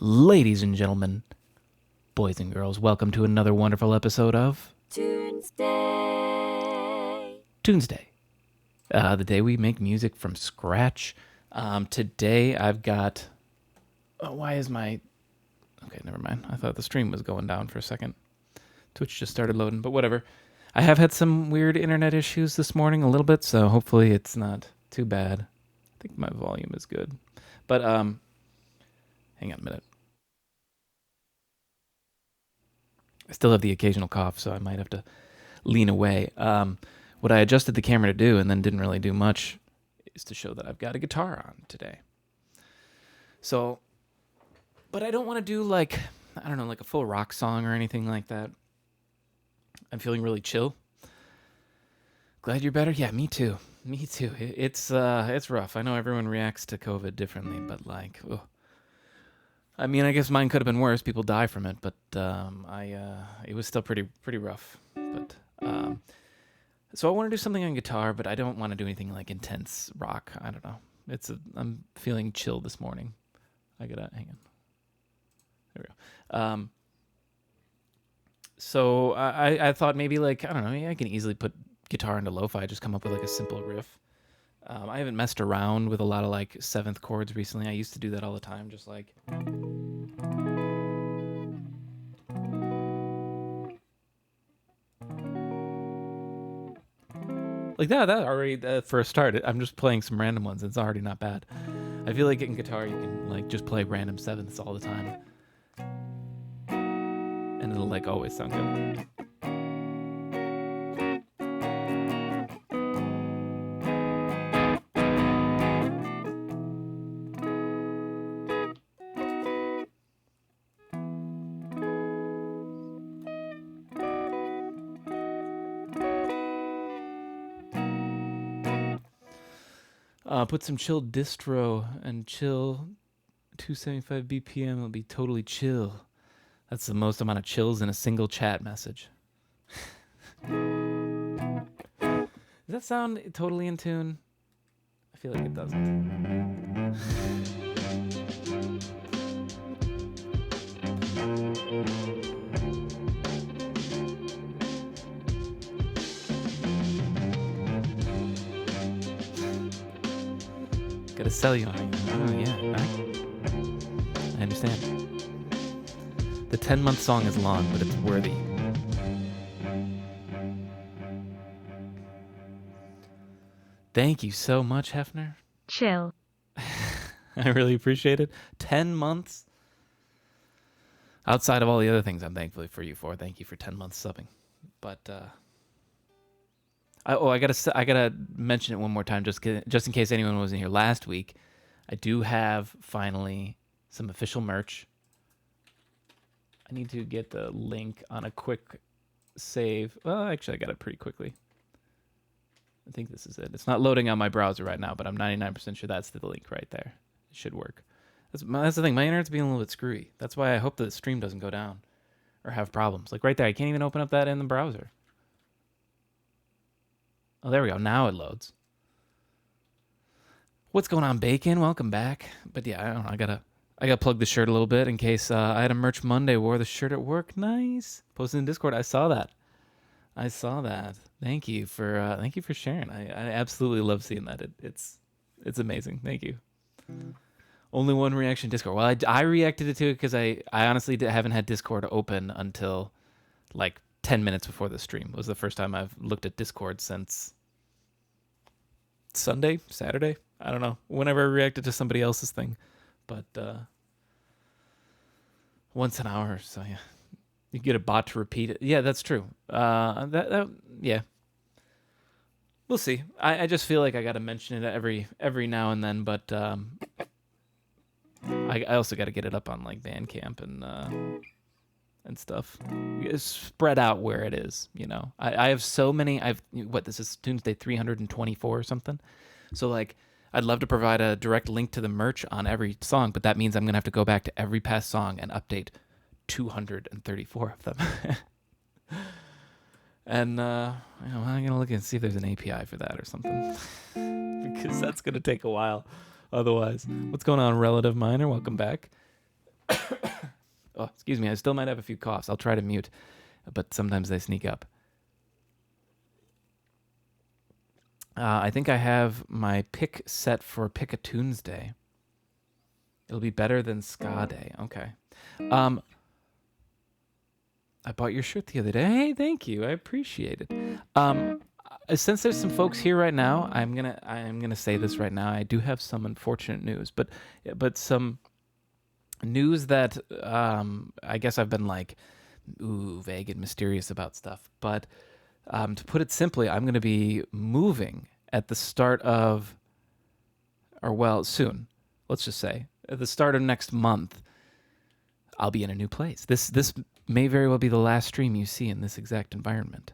Ladies and gentlemen, boys and girls, welcome to another wonderful episode of Tunesday, the day we make music from scratch. Today I've got. Why is my. Okay, never mind. I thought the stream was going down for a second. Twitch just started loading, but whatever. I have had some weird internet issues this morning a little bit, so hopefully it's not too bad. I think my volume is good. But, hang on a minute. I still have the occasional cough, so I might have to lean away. What I adjusted the camera to do and then didn't really do much is to show that I've got a guitar on today. So, but I don't want to do like a full rock song or anything like that. I'm feeling really chill. Glad you're better. Yeah, me too. Me too. It's rough. I know everyone reacts to COVID differently, but like, ugh. I mean, I guess mine could have been worse. People die from it, but it was still pretty rough. But so I want to do something on guitar, but I don't want to do anything like intense rock. I don't know. I'm feeling chill this morning. I gotta hang on. There we go. So I thought maybe like, I don't know, maybe I can easily put guitar into lo-fi, just come up with like a simple riff. I haven't messed around with a lot of like seventh chords recently. I used to do that all the time, just like. Like that already, for a start, I'm just playing some random ones. It's already not bad. I feel like in guitar, you can like just play random sevenths all the time. And it'll like always sound good. Put some chill distro and chill 275 BPM. It'll be totally chill. That's the most amount of chills in a single chat message. Does that sound totally in tune? I feel like it doesn't. Gotta sell you on it. Oh, yeah. I understand. The 10-month song is long, but it's worthy. Thank you so much, Hefner. Chill. I really appreciate it. 10 months? Outside of all the other things I'm thankful for you for, thank you for 10 months subbing. But, I gotta mention it one more time, just in case anyone wasn't here last week. I do have finally some official merch. I need to get the link on a quick save. Well, actually, I got it pretty quickly. I think this is it. It's not loading on my browser right now, but I'm 99% sure that's the link right there. It should work. That's the thing. My internet's being a little bit screwy. That's why I hope the stream doesn't go down or have problems. Like right there, I can't even open up that in the browser. Oh, there we go. Now it loads. What's going on, Bacon? Welcome back. But yeah, I don't know. I gotta plug the shirt a little bit in case I had a merch Monday. Wore the shirt at work. Nice. Posted in Discord. I saw that. Thank you for sharing. I absolutely love seeing that. It's amazing. Thank you. Only one reaction Discord. Well, I reacted to it because I honestly haven't had Discord open until like 10 minutes before the stream. It was the first time I've looked at Discord since Saturday. I don't know. Whenever I reacted to somebody else's thing. But once an hour, so yeah. You get a bot to repeat it. Yeah, that's true. Yeah. We'll see. I just feel like I got to mention it every now and then, but I also got to get it up on like Bandcamp and stuff. It's spread out where it is, you know. I have so many. This is Tuesday 324 or something. So like, I'd love to provide a direct link to the merch on every song, but that means I'm gonna have to go back to every past song and update 234 of them. And I'm gonna look and see if there's an API for that or something, because that's gonna take a while. Otherwise, what's going on, Relative Miner? Welcome back. Oh, excuse me. I still might have a few coughs. I'll try to mute, but sometimes they sneak up. I think I have my pick set for Pick a Tunesday. It'll be better than Ska Day. Okay. Um, I bought your shirt the other day. Hey, thank you. I appreciate it. Since there's some folks here right now, I'm gonna say this right now. I do have some unfortunate news, but some news that I guess I've been like, vague and mysterious about stuff. But to put it simply, I'm gonna be moving at the start of, or well, soon. Let's just say at the start of next month. I'll be in a new place. This may very well be the last stream you see in this exact environment.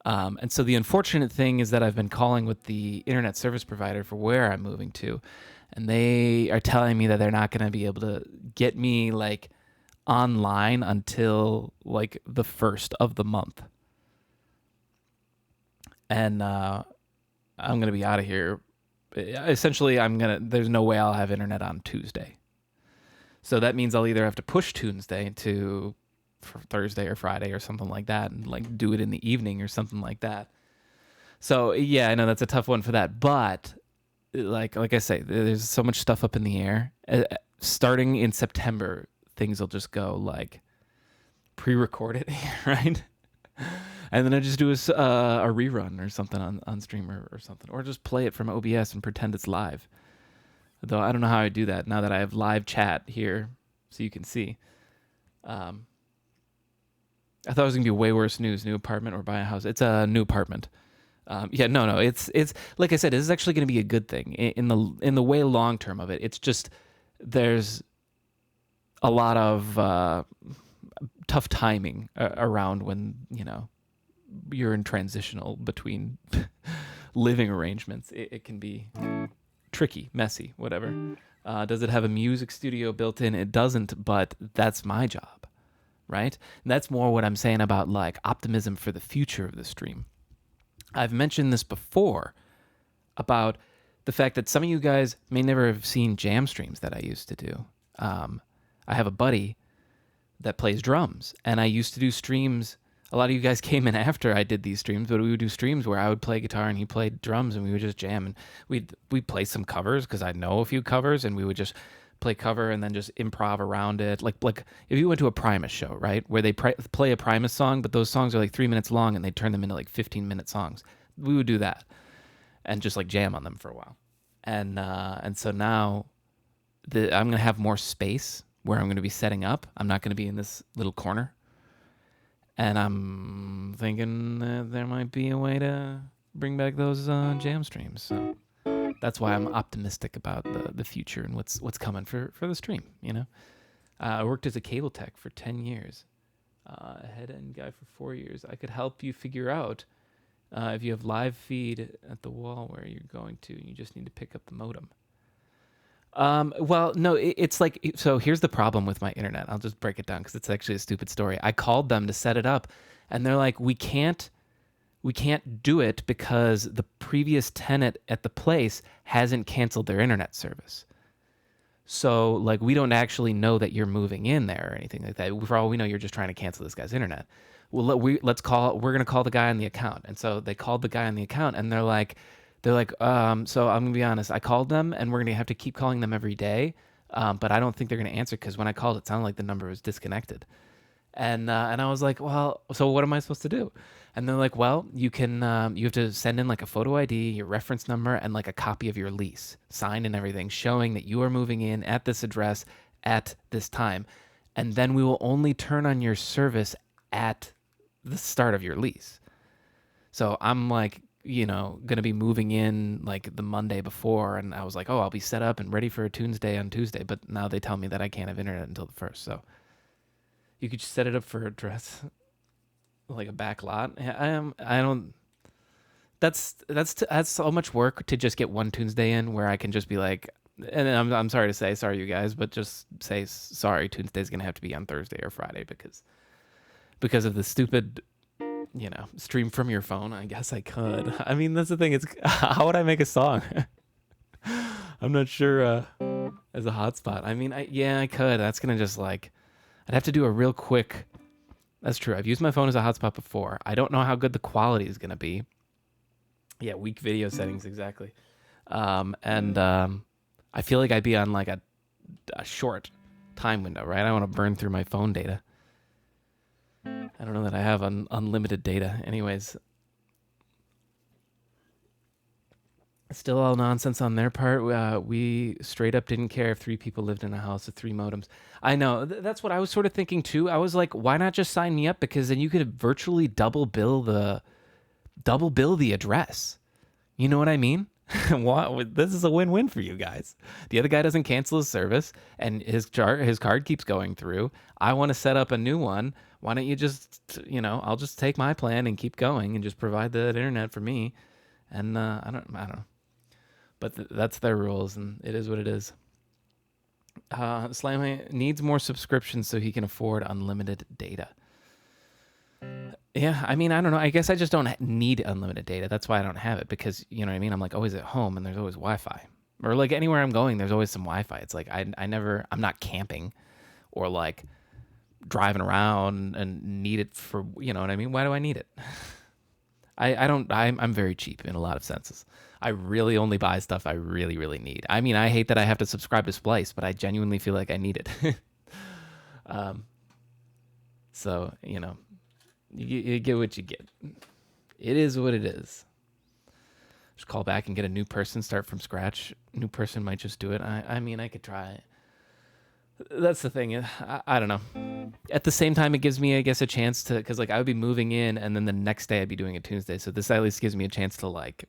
And so the unfortunate thing is that I've been calling with the internet service provider for where I'm moving to, and they are telling me that they're not going to be able to get me like online until like the first of the month. And I'm going to be out of here. Essentially, there's no way I'll have internet on Tuesday. So that means I'll either have to push Tuesday to for Thursday or Friday or something like that, and like do it in the evening or something like that. So yeah, I know that's a tough one for that, but like I say, there's so much stuff up in the air. Starting in September, things will just go like pre-recorded, right? And then I just do a rerun or something on streamer or something, or just play it from OBS and pretend it's live. Though I don't know how I do that now that I have live chat here, so you can see. I thought it was gonna be way worse news: new apartment or buy a house. It's a new apartment. No. It's like I said, this is actually gonna be a good thing in the way long term of it. It's just there's a lot of tough timing around when you're in transitional between living arrangements. It can be tricky, messy, whatever. Does it have a music studio built in? It doesn't, but that's my job, right? And that's more what I'm saying about like optimism for the future of the stream. I've mentioned this before about the fact that some of you guys may never have seen jam streams that I used to do. I have a buddy that plays drums, and I used to do streams. A lot of you guys came in after I did these streams, but we would do streams where I would play guitar and he played drums, and we would just jam, and we'd play some covers because I know a few covers, and we would just play cover and then just improv around it. Like if you went to a Primus show, right, where they play a Primus song, but those songs are like 3 minutes long and they turn them into like 15-minute songs. We would do that and just like jam on them for a while. And so now I'm gonna have more space where I'm going to be setting up. I'm not going to be in this little corner. And I'm thinking that there might be a way to bring back those jam streams. So that's why I'm optimistic about the future and what's coming for the stream, I worked as a cable tech for 10 years, a head-end guy for 4 years. I could help you figure out if you have live feed at the wall where you're going to. You just need to pick up the modem. Well, no, it's like, so here's the problem with my internet. I'll just break it down because it's actually a stupid story. I called them to set it up, and they're like, we can't do it because the previous tenant at the place hasn't canceled their internet service. So like, we don't actually know that you're moving in there or anything like that. For all we know, you're just trying to cancel this guy's internet. Well, we're going to call the guy on the account. And so they called the guy on the account, and they're like, so I'm going to be honest, I called them, and we're going to have to keep calling them every day. But I don't think they're going to answer because when I called, it sounded like the number was disconnected. And I was like, well, so what am I supposed to do? And they're like, well, you have to send in like a photo ID, your reference number, and like a copy of your lease, signed and everything, showing that you are moving in at this address at this time. And then we will only turn on your service at the start of your lease. So I'm like, going to be moving in like the Monday before, and I was like, oh, I'll be set up and ready for a Tunesday on Tuesday, but now they tell me that I can't have internet until the 1st, so you could just set it up for address, like a back lot. I don't, that's so much work to just get one Tuesday in where I can just be like, and I'm sorry to say, sorry you guys, but just say, sorry, Tuesday's going to have to be on Thursday or Friday because of the stupid stream from your phone. I guess I could. I mean, that's the thing. It's how would I make a song? I'm not sure as a hotspot. I mean, I could. That's gonna just like, I'd have to do a real quick. That's true. I've used my phone as a hotspot before. I don't know how good the quality is gonna be. Yeah, weak video settings exactly. And I feel like I'd be on like a short time window, right? I want to burn through my phone data. I don't know that I have unlimited data. Anyways, still all nonsense on their part. We straight up didn't care if 3 people lived in a house with 3 modems. I know. That's what I was sort of thinking too. I was like, why not just sign me up? Because then you could virtually double bill the address. You know what I mean? This is a win-win for you guys. The other guy doesn't cancel his service, and his card keeps going through. I want to set up a new one. Why don't you just, I'll just take my plan and keep going and just provide the internet for me. And I don't know. But that's their rules, and it is what it is. Slam needs more subscriptions so he can afford unlimited data. Yeah, I mean, I don't know. I guess I just don't need unlimited data. That's why I don't have it, because, you know what I mean? I'm like always at home and there's always Wi-Fi. Or like anywhere I'm going, there's always some Wi-Fi. It's like I'm not camping or like driving around and need it for, you know what I mean? Why do I need it? I'm very cheap in a lot of senses. I really only buy stuff I really, really need. I mean, I hate that I have to subscribe to Splice, but I genuinely feel like I need it. So, you get what you get. It is what it is. Just call back and get a new person, start from scratch. New person might just do it. I mean, I could try. That's the thing. I don't know. At the same time, it gives me, I guess, a chance to, because like I would be moving in and then the next day I'd be doing a Tuesday. So this at least gives me a chance to like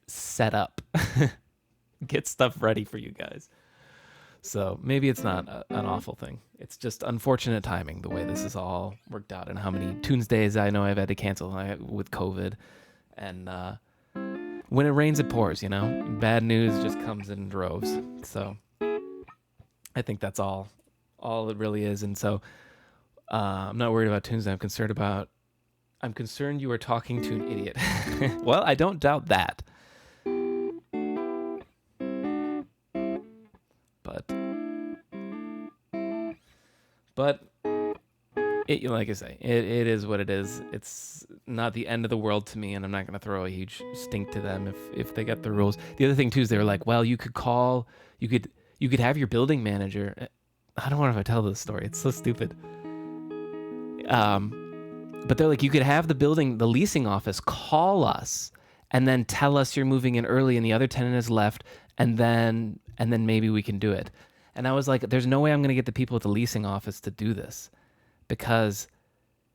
set up, get stuff ready for you guys. So maybe it's not an awful thing. It's just unfortunate timing, the way this is all worked out and how many Tuesdays I know I've had to cancel with COVID. And when it rains, it pours, Bad news just comes in droves. So I think that's all it really is. And so I'm not worried about Tuesday. I'm concerned you are talking to an idiot. Well, I don't doubt that. But like I say, it is what it is. It's not the end of the world to me, and I'm not going to throw a huge stink to them if they get the rules. The other thing too is they were like, well, you could have your building manager. I don't know if I tell this story. It's so stupid. But they're like, you could have the leasing office call us and then tell us you're moving in early and the other tenant has left, and then maybe we can do it. And I was like, there's no way I'm going to get the people at the leasing office to do this, because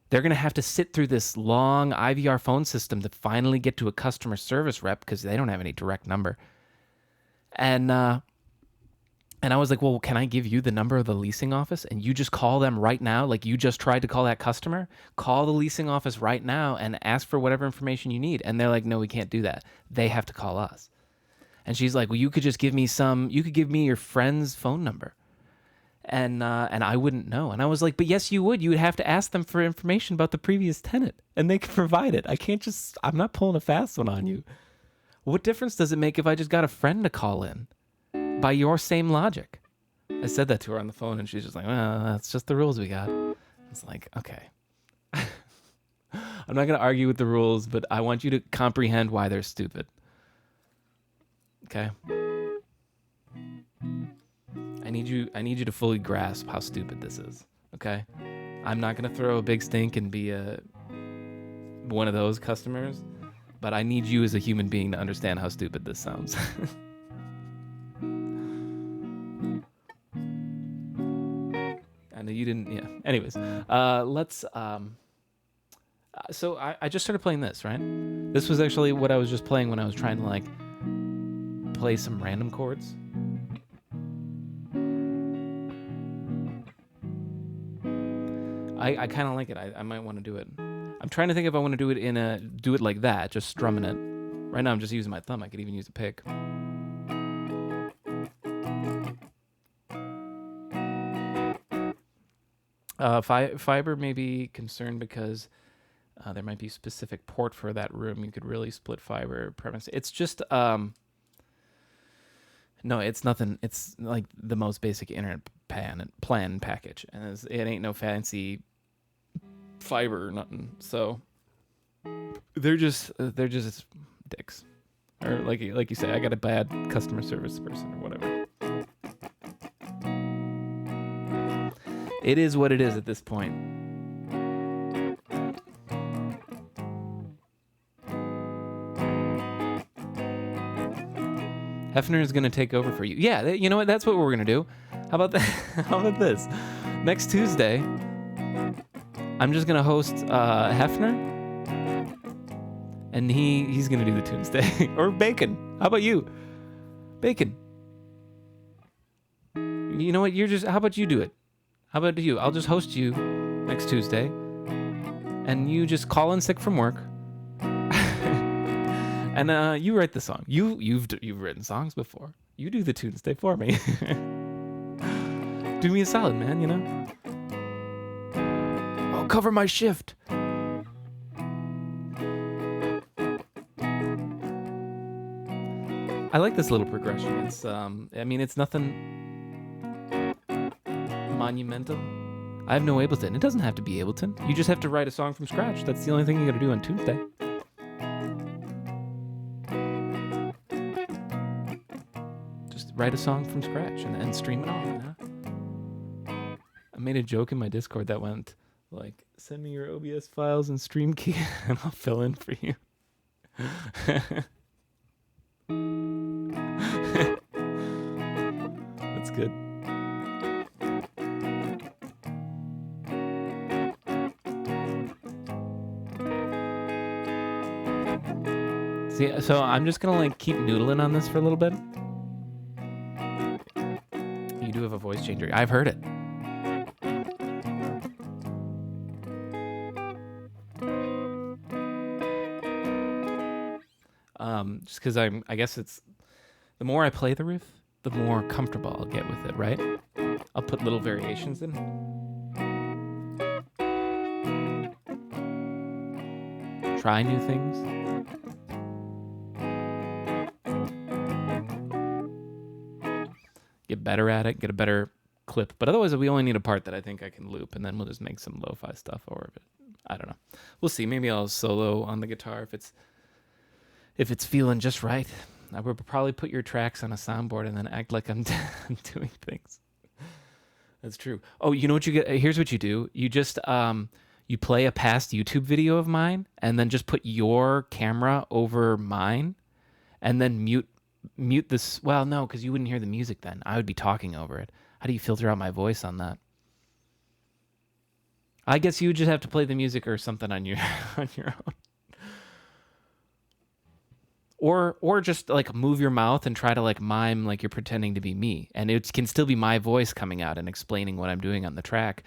they're going to have to sit through this long IVR phone system to finally get to a customer service rep, because they don't have any direct number. And I was like, well, can I give you the number of the leasing office and you just call them right now? Like, you just tried to call that customer, call the leasing office right now and ask for whatever information you need. And they're like, no, we can't do that. They have to call us. And she's like, well, you could just give me your friend's phone number. And I wouldn't know. And I was like, but yes, you would. You would have to ask them for information about the previous tenant, and they could provide it. I'm not pulling a fast one on you. What difference does it make if I just got a friend to call in? By your same logic. I said that to her on the phone, and she's just like, well, that's just the rules we got. It's like, okay. I'm not going to argue with the rules, but I want you to comprehend why they're stupid. Okay? I need you to fully grasp how stupid this is. Okay? I'm not going to throw a big stink and be one of those customers, but I need you as a human being to understand how stupid this sounds. I know you didn't. Yeah. Anyways, let's. So I just started playing this, right? This was actually what I was just playing when I was trying to like play some random chords. I kind of like it. I might want to do it. I'm trying to think if I want to do it like that, just strumming it. Right now I'm just using my thumb. I could even use a pick. Fiber may be concerned because there might be specific port for that room. You could really split fiber premise. It's just No, it's nothing. It's like the most basic internet plan package, and it ain't no fancy fiber or nothing. So they're just dicks, or like you say, I got a bad customer service person or whatever. It is what it is at this point. Hefner is going to take over for you. Yeah, you know what? That's what we're going to do. How about that? How about this? Next Tuesday, I'm just going to host Hefner, and he's going to do the Tunesday. Or Bacon. How about you? Bacon. You know what? How about you do it? How about you? I'll just host you next Tuesday, and you just call in sick from work. And you write the song. You've written songs before. You do the Tunesday for me. Do me a solid, man. You know. I'll cover my shift. I like this little progression. It's I mean, it's nothing monumental. I have no Ableton. It doesn't have to be Ableton. You just have to write a song from scratch. That's the only thing you got to do on Tuesday. Write a song from scratch and stream it on. You know? I made a joke in my Discord that went like, "Send me your OBS files and stream key, and I'll fill in for you." That's good. See, so I'm just gonna like keep noodling on this for a little bit. You do have a voice changer. I've heard it. Just because I guess it's the more I play the riff, the more comfortable I'll get with it, right? I'll put little variations in. Try new things. Get better at it, get a better clip. But otherwise, we only need a part that I think I can loop, and then we'll just make some lo-fi stuff over it. I don't know. We'll see. Maybe I'll solo on the guitar if it's feeling just right. I would probably put your tracks on a soundboard and then act like I'm doing things. That's true. Oh, you know what you get? Here's what you do. You just you play a past YouTube video of mine, and then just put your camera over mine, and then mute this. Well, no, because you wouldn't hear the music then. I would be talking over it. How do you filter out my voice on that? I guess you would just have to play the music or something on your on your own. Or just like move your mouth and try to like mime like you're pretending to be me, and it can still be my voice coming out and explaining what I'm doing on the track.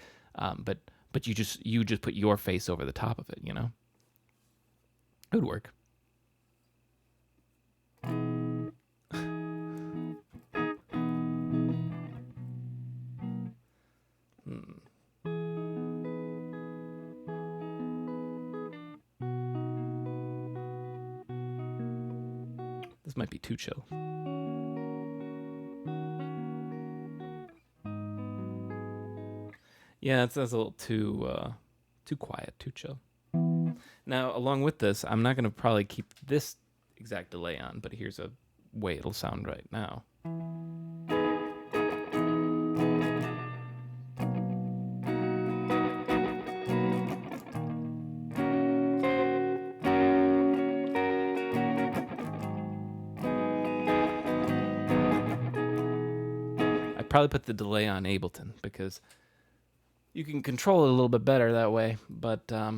But you just put your face over the top of it, you know? It would work. This might be too chill. Yeah, that's a little too quiet, too chill. Now, along with this, I'm not going to probably keep this exact delay on, but here's a way it'll sound right now. Probably put the delay on Ableton because you can control it a little bit better that way. But I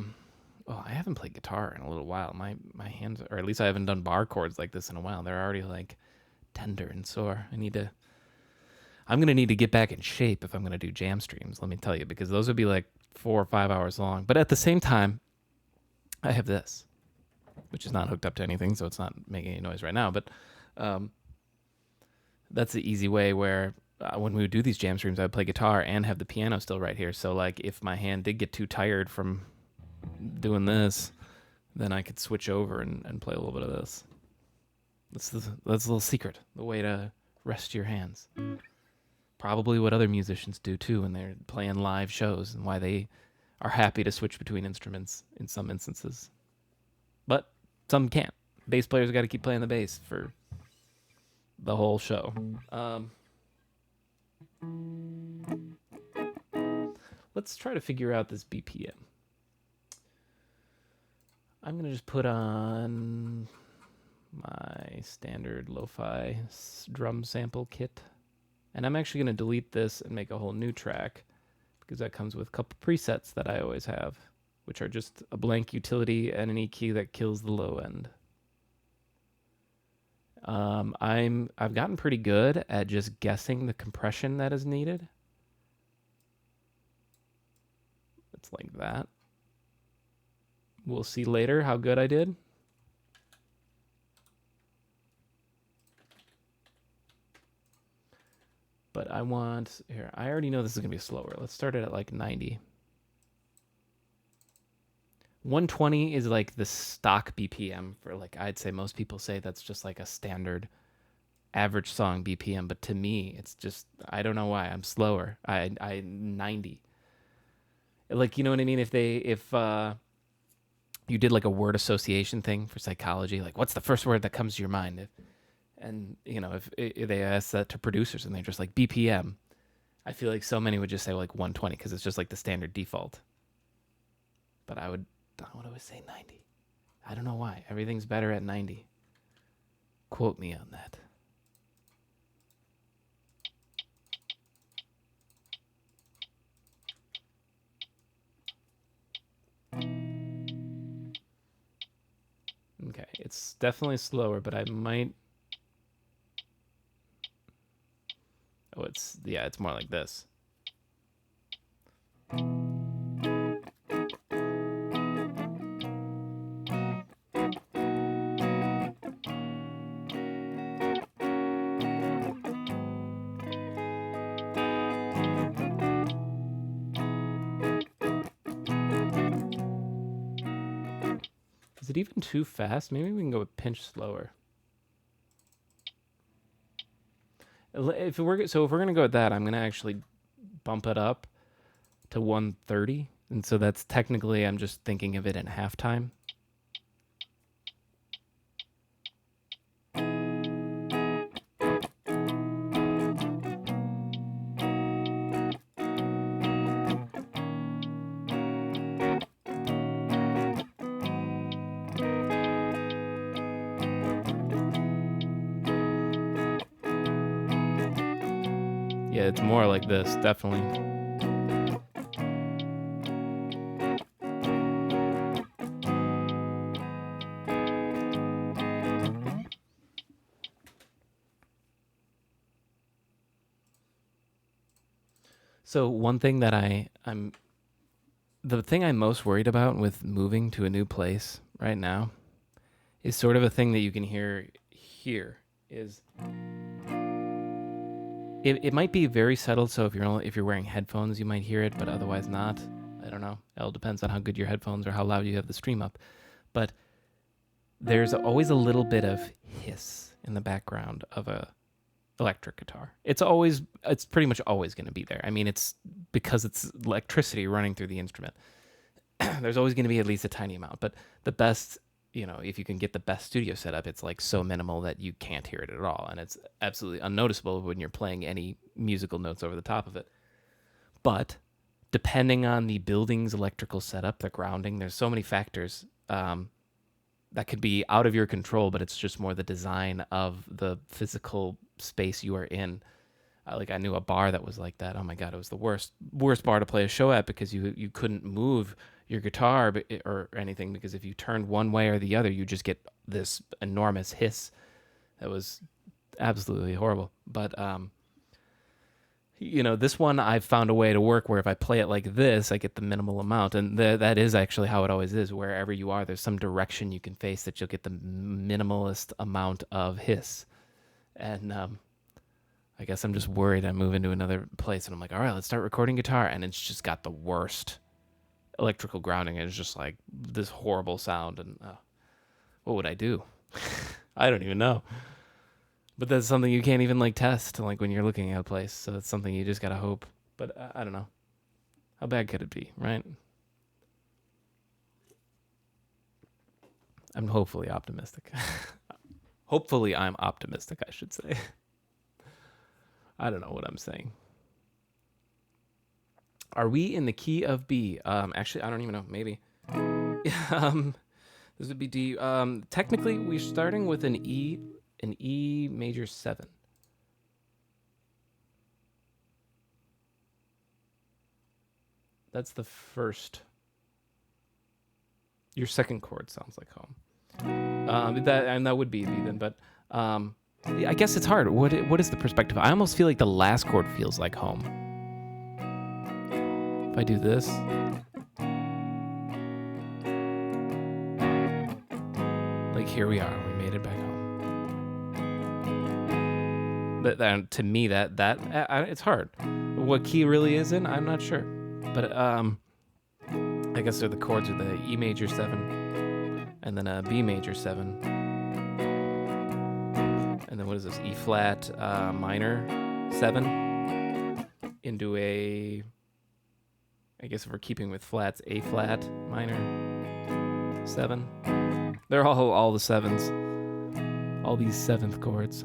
haven't played guitar in a little while. My hands, or at least I haven't done bar chords like this in a while. They're already like tender and sore. I'm gonna need to get back in shape if I'm gonna do jam streams. Let me tell you, because those would be like 4 or 5 hours long. But at the same time, I have this, which is not hooked up to anything, so it's not making any noise right now. But that's the easy way where. When we would do these jam streams, I would play guitar and have the piano still right here. So, like, if my hand did get too tired from doing this, then I could switch over and play a little bit of this. That's a little secret, the way to Rest your hands. Probably what other musicians do too when they're playing live shows, and why they are happy to switch between instruments in some instances. But some can't. Bass players got to keep playing the bass for the whole show. Let's try to figure out this BPM. I'm going to just put on my standard lo-fi drum sample kit. And I'm actually going to delete this and make a whole new track, because that comes with a couple presets that I always have, which are just a blank utility and an EQ that kills the low end. I've gotten pretty good at just guessing the compression that is needed. It's like that. We'll see later how good I did. But I want, here, I already know this is going to be slower. Let's start it at like 90. 120 is like the stock BPM for, like, I'd say most people say that's just like a standard average song BPM. But to me, it's just, I don't know why, I'm slower. I 90. Like, you know what I mean? If you did like a word association thing for psychology, like what's the first word that comes to your mind? And, you know, if they ask that to producers and they're just like BPM, I feel like so many would just say like 120 because it's just like the standard default. But I would always say 90. I don't know why. Everything's better at 90. Quote me on that. Okay, it's definitely slower, but I might... Oh, it's more like this. Is it even too fast? Maybe we can go a pinch slower. If we're gonna go with that, I'm gonna actually bump it up to 130, and so that's technically, I'm just thinking of it in halftime. Yeah, it's more like this, definitely. So one thing that the thing I'm most worried about with moving to a new place right now is sort of a thing that you can hear here. Is it might be very subtle, so if you're wearing headphones, you might hear it, but otherwise not. I don't know. It all depends on how good your headphones or how loud you have the stream up. But there's always a little bit of hiss in the background of a electric guitar. It's pretty much always going to be there. I mean, it's because it's electricity running through the instrument. There's always going to be at least a tiny amount, but the best, you know, if you can get the best studio setup, it's like so minimal that you can't hear it at all, and it's absolutely unnoticeable when you're playing any musical notes over the top of it. But depending on the building's electrical setup, the grounding, there's so many factors that could be out of your control, but it's just more the design of the physical space you are in. Like, I knew a bar that was like that. Oh my God, it was the worst bar to play a show at, because you couldn't move your guitar or anything, because if you turned one way or the other, you just get this enormous hiss that was absolutely horrible. But you know, this one I've found a way to work where if I play it like this, I get the minimal amount, and that is actually how it always is. Wherever you are, there's some direction you can face that you'll get the minimalist amount of hiss. And I guess I'm just worried I move into another place and I'm like, all right, let's start recording guitar, and it's just got the worst electrical grounding. It's just like this horrible sound, and what would I do? I don't even know. But that's something you can't even like test like when you're looking at a place. So it's something you just gotta hope. But I don't know. How bad could it be, right? I'm hopefully optimistic. Hopefully I'm optimistic, I should say. I don't know what I'm saying. Are we in the key of B? Actually, I don't even know. Maybe. This would be D. Technically, we're starting with an E major 7. That's the first. Your second chord sounds like home. That would be B then, but I guess it's hard. What is the perspective? I almost feel like the last chord feels like home. If I do this, like here we are, we made it back home. But to me, that it's hard. What key really is in, I'm not sure. But I guess the chords are the E major 7, and then a B major 7, and then what is this? E flat minor 7 into a. I guess if we're keeping with flats, A flat minor 7. They're all the 7s. All these 7th chords.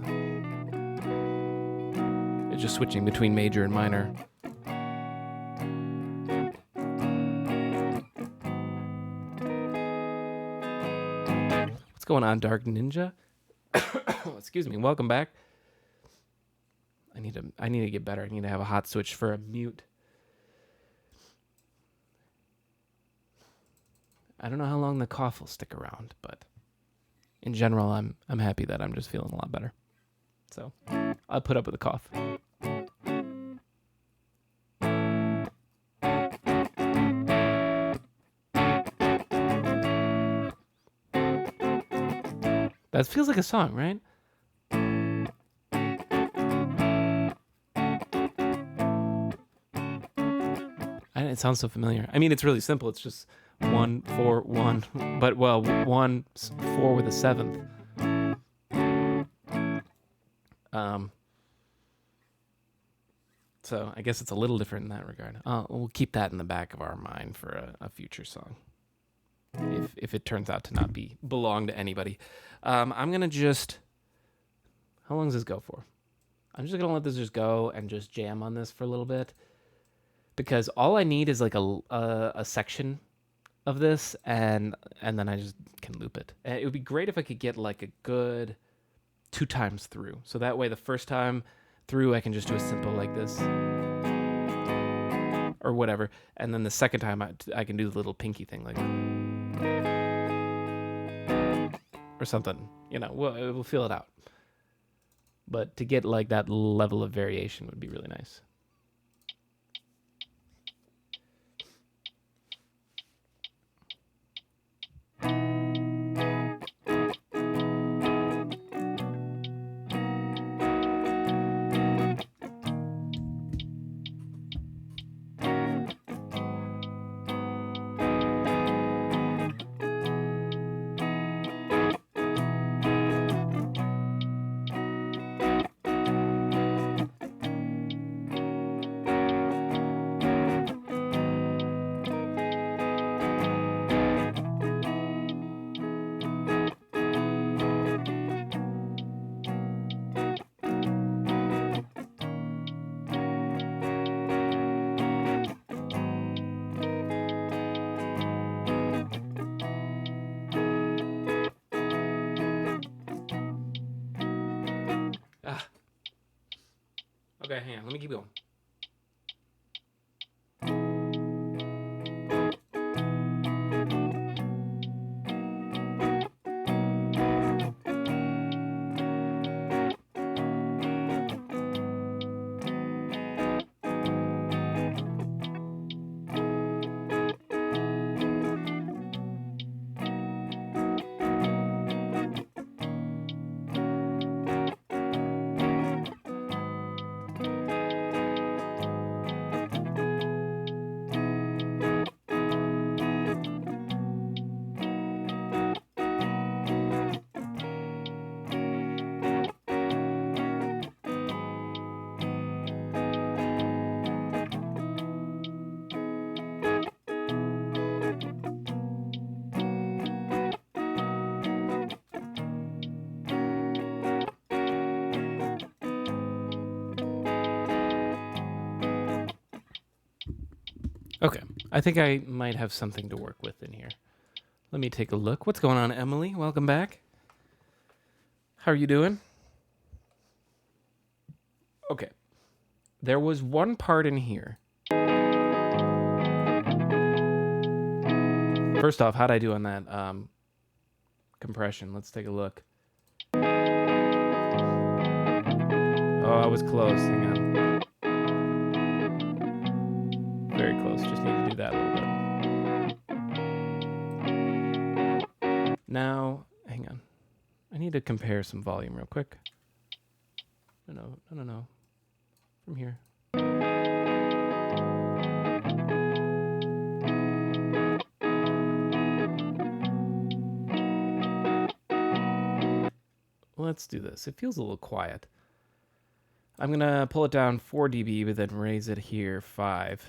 It's just switching between major and minor. What's going on, Dark Ninja? Excuse me. Welcome back. I need to get better. I need to have a hot switch for a mute. I don't know how long the cough will stick around, but in general, I'm happy that I'm just feeling a lot better. So I'll put up with the cough. That feels like a song, right? It sounds so familiar. I mean, it's really simple. It's just 1 4 1, but 1 4 with a 7th. So I guess it's a little different in that regard. We'll keep that in the back of our mind for a future song, if it turns out to not belong to anybody. I'm gonna just. How long does this go for? I'm just gonna let this just go and just jam on this for a little bit, because all I need is like a section of this, and then I just can loop it. And it would be great if I could get like a good 2 times through, so that way the first time through I can just do a simple like this or whatever, and then the second time I can do the little pinky thing like or something, we'll feel it out. But to get like that level of variation would be really nice. Okay, hang on. Let me keep going. Okay, I think I might have something to work with in here. Let me take a look. What's going on, Emily? Welcome back. How are you doing? Okay, there was one part in here. First off, how'd I do on that compression? Let's take a look. Oh, I was close. Hang on. Very close. Just need to do that a little bit. Now, hang on. I need to compare some volume real quick. No. From here. Let's do this. It feels a little quiet. I'm going to pull it down 4 dB, but then raise it here 5.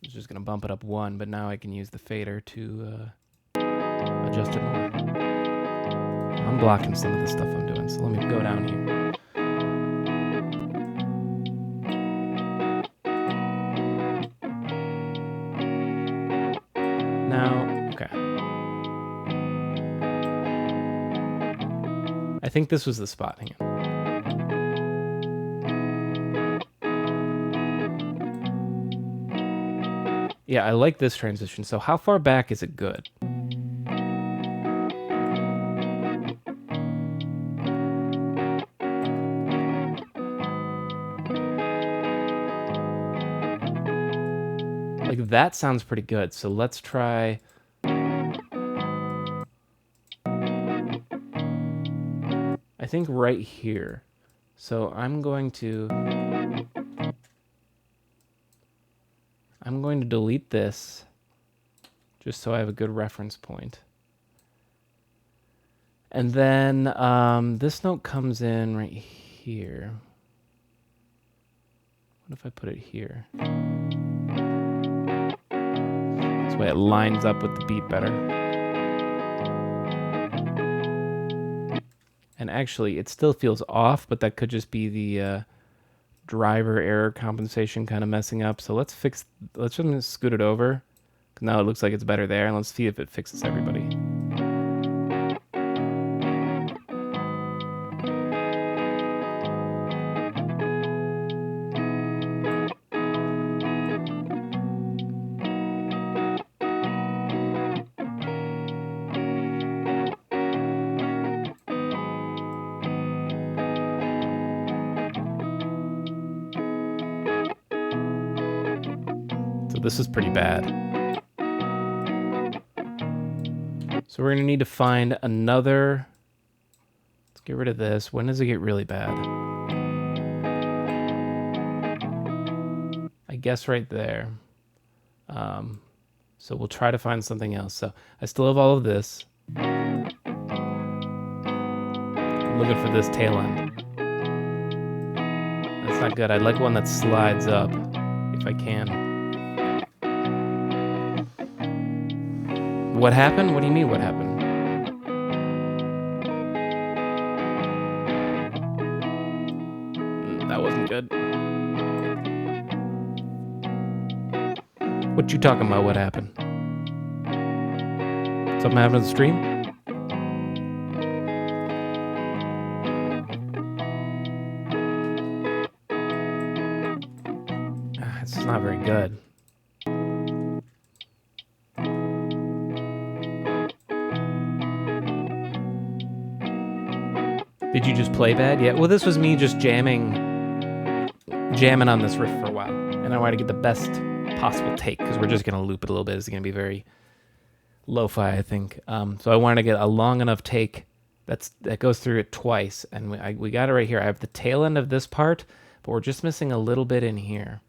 I'm just going to bump it up 1, but now I can use the fader to adjust it more. I'm blocking some of the stuff I'm doing, so let me go down here. Now, okay. I think this was the spot. Hang on. Yeah, I like this transition. So how far back is it good? Like that sounds pretty good. So let's try. I think right here. So I'm going to delete this just so I have a good reference point. And then this note comes in right here. What if I put it here? This way it lines up with the beat better. And actually, it still feels off, but that could just be the driver error compensation kind of messing up. So let's just scoot it over. Now it looks like it's better there, and let's see if it fixes everybody. This is pretty bad. So we're going to need to find another. Let's get rid of this. When does it get really bad? I guess right there. So we'll try to find something else. So I still have all of this. I'm looking for this tail end. That's not good. I'd like one that slides up if I can. What happened? What do you mean, what happened? That wasn't good. What you talking about, what happened? Something happened to the stream? It's not very good. Did you just play bad? Yeah, well, this was me just jamming on this riff for a while. And I wanted to get the best possible take, because we're just going to loop it a little bit. It's going to be very lo-fi, I think. So I wanted to get a long enough take that goes through it twice. And we got it right here. I have the tail end of this part, but we're just missing a little bit in here.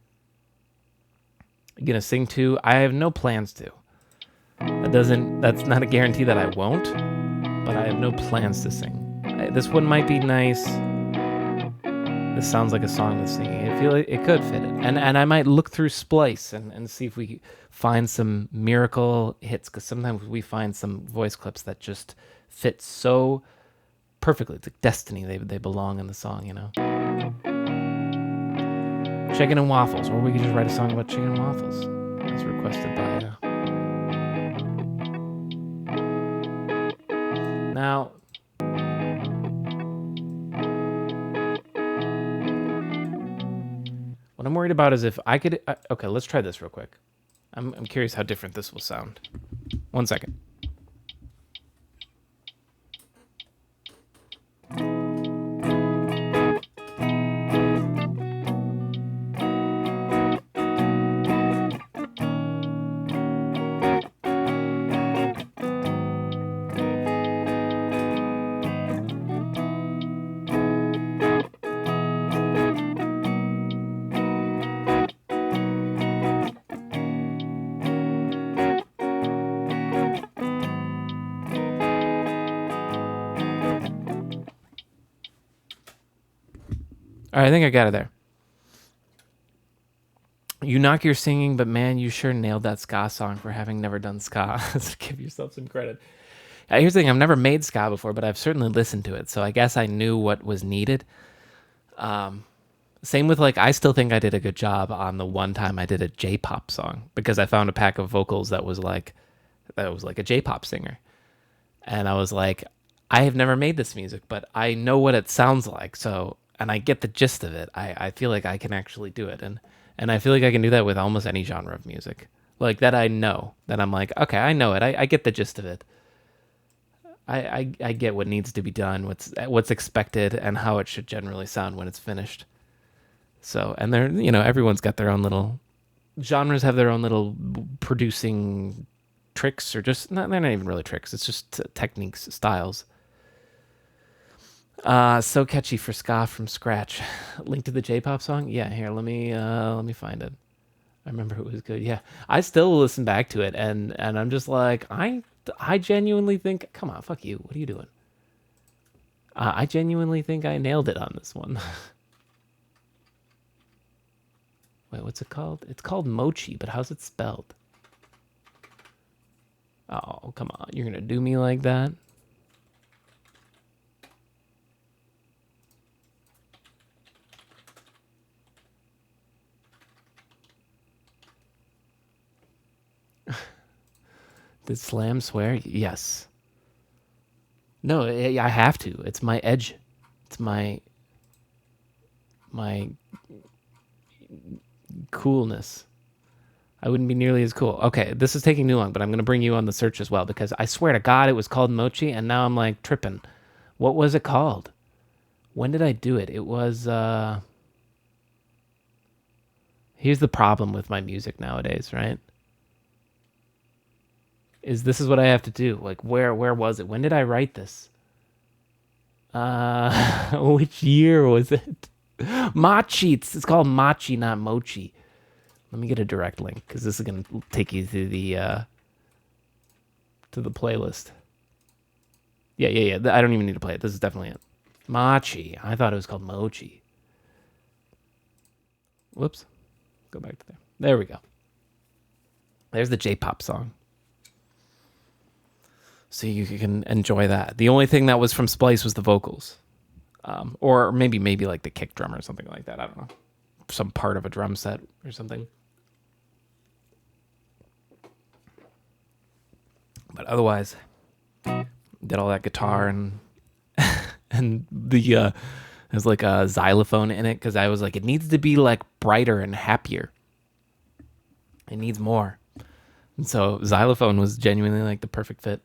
I'm going to sing to. I have no plans to. That's not a guarantee that I won't, but I have no plans to sing. This one might be nice. This sounds like a song with singing. I feel like it could fit it. And I might look through Splice and see if we find some miracle hits, because sometimes we find some voice clips that just fit so perfectly. It's like destiny. They belong in the song, you know? Chicken and waffles. Or we could just write a song about chicken and waffles. was requested by. Now, what I'm worried about is if I could. Okay, let's try this real quick. I'm curious how different this will sound. 1 second. All right, I think I got it there. You knock your singing, but man, you sure nailed that ska song for having never done ska. So give yourself some credit. Here's the thing: I've never made ska before, but I've certainly listened to it, so I guess I knew what was needed. Same with I still think I did a good job on the one time I did a J-pop song because I found a pack of vocals that was like a J-pop singer, and I was like, I have never made this music, but I know what it sounds like, so and I get the gist of it. I feel like I can actually do it, and I feel like I can do that with almost any genre of music, like that I know that I'm like, okay, I know it, I get the gist of it. I get what needs to be done, what's expected, and how it should generally sound when it's finished. So, and they're everyone's got their own little genres, have their own little producing tricks, or just not. They're not even really tricks. It's just techniques, styles. So catchy for ska from scratch. Link to the J-pop song. Yeah, here let me find it. I remember it was good. Yeah, I still listen back to it, and I'm just like I genuinely think. Come on, fuck you. What are you doing? I genuinely think I nailed it on this one. Wait, what's it called? It's called Mochi, but how's it spelled? Oh, come on. You're going to do me like that? Did Slam swear? Yes. No, I have to. It's my edge. It's my coolness. I wouldn't be nearly as cool. Okay, this is taking too long, but I'm going to bring you on the search as well because I swear to God it was called Mochi, and now I'm like tripping. What was it called? When did I do it? It was. Here's the problem with my music nowadays, right? This is what I have to do. Like, where was it? When did I write this? Which year was it? Machi. It's called Machi, not Mochi. Let me get a direct link because this is gonna take you to the playlist. Yeah. I don't even need to play it. This is definitely it. Machi. I thought it was called Mochi. Whoops. Go back to there. There we go. There's the J-pop song. So you can enjoy that. The only thing that was from Splice was the vocals. Or maybe like the kick drum or something like that. I don't know. Some part of a drum set or something. But otherwise, did all that guitar and and there's like a xylophone in it because I was like, it needs to be like brighter and happier. It needs more. And so xylophone was genuinely like the perfect fit.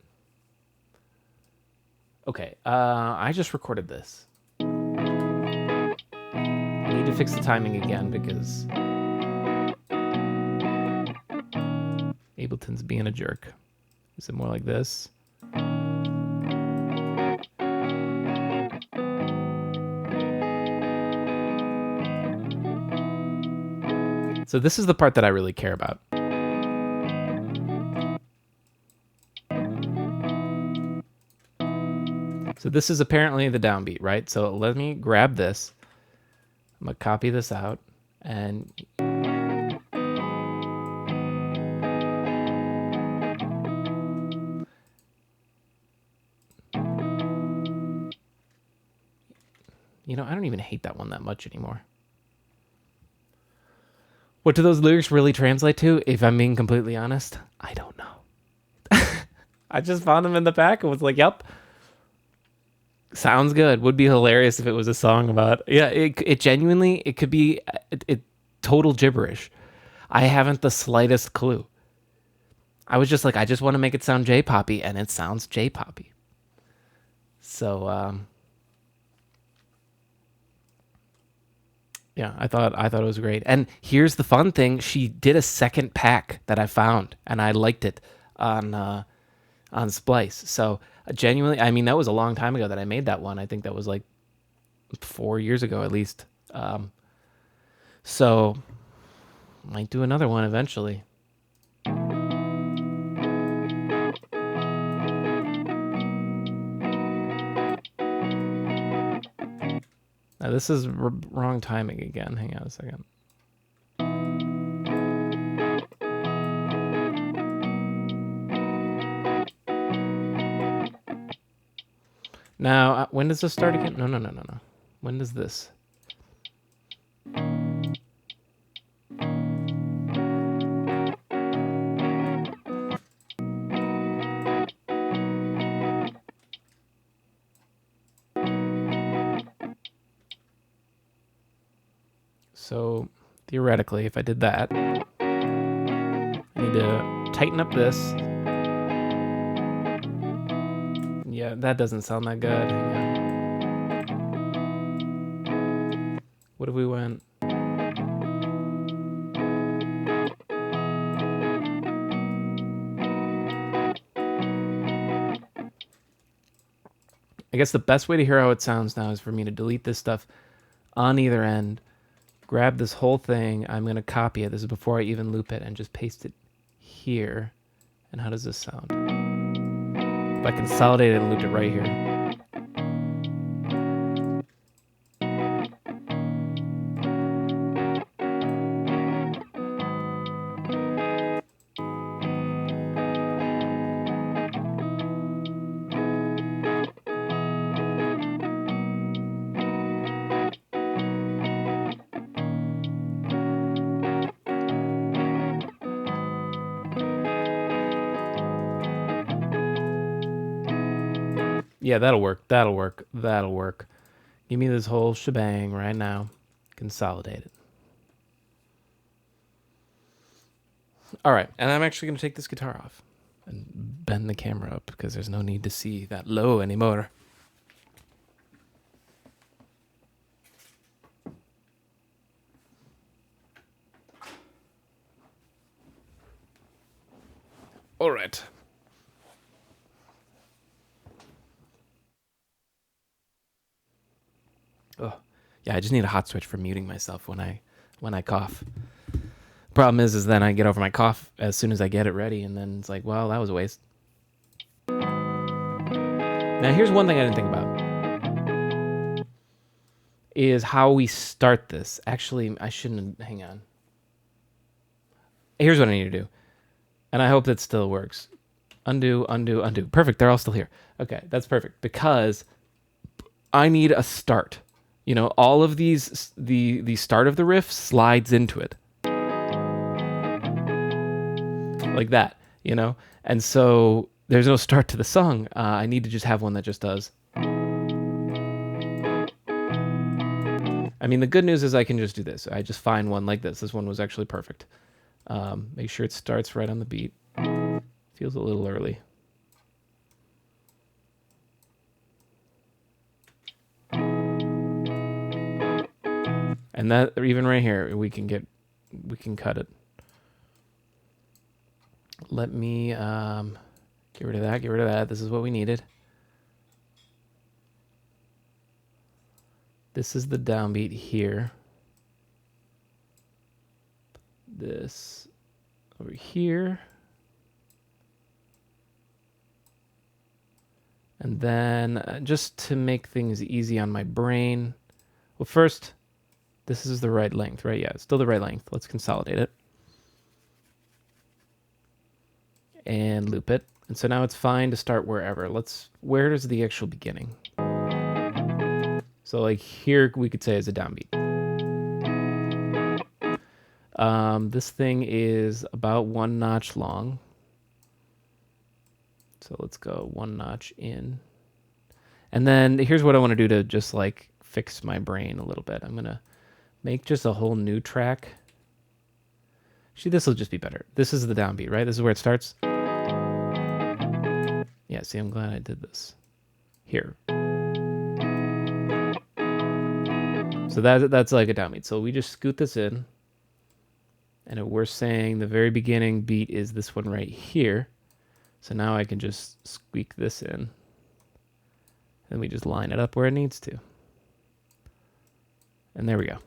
Okay, I just recorded this. I need to fix the timing again because Ableton's being a jerk. Is it more like this? So this is the part that I really care about. So this is apparently the downbeat, right? So let me grab this. I'm going to copy this out and I don't even hate that one that much anymore. What do those lyrics really translate to? If I'm being completely honest, I don't know. I just found them in the pack and was like, yep, sounds good. Would be hilarious if it was a song about, yeah, it genuinely, it could be it total gibberish. I haven't the slightest clue. I was just like, I just want to make it sound J-poppy, and it sounds J-poppy. So, yeah, I thought it was great. And here's the fun thing: she did a second pack that I found, and I liked it on Splice. So genuinely, I mean, that was a long time ago that I made that one. I think that was like 4 years ago at least. So might do another one eventually. Now this is wrong timing again. Hang on a second. Now, when does this start again? No. When does this? So, theoretically, if I did that, I need to tighten up this. Yeah, that doesn't sound that good. What if we went? I guess the best way to hear how it sounds now is for me to delete this stuff on either end, grab this whole thing. I'm going to copy it. This is before I even loop it, and just paste it here. And how does this sound? If I consolidate it and loop it right here. Yeah, that'll work. That'll work. Give me this whole shebang right now. Consolidate it. All right, and I'm actually going to take this guitar off and bend the camera up because there's no need to see that low anymore. All right. Oh, yeah, I just need a hot switch for muting myself when I cough. Problem is then I get over my cough as soon as I get it ready, and then it's like, well, that was a waste. Now, here's one thing I didn't think about. Is how we start this. Actually, I shouldn't, hang on. Here's what I need to do. And I hope that still works. Undo. Perfect, they're all still here. Okay, that's perfect. Because I need a start. You know, all of these, the start of the riff slides into it. Like that, you know? And so there's no start to the song. I need to just have one that just does. I mean, the good news is I can just do this. I just find one like this. This one was actually perfect. Make sure it starts right on the beat. Feels a little early. And that, even right here, we can cut it. Let me get rid of that. This is what we needed. This is the downbeat here. This over here. And then just to make things easy on my brain, well, first, this is the right length, right? Yeah, it's still the right length. Let's consolidate it. And loop it. And so now it's fine to start wherever. Where is the actual beginning? So like here we could say is a downbeat. This thing is about 1 notch long. So let's go 1 notch in. And then here's what I want to do to just like fix my brain a little bit. I'm going to make just a whole new track. See, this will just be better. This is the downbeat, right? This is where it starts. Yeah, see, I'm glad I did this. Here. So that's like a downbeat. So we just scoot this in. And we're saying the very beginning beat is this one right here. So now I can just squeak this in. And we just line it up where it needs to. And there we go.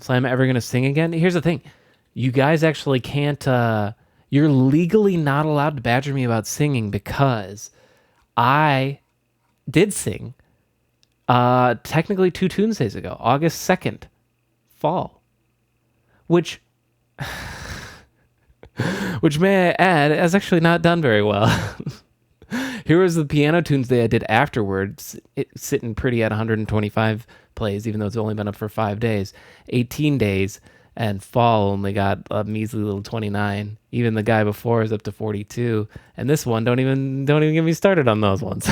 Slam ever gonna sing again? Here's the thing. You guys actually can't, you're legally not allowed to badger me about singing because I did sing technically 2 Tunesdays ago, August 2nd, fall. Which may I add, has actually not done very well. Here was the piano Tuesday I did afterwards, sitting pretty at 125 plays, even though it's only been up for 5 days. 18 days, and fall only got a measly little 29. Even the guy before is up to 42, and this one don't even get me started on those ones.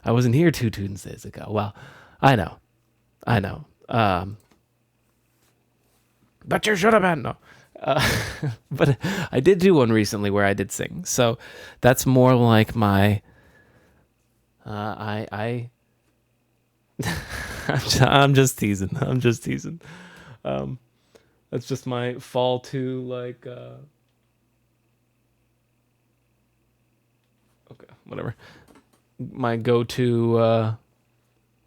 I wasn't here 2 Tuesdays ago. Well, I know. But you should have been. No. But I did do one recently where I did sing. So that's more like my, I'm just teasing. That's just my fall to like, okay, whatever. My go-to,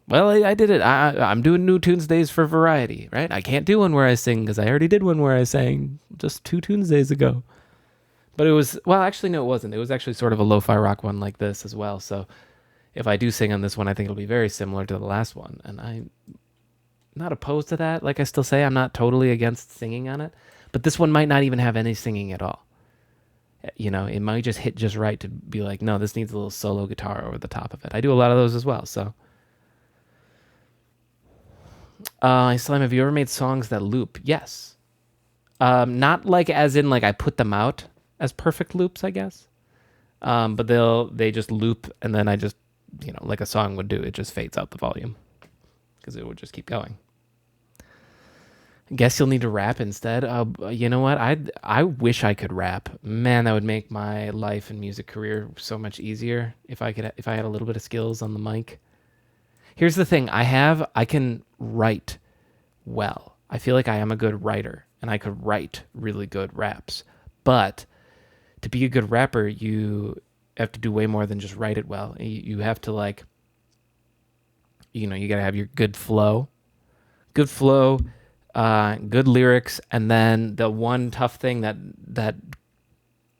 well, I did it. I'm doing new Tuesdays for variety, right? I can't do one where I sing because I already did one where I sang just 2 Tuesdays ago. But it was, well, actually, no, it wasn't. It was actually sort of a lo-fi rock one like this as well. So if I do sing on this one, I think it'll be very similar to the last one. And I'm not opposed to that. Like I still say, I'm not totally against singing on it. But this one might not even have any singing at all. You know, it might just hit just right to be like, no, this needs a little solo guitar over the top of it. I do a lot of those as well, so. Slam, have you ever made songs that loop? Yes. Not like as in like I put them out as perfect loops, I guess. But they just loop, and then I just, you know, like a song would do, it just fades out the volume because it would just keep going. Guess you'll need to rap instead. You know what? I wish I could rap. Man, that would make my life and music career so much easier if I had a little bit of skills on the mic. Here's the thing. I can write well. I feel like I am a good writer, and I could write really good raps. But to be a good rapper, you have to do way more than just write it well. You have to, like, you know, you got to have your good flow, good lyrics, and then the one tough thing that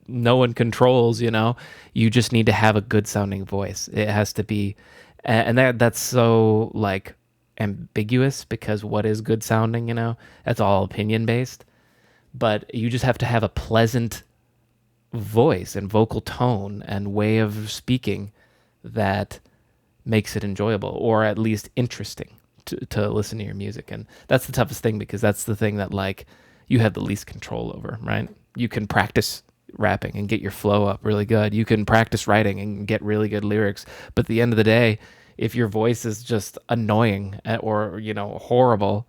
no one controls, you know, you just need to have a good sounding voice. It has to be, and that's so like ambiguous because what is good sounding, you know, that's all opinion based, but you just have to have a pleasant voice and vocal tone and way of speaking that makes it enjoyable, or at least interesting to listen to your music. And that's the toughest thing, because that's the thing that, like, you have the least control over, right? You can practice rapping and get your flow up really good. You can practice writing and get really good lyrics. But at the end of the day, if your voice is just annoying or, you know, horrible,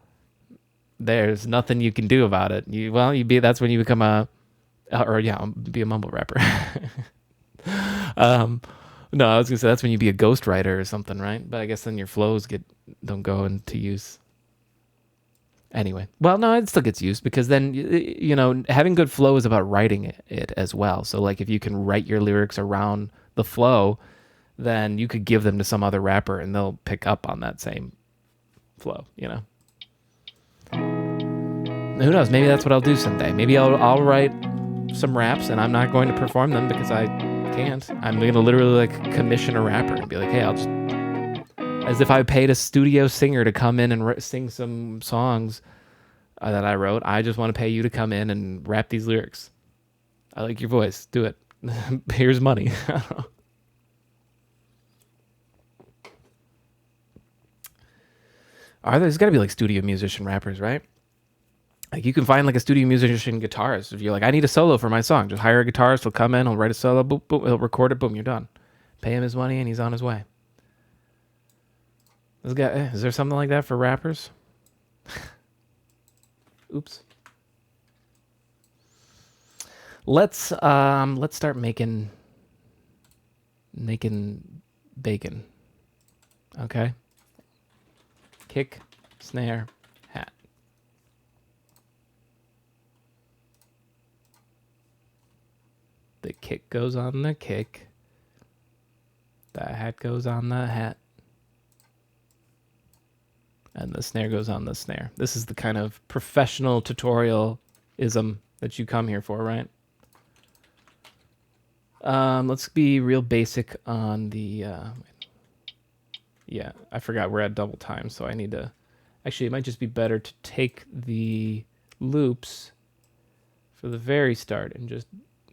there's nothing you can do about it. That's when you become be a mumble rapper. No, I was gonna say that's when you be a ghostwriter or something, right? But I guess then your flows don't go into use. Anyway, well, no, it still gets used, because then, you know, having good flow is about writing it as well. So, like, if you can write your lyrics around the flow, then you could give them to some other rapper and they'll pick up on that same flow, you know. Who knows? Maybe that's what I'll do someday. Maybe I'll write some raps and I'm not going to perform them because I can't. I'm going to literally, like, commission a rapper and be like, hey, I'll just, as if I paid a studio singer to come in and sing some songs that I wrote. I just want to pay you to come in and rap these lyrics. I like your voice. Do it. Here's money. I don't know. There's got to be like studio musician rappers, right? Like you can find like a studio musician guitarist. If you're like, I need a solo for my song, just hire a guitarist. He'll come in, he'll write a solo, boom, boom, he'll record it, boom, you're done. Pay him his money, and he's on his way. Is there something like that for rappers? Oops. Let's start making bacon. Okay. Kick, snare, hat. The kick goes on the kick. The hat goes on the hat. And the snare goes on the snare. This is the kind of professional tutorial-ism that you come here for, right? Let's be real basic on the... yeah, I forgot we're at double time, so I need to... Actually, it might just be better to take the loops for the very start and just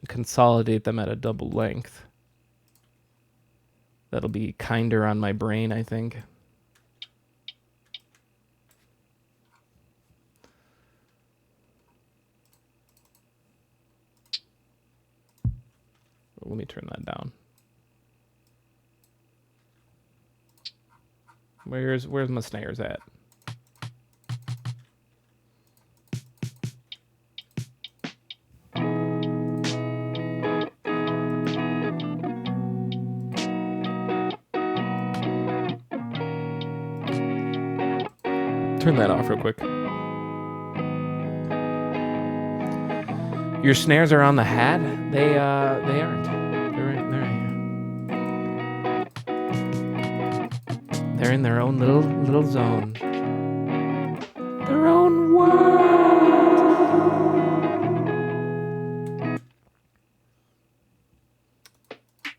consolidate them at a double length. That'll be kinder on my brain, I think. Let me turn that down. Where's my snares at? Turn that off real quick. Your snares are on the hat? They aren't. They're right here. They're in their own little zone. Their own world.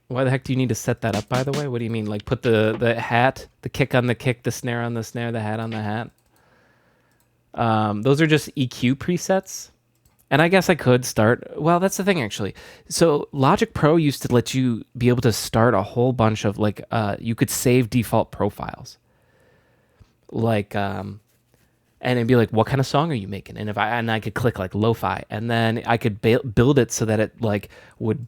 Why the heck do you need to set that up, by the way? What do you mean? Like put the hat, the kick on the kick, the snare on the snare, the hat on the hat? Those are just EQ presets. And I guess I could start... Well, that's the thing, actually. So Logic Pro used to let you be able to start a whole bunch of, like... you could save default profiles. Like... and it'd be like, what kind of song are you making? And I could click, like, lo-fi. And then I could build it so that it, like, would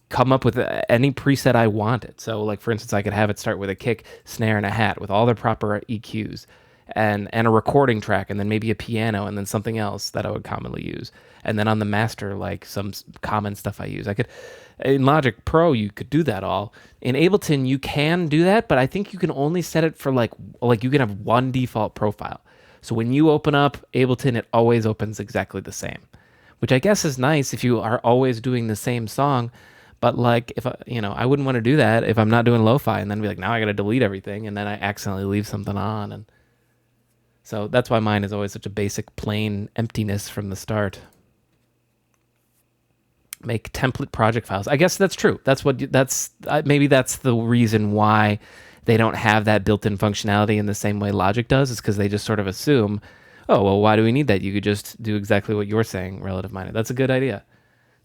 come up with any preset I wanted. So, like, for instance, I could have it start with a kick, snare, and a hat with all the proper EQs. And a recording track, and then maybe a piano, and then something else that I would commonly use. And then on the master, like some common stuff I use. In Logic Pro, you could do that all. In Ableton, you can do that, but I think you can only set it for like you can have one default profile. So when you open up Ableton, it always opens exactly the same, which I guess is nice if you are always doing the same song. But like, if I wouldn't want to do that if I'm not doing lo-fi, and then be like, now I got to delete everything, and then I accidentally leave something on, and so that's why mine is always such a basic, plain emptiness from the start. Make template project files. I guess that's true. Maybe that's the reason why they don't have that built-in functionality in the same way Logic does, is because they just sort of assume, oh, well, why do we need that? You could just do exactly what you're saying, relative minded. That's a good idea.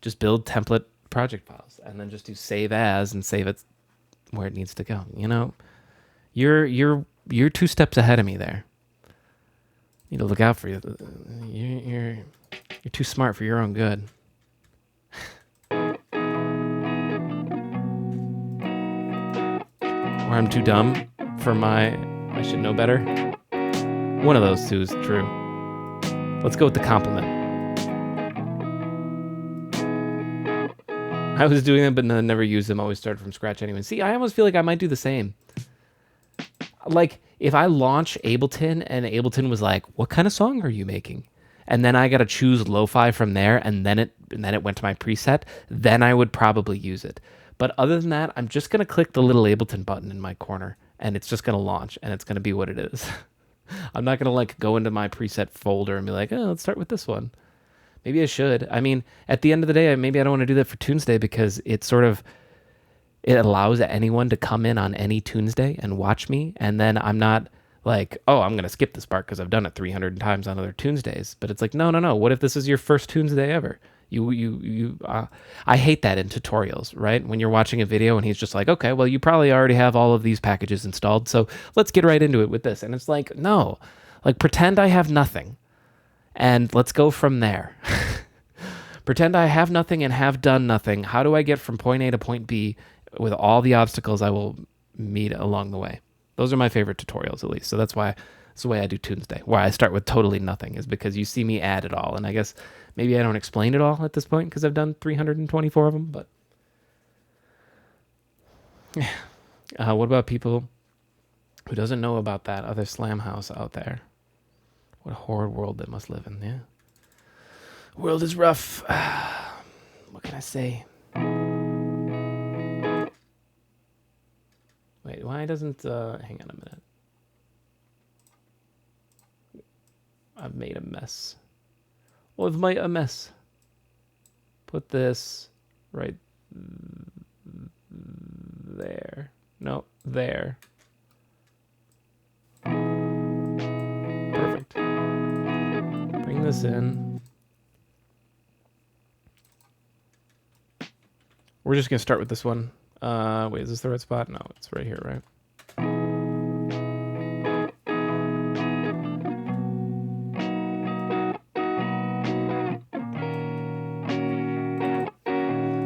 Just build template project files and then just do save as and save it where it needs to go. You're 2 steps ahead of me there. Need to look out for you. You're too smart for your own good. Or I'm too dumb for I should know better. One of those two is true. Let's go with the compliment. I was doing them, but never used them. Always started from scratch anyway. See, I almost feel like I might do the same. Like, if I launch Ableton and Ableton was like, what kind of song are you making? And then I got to choose lo-fi from there, and then it went to my preset, then I would probably use it. But other than that, I'm just going to click the little Ableton button in my corner, and it's just going to launch, and it's going to be what it is. I'm not going to like go into my preset folder and be like, oh, let's start with this one. Maybe I should. I mean, at the end of the day, maybe I don't want to do that for Tunesday, because it allows anyone to come in on any Tunesday and watch me, and then I'm not like, oh, I'm going to skip this part because I've done it 300 times on other Tunesdays. But it's like, no. What if this is your first Tunesday ever? I hate that in tutorials, right? When you're watching a video and he's just like, okay, well, you probably already have all of these packages installed, so let's get right into it with this. And it's like, no, like pretend I have nothing and let's go from there. Pretend I have nothing and have done nothing. How do I get from point A to point B with all the obstacles I will meet along the way? Those are my favorite tutorials, at least. So that's the way I do Tunesday. Why I start with totally nothing is because you see me add it all. And I guess maybe I don't explain it all at this point because I've done 324 of them. But what about people who doesn't know about that other Slamhaus out there? What a horrid world they must live in, yeah? World is rough. What can I say? Wait, why doesn't... hang on a minute. I've made a mess. Well, I've made a mess. Put this right there. No, there. Perfect. Bring this in. We're just going to start with this one. Wait, is this the right spot? No, it's right here, right?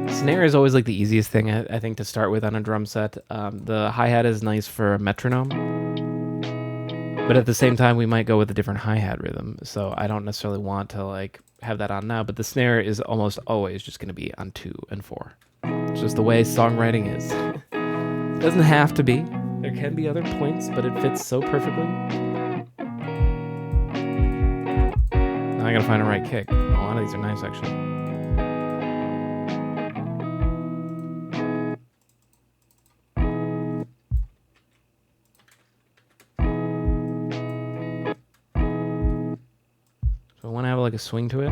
Snare is always like the easiest thing, I think, to start with on a drum set. The hi-hat is nice for a metronome. But at the same time, we might go with a different hi-hat rhythm. So I don't necessarily want to like have that on now. But the snare is almost always just going to be on 2 and 4. It's just the way songwriting is. It doesn't have to be. There can be other points, but it fits so perfectly. Now I gotta find a right kick. A lot of these are nice, actually. So I want to have like a swing to it.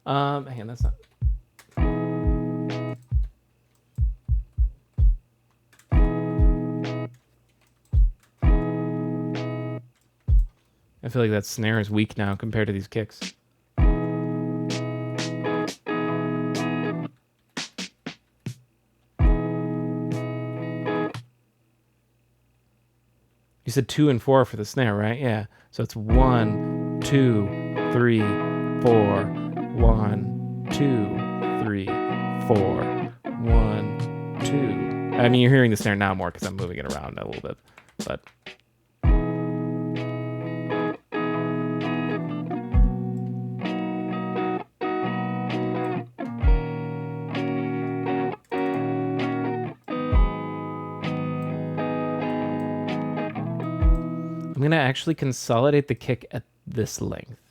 Hang on, that's not... I feel like that snare is weak now compared to these kicks. You said 2 and 4 for the snare, right? Yeah. So it's 1, 2, 3, 4. 1, 2, 3, 4. 1, 2. I mean, you're hearing the snare now more because I'm moving it around a little bit, but. I'm going to actually consolidate the kick at this length.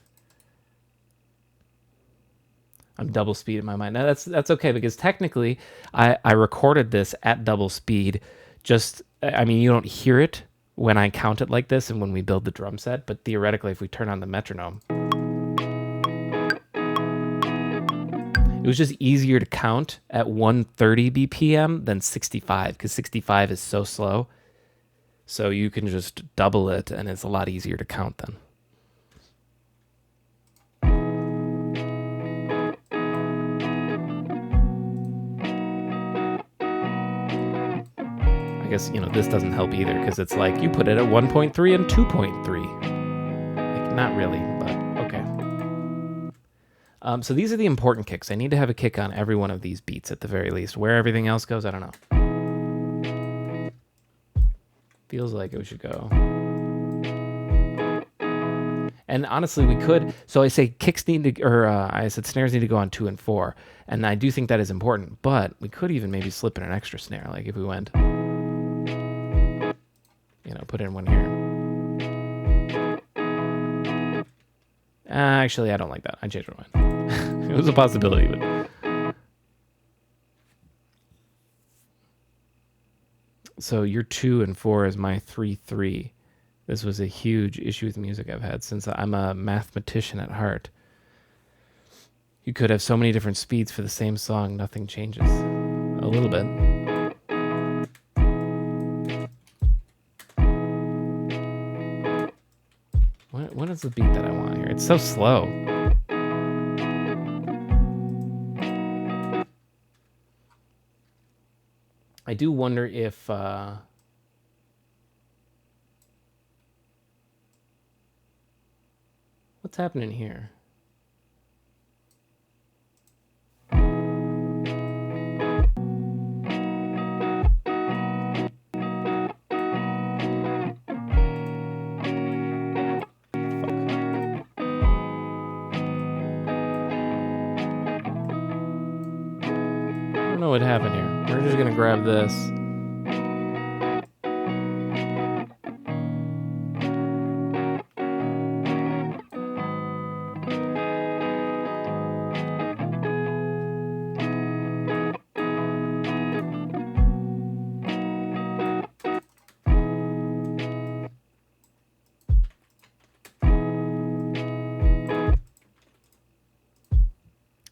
I'm double speed in my mind. Now that's okay because technically I recorded this at double speed. Just, I mean, you don't hear it when I count it like this and when we build the drum set, but theoretically if we turn on the metronome, it was just easier to count at 130 BPM than 65 because 65 is so slow. So you can just double it and it's a lot easier to count then. I guess, you know, this doesn't help either because it's like you put it at 1.3 and 2.3. Like, not really, but okay. So these are the important kicks. I need to have a kick on every one of these beats at the very least. Where everything else goes, I don't know. Feels like we should go. And honestly, we could. So I say kicks need to, or I said snares need to go on 2 and 4. And I do think that is important. But we could even maybe slip in an extra snare. Like if we went, you know, put in one here. Actually, I don't like that. I changed my mind. It was a possibility, but. So your 2 and 4 is my 3-3. This was a huge issue with music I've had since I'm a mathematician at heart. You could have so many different speeds for the same song, nothing changes. A little bit. What is the beat that I want here? It's so slow. I do wonder if what's happening here. I don't know what happened here. We're just gonna grab this.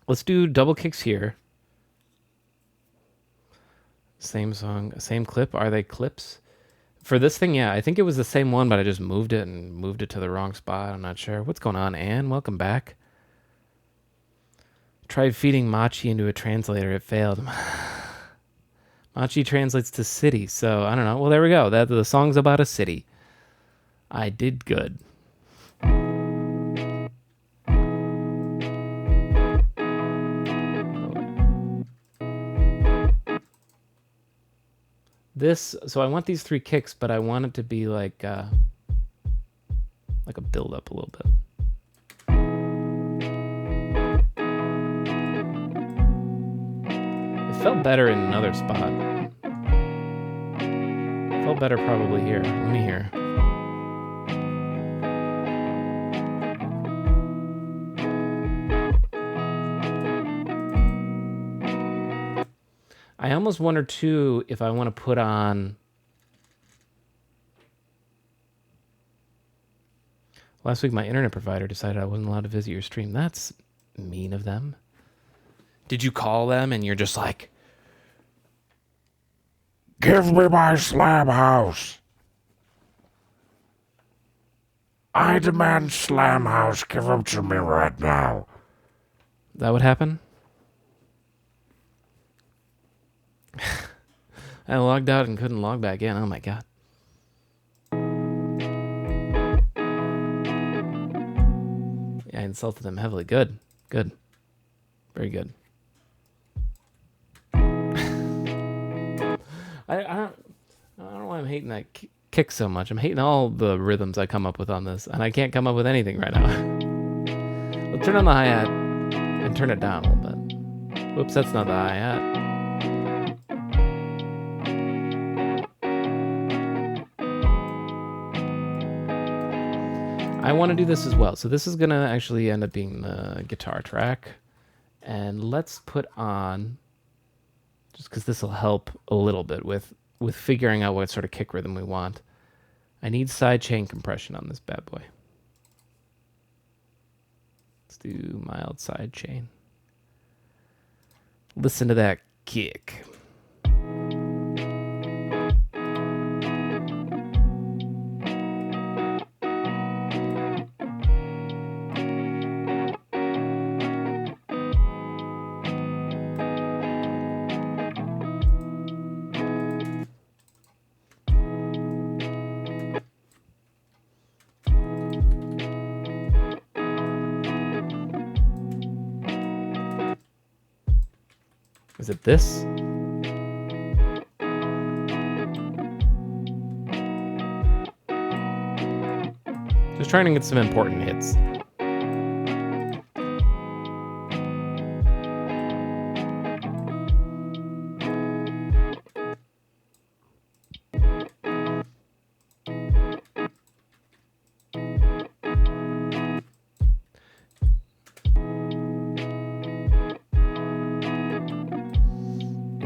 Let's do double kicks here. Same song, same clip. Are they clips? For this thing, yeah, I think it was the same one, but I just moved it to the wrong spot. I'm not sure. What's going on, Anne? Welcome back. Tried feeding Machi into a translator. It failed. Machi translates to city, so I don't know. Well, there we go. The song's about a city. I did good. So I want these 3 kicks, but I want it to be like a build up a little bit. It felt better in another spot. It felt better probably here. Let me hear. I almost wonder too if I want to put on. Last week, my internet provider decided I wasn't allowed to visit your stream. That's mean of them. Did you call them and you're just like, give me my Slamhaus. I demand Slamhaus. Give them to me right now. That would happen? I logged out and couldn't log back in. Oh my god. Yeah, I insulted them heavily. Good. Good. Very good. I don't know why I'm hating that kick so much. I'm hating all the rhythms I come up with on this, and I can't come up with anything right now. Let's turn on the hi-hat and turn it down a little bit. Whoops, that's not the hi-hat. I want to do this as well. So this is going to actually end up being the guitar track. And let's put on, just because this will help a little bit with figuring out what sort of kick rhythm we want. I need sidechain compression on this bad boy. Let's do mild sidechain. Listen to that kick. Is it this? Just trying to get some important hits.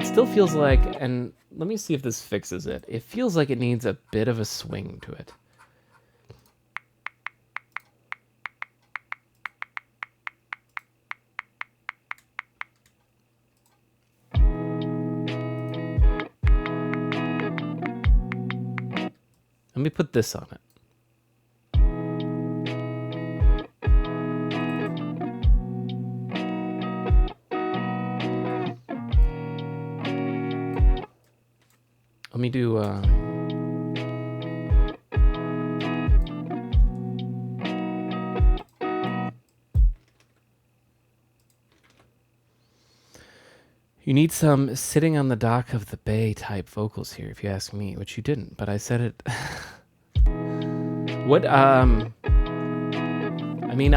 Still feels like, and let me see if this fixes it. It feels like it needs a bit of a swing to it. Let me put this on it. Let me do... You need some sitting on the dock of the bay type vocals here, if you ask me, which you didn't, but I said it. What, I mean,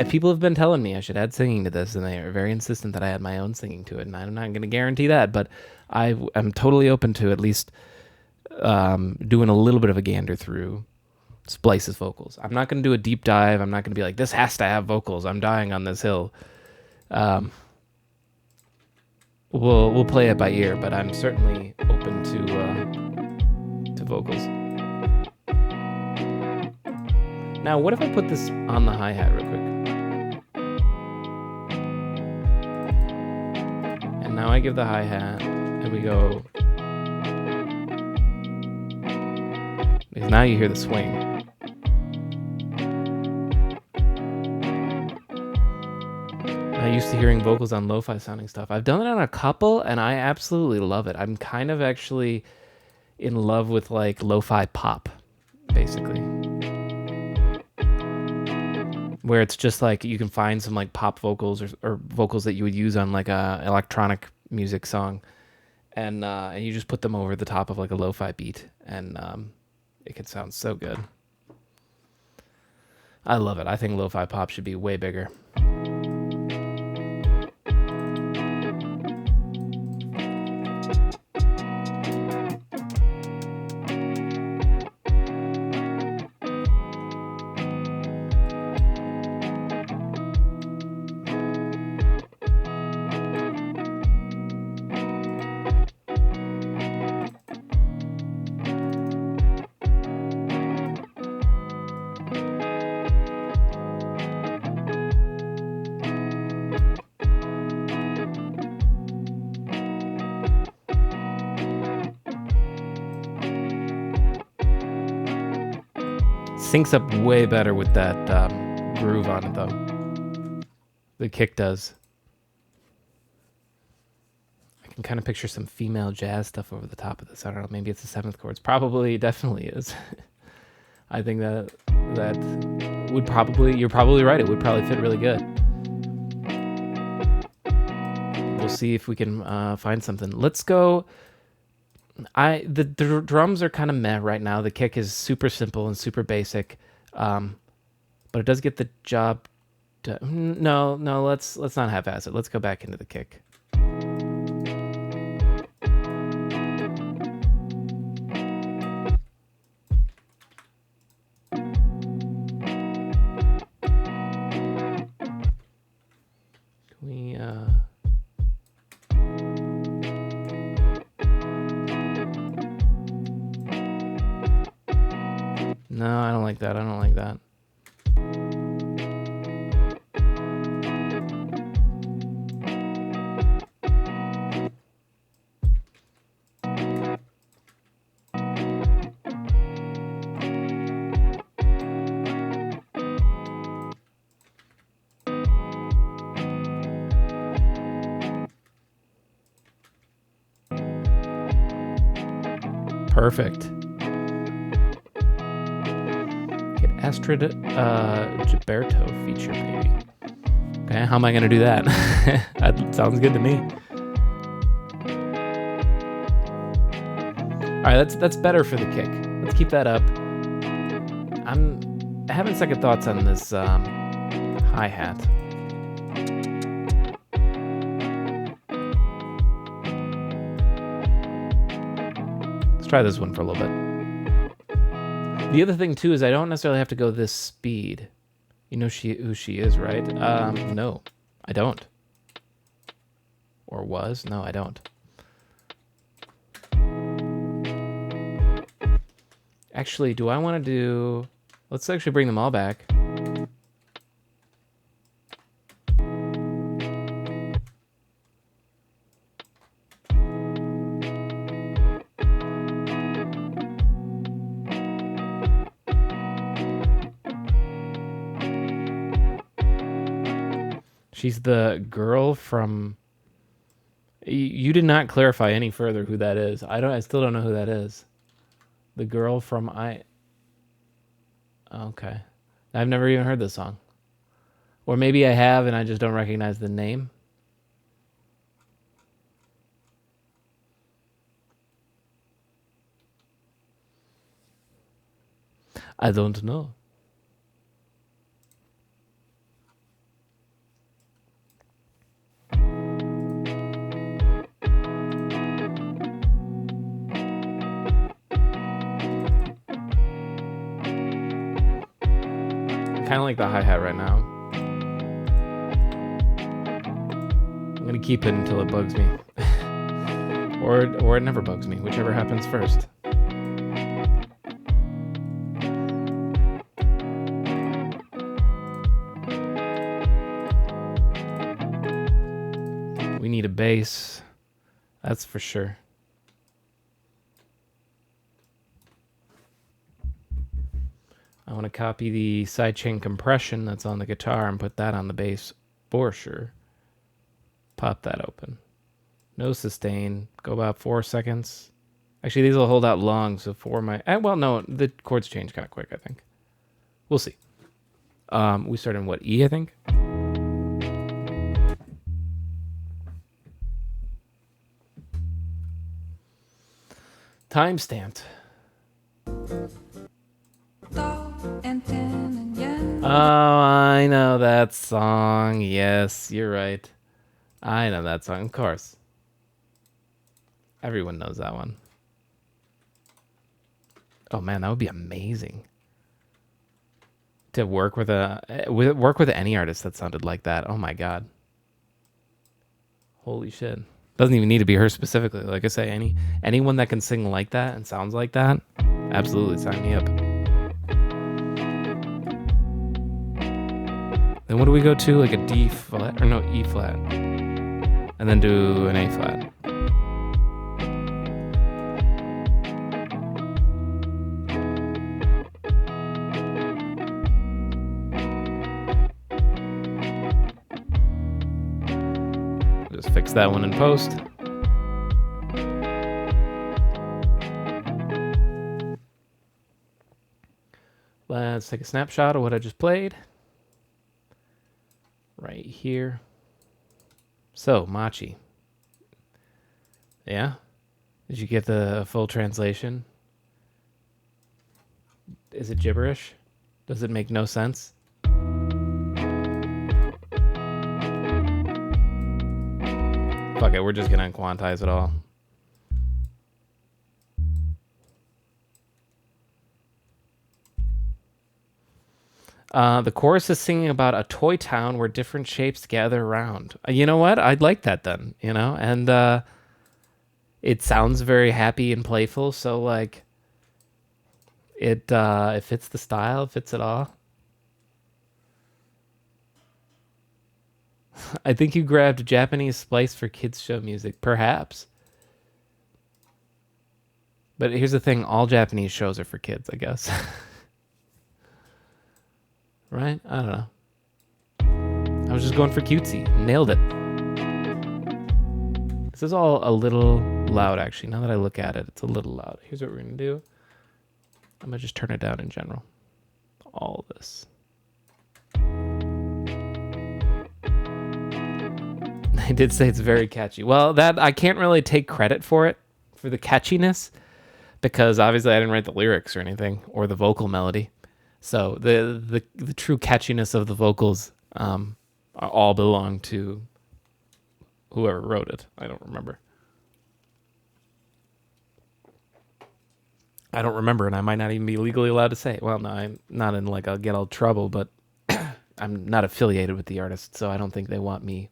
people have been telling me I should add singing to this, and they are very insistent that I add my own singing to it, and I'm not going to guarantee that, but I'm totally open to at least doing a little bit of a gander through Splice's vocals. I'm not going to do a deep dive. I'm not going to be like, this has to have vocals. I'm dying on this hill. We'll play it by ear, but I'm certainly open to vocals. Now, what if I put this on the hi-hat real quick? And now I give the hi-hat, and we go... Because now you hear the swing. I'm used to hearing vocals on lo-fi sounding stuff. I've done it on a couple, and I absolutely love it. I'm kind of actually in love with like lo-fi pop, basically. Where it's just like you can find some like pop vocals or vocals that you would use on like a electronic music song, and you just put them over the top of like a lo-fi beat, and it can sound so good. I love it. I think lo-fi pop should be way bigger. Syncs up way better with that groove on it, though. The kick does. I can kind of picture some female jazz stuff over the top of this. I don't know. Maybe it's the seventh chords. Probably, definitely is. I think that would probably... You're probably right. It would probably fit really good. We'll see if we can find something. Let's go... The drums are kind of meh right now. The kick is super simple and super basic, but it does get the job done. No, let's not half-ass it. Let's go back into the kick. No, I don't like that. I don't like that. Perfect. Astrid Gilberto feature, maybe. Okay, how am I going to do that? That sounds good to me. All right, that's better for the kick. Let's keep that up. I'm having second thoughts on this hi-hat. Let's try this one for a little bit. The other thing, too, is I don't necessarily have to go this speed. You know who she is, right? No, I don't. Or was? No, I don't. Actually, do I want to do... Let's actually bring them all back. She's the girl from... You did not clarify any further who that is. I still don't know who that is. The girl from Okay. I've never even heard this song. Or maybe I have and I just don't recognize the name. I don't know. Kind of like the hi-hat right now. I'm gonna keep it until it bugs me. or it never bugs me, whichever happens first. We need a bass, that's for sure. I want to copy the sidechain compression that's on the guitar and put that on the bass for sure. Pop that open. No sustain. Go about 4 seconds. Actually, these will hold out long, so for my... well, no, the chords change kind of quick, I think. We'll see. We start in what, E, I think? Time stamped. Oh, I know that song. Yes, you're right. I know that song, of course. Everyone knows that one. Oh man, that would be amazing. To work with any artist that sounded like that. Oh my god. Holy shit. Doesn't even need to be her specifically. Like I say, anyone that can sing like that and sounds like that, absolutely sign me up. Then what do we go to? Like a D flat, or no, E flat. And then do an A flat. Just fix that one in post. Let's take a snapshot of what I just played. Right here. So, Machi. Yeah? Did you get the full translation? Is it gibberish? Does it make no sense? Fuck it, we're just gonna quantize it all. The chorus is singing about a toy town where different shapes gather around. You know what? I'd like that then, you know? And it sounds very happy and playful, so like it fits the style, it fits it all. I think you grabbed a Japanese splice for kids show music, perhaps. But here's the thing, all Japanese shows are for kids, I guess. Right? I don't know. I was just going for cutesy. Nailed it. This is all a little loud, actually. Now that I look at it, it's a little loud. Here's what we're going to do. I'm going to just turn it down in general. All this. I did say it's very catchy. Well, that I can't really take credit for it, for the catchiness, because obviously I didn't write the lyrics or anything, or the vocal melody. So the true catchiness of the vocals all belong to whoever wrote it. I don't remember. And I might not even be legally allowed to say it. Well, no, I'm not in like I'll get all trouble, but I'm not affiliated with the artist, so I don't think they want me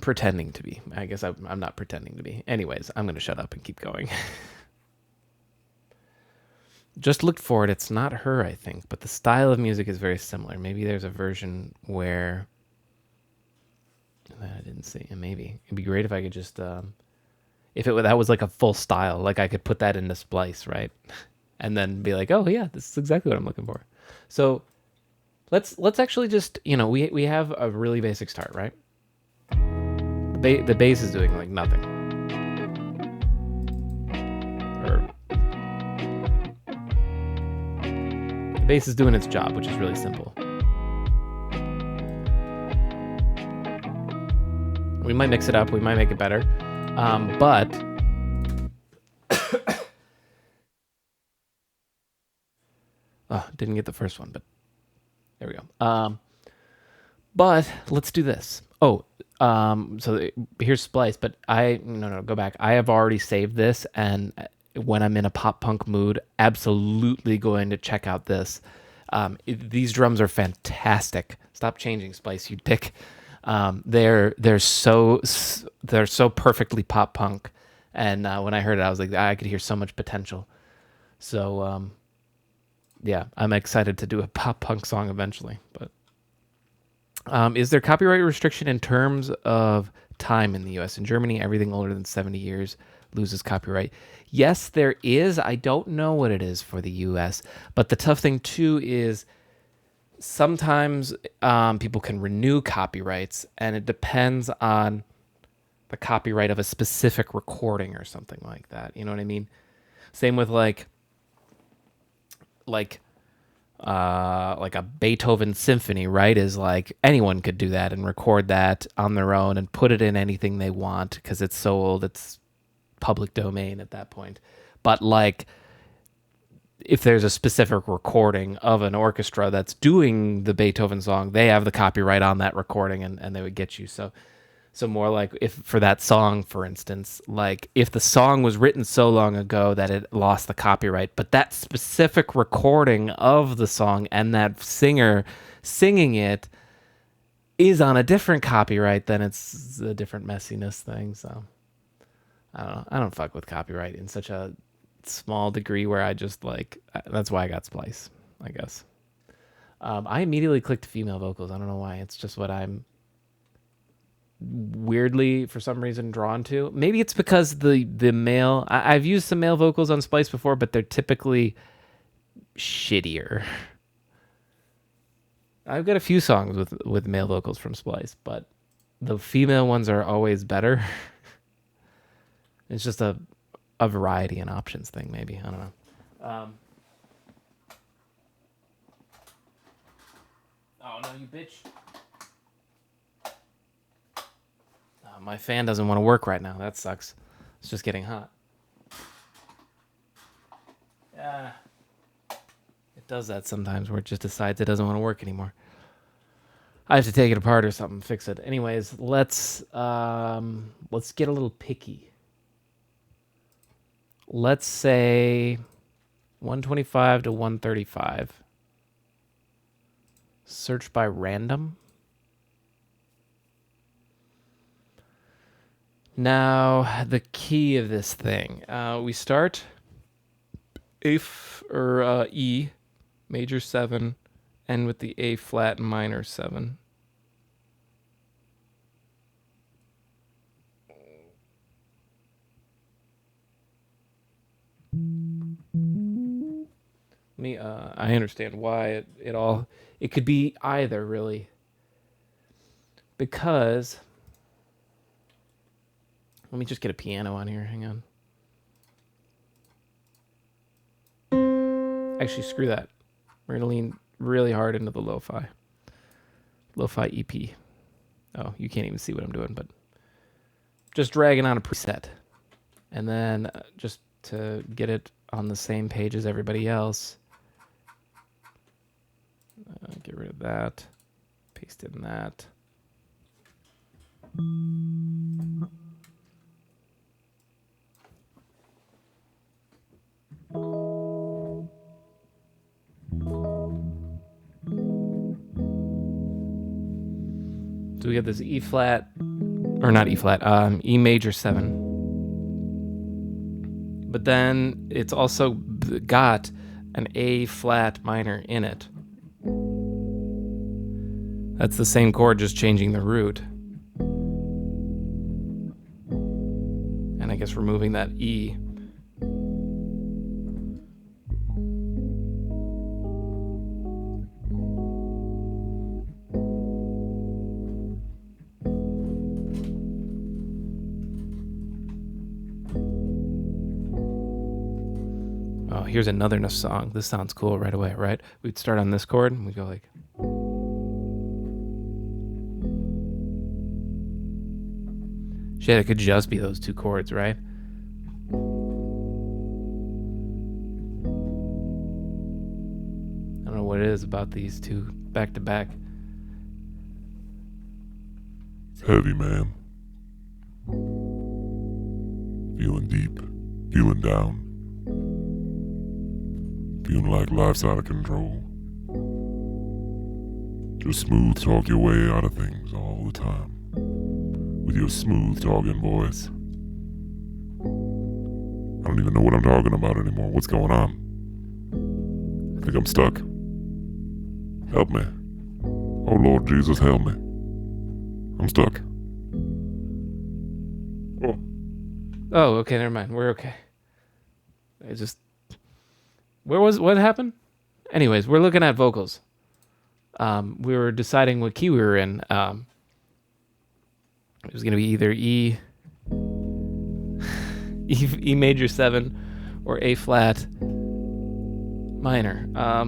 pretending to be. I guess I'm not pretending to be. Anyways, I'm going to shut up and keep going. Just looked for it. It's not her, I think, but the style of music is very similar. Maybe there's a version where I didn't see. Maybe it'd be great if I could just if that was like a full style, like I could put that into Splice, right? And then be like, oh yeah, this is exactly what I'm looking for. So let's actually just, we have a really basic start, right? the bass is doing like nothing. Or the bass is doing its job, which is really simple. We might mix it up. We might make it better. But oh, didn't get the first one, but there we go. But let's do this. Oh, so here's Splice, but go back. I have already saved this, and when I'm in a pop punk mood, absolutely going to check out this. These drums are fantastic. Stop changing, Splice, you dick. They're so perfectly pop punk, and when I heard it, I was like, I could hear so much potential. So yeah, I'm excited to do a pop punk song eventually. But is there copyright restriction in terms of time in the U.S.? In Germany, everything older than 70 years loses copyright. Yes, there is. I don't know what it is for the U.S., but the tough thing too is sometimes people can renew copyrights, and it depends on the copyright of a specific recording or something like that. You know what I mean? Same with like a Beethoven symphony, right? Is like anyone could do that and record that on their own and put it in anything they want because it's so old, it's public domain at that point. But like, if there's a specific recording of an orchestra that's doing the Beethoven song, they have the copyright on that recording, and they would get you. So more like if for that song, for instance, like if the song was written so long ago that it lost the copyright, but that specific recording of the song and that singer singing it is on a different copyright, then it's a different messiness thing. So I don't know. I don't fuck with copyright in such a small degree where I just like, that's why I got Splice, I guess. I immediately clicked female vocals. I don't know why. It's just what I'm weirdly for some reason drawn to. Maybe it's because the male I've used some male vocals on Splice before, but they're typically shittier. I've got a few songs with male vocals from Splice, but the female ones are always better. It's just a variety and options thing, maybe. I don't know. Oh no, you bitch. My fan doesn't want to work right now. That sucks. It's just getting hot. Yeah. It does that sometimes where it just decides it doesn't want to work anymore. I have to take it apart or something, fix it. Anyways, let's get a little picky. Let's say 125 to 135. Search by random. Now, the key of this thing. We start E, major 7, end with the A flat minor 7. I understand why it could be either, really. Because let me just get a piano on here. Hang on. Actually, screw that. We're going to lean really hard into the lo-fi. Lo-fi EP. Oh, you can't even see what I'm doing, but just dragging on a preset. And then just to get it on the same page as everybody else, get rid of that. Paste in that. So we have this E flat, or not E flat, E major 7. But then it's also got an A flat minor in it. That's the same chord, just changing the root. And I guess removing that E. here's another song. This sounds cool right away, right? We'd start on this chord and we go like. Shit, it could just be those two chords, right? I don't know what it is about these two back to back. Heavy, man. Feeling deep, feeling down. Feeling like life's out of control. Just smooth talk your way out of things all the time. With your smooth talking voice. I don't even know what I'm talking about anymore. What's going on? I think I'm stuck. Help me. Oh Lord Jesus, help me. I'm stuck. Oh, okay, never mind. We're okay. What happened? Anyways, we're looking at vocals. We were deciding what key we were in. It was going to be either E major 7 or A flat minor. I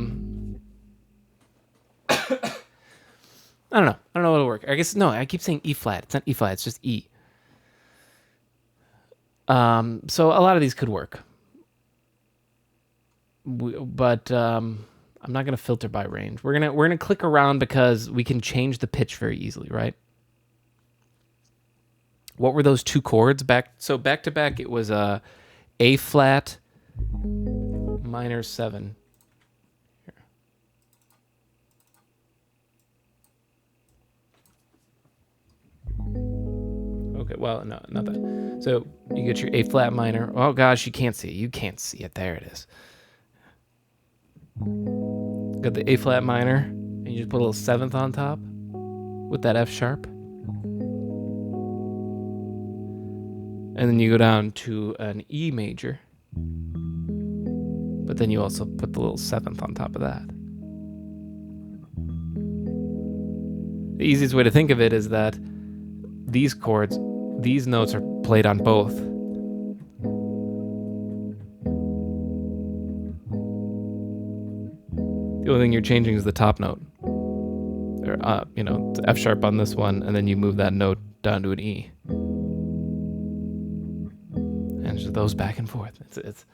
don't know. I don't know what'll work. I guess, no, I keep saying E flat. It's not E flat. It's just E. So a lot of these could work. But I'm not going to filter by range. We're going to click around because we can change the pitch very easily, right? What were those two chords back? So back to back, it was A flat minor 7. Here. Okay, well, no, not that. So you get your A flat minor. Oh gosh, you can't see it. You can't see it. There it is. Got the A flat minor, and you just put a little 7th on top with that F sharp. And then you go down to an E major. But then you also put the little 7th on top of that. The easiest way to think of it is that these chords, these notes are played on both. The only thing you're changing is the top note. Or, it's F sharp on this one, and then you move that note down to an E. And just those back and forth. It's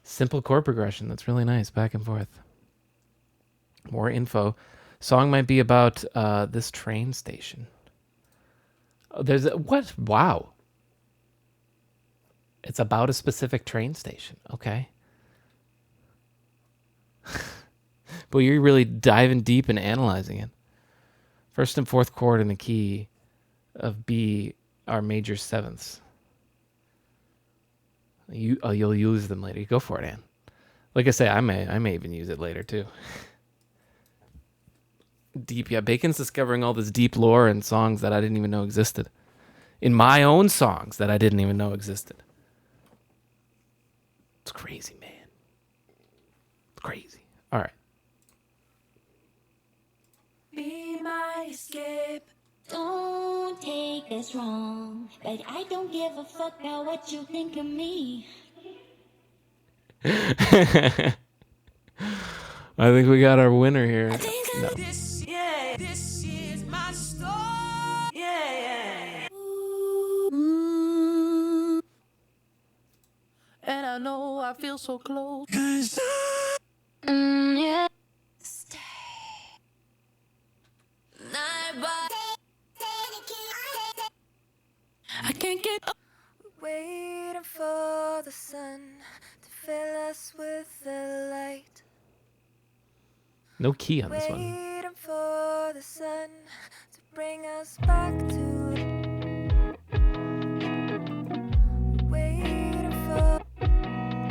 simple chord progression that's really nice, back and forth. More info. Song might be about this train station. Oh, what? Wow. It's about a specific train station. Okay. But you're really diving deep and analyzing it. First and fourth chord in the key of B are major 7ths. You'll use them later. You go for it, Ann. Like I say, I may even use it later too. Deep, yeah. Bacon's discovering all this deep lore in songs that I didn't even know existed. In my own songs that I didn't even know existed. It's crazy, man. It's crazy. All right. Be my escape. Don't take this wrong, but I don't give a fuck about what you think of me. I think we got our winner here. No. This is my story. Yeah. And I know I feel so close. Yeah. Stay. Night by. I can't get up. Waiting for the sun to fill us with the light. No key on this one. Waiting for the sun to bring us back to. Waiting for.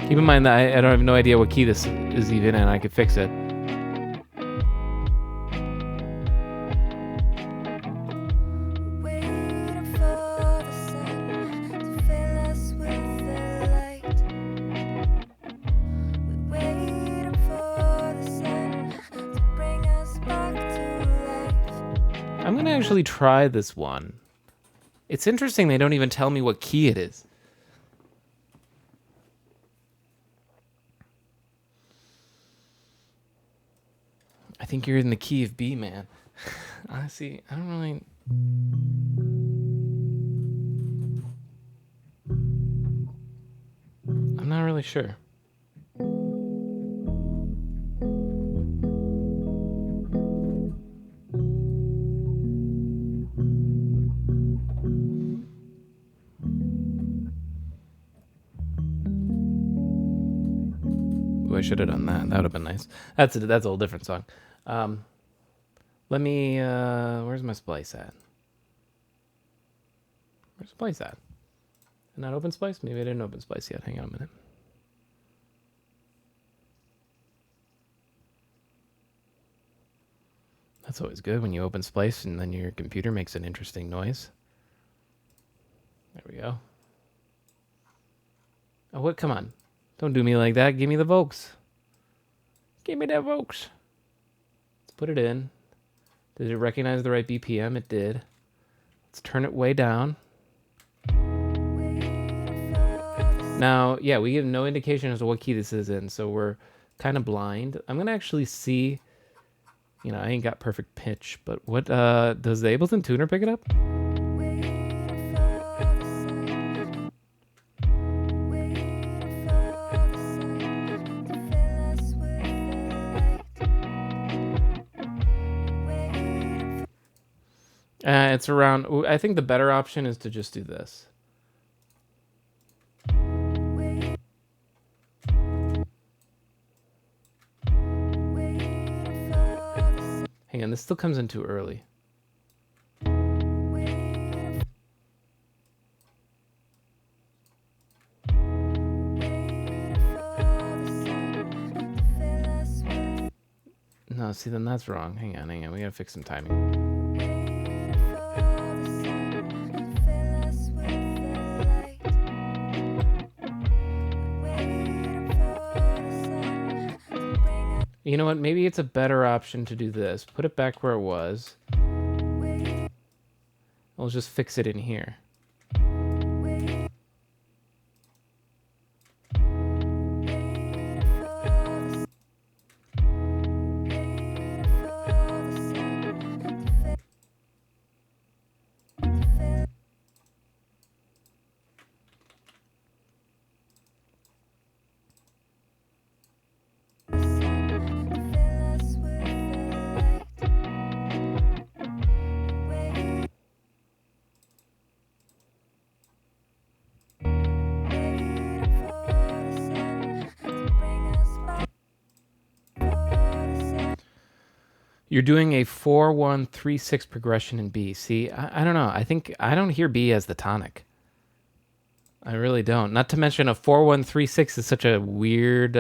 Keep in mind that I don't have no idea what key this is even, and I could fix it. I'm going to actually try this one. It's interesting they don't even tell me what key it is. I think you're in the key of B, man. Honestly, I don't really. I'm not really sure. Ooh, I should have done that. That would have been nice. That's a whole different song. Let me. Where's my splice at? Where's the splice at? Not open splice? Maybe I didn't open splice yet. Hang on a minute. That's always good when you open splice and then your computer makes an interesting noise. There we go. Oh, what? Come on. Don't do me like that. Give me the Vokes. Give me that Vokes. Let's put it in. Did it recognize the right BPM? It did. Let's turn it way down. Now, yeah, we give no indication as to what key this is in, so we're kind of blind. I'm going to actually see, you know, I ain't got perfect pitch, but what, does the Ableton Tuner pick it up? It's around, I think the better option is to just do this. Hang on, this still comes in too early. No, see, then that's wrong. Hang on. We gotta fix some timing. You know what? Maybe it's a better option to do this. Put it back where it was. We'll just fix it in here. You're doing a 4-1-3-6 progression in B. See, I don't know. I think I don't hear B as the tonic. I really don't. Not to mention a 4-1-3-6 is such a weird,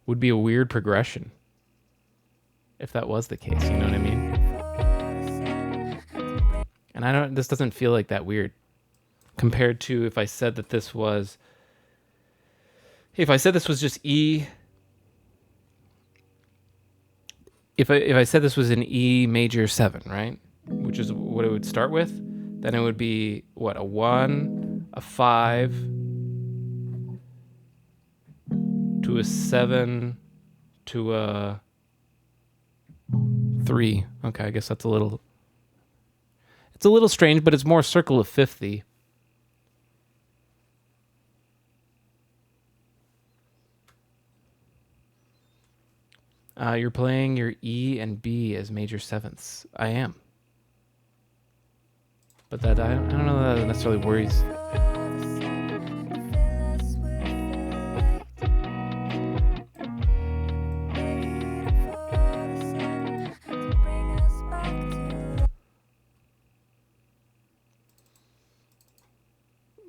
would be a weird progression. If that was the case, you know what I mean? And this doesn't feel like that weird. Compared to if I said that this was, just E. If I said this was an E major 7, right? Which is what it would start with, then it would be, what, a 1, a 5, to a 7, to a 3. Okay, I guess that's a little... It's a little strange, but it's more circle of 50. You're playing your E and B as major 7ths. I am. But that I don't know that necessarily worries.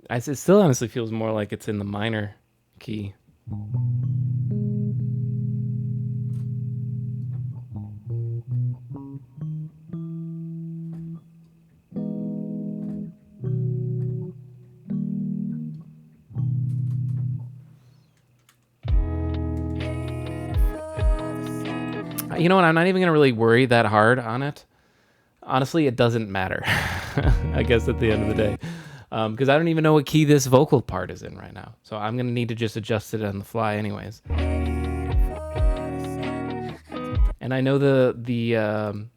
It still honestly feels more like it's in the minor key. You know what? I'm not even going to really worry that hard on it. Honestly, it doesn't matter, I guess, at the end of the day. Because I don't even know what key this vocal part is in right now. So I'm going to need to just adjust it on the fly anyways. And And I know the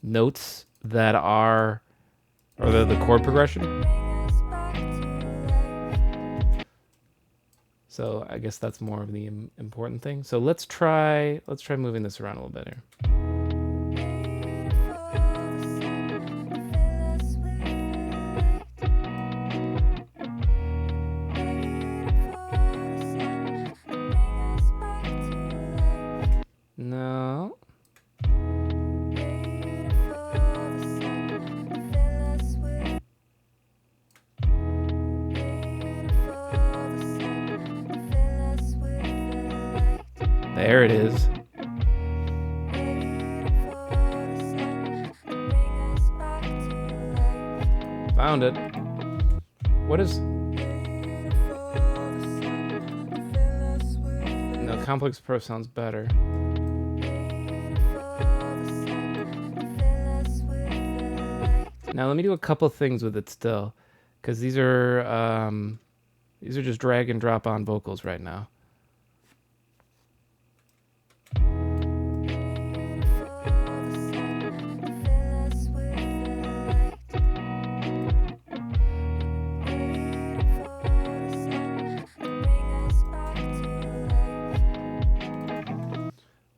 notes that are, or the chord progression. So I guess that's more of the important thing. So let's try moving this around a little bit here. No. There it is. Found it. What is... No, complex approach sounds better. Now let me do a couple things with it still, because these are just drag and drop on vocals right now.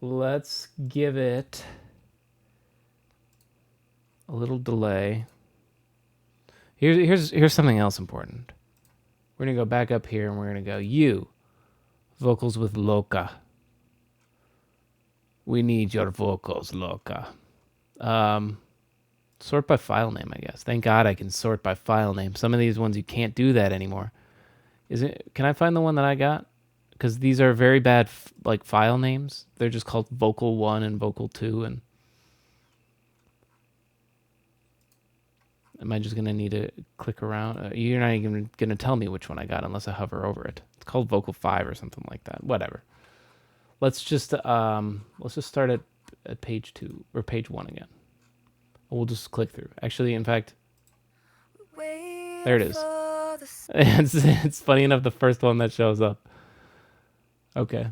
Let's give it a little delay. Here's something else important. We're gonna go back up here and we're gonna go you, vocals with Loca. We need your vocals, Loca. Sort by file name, I guess. Thank God I can sort by file name. Some of these ones you can't do that anymore. Can I find the one that I got? Because these are very bad like file names. They're just called vocal 1 and vocal 2, and am I just gonna need to click around? You're not even gonna tell me which one I got unless I hover over it. It's called vocal 5 or something like that. Whatever. Let's just start at page 2 or page 1 again. We'll just click through. Actually, in fact, there it is. It's funny enough the first one that shows up. Okay.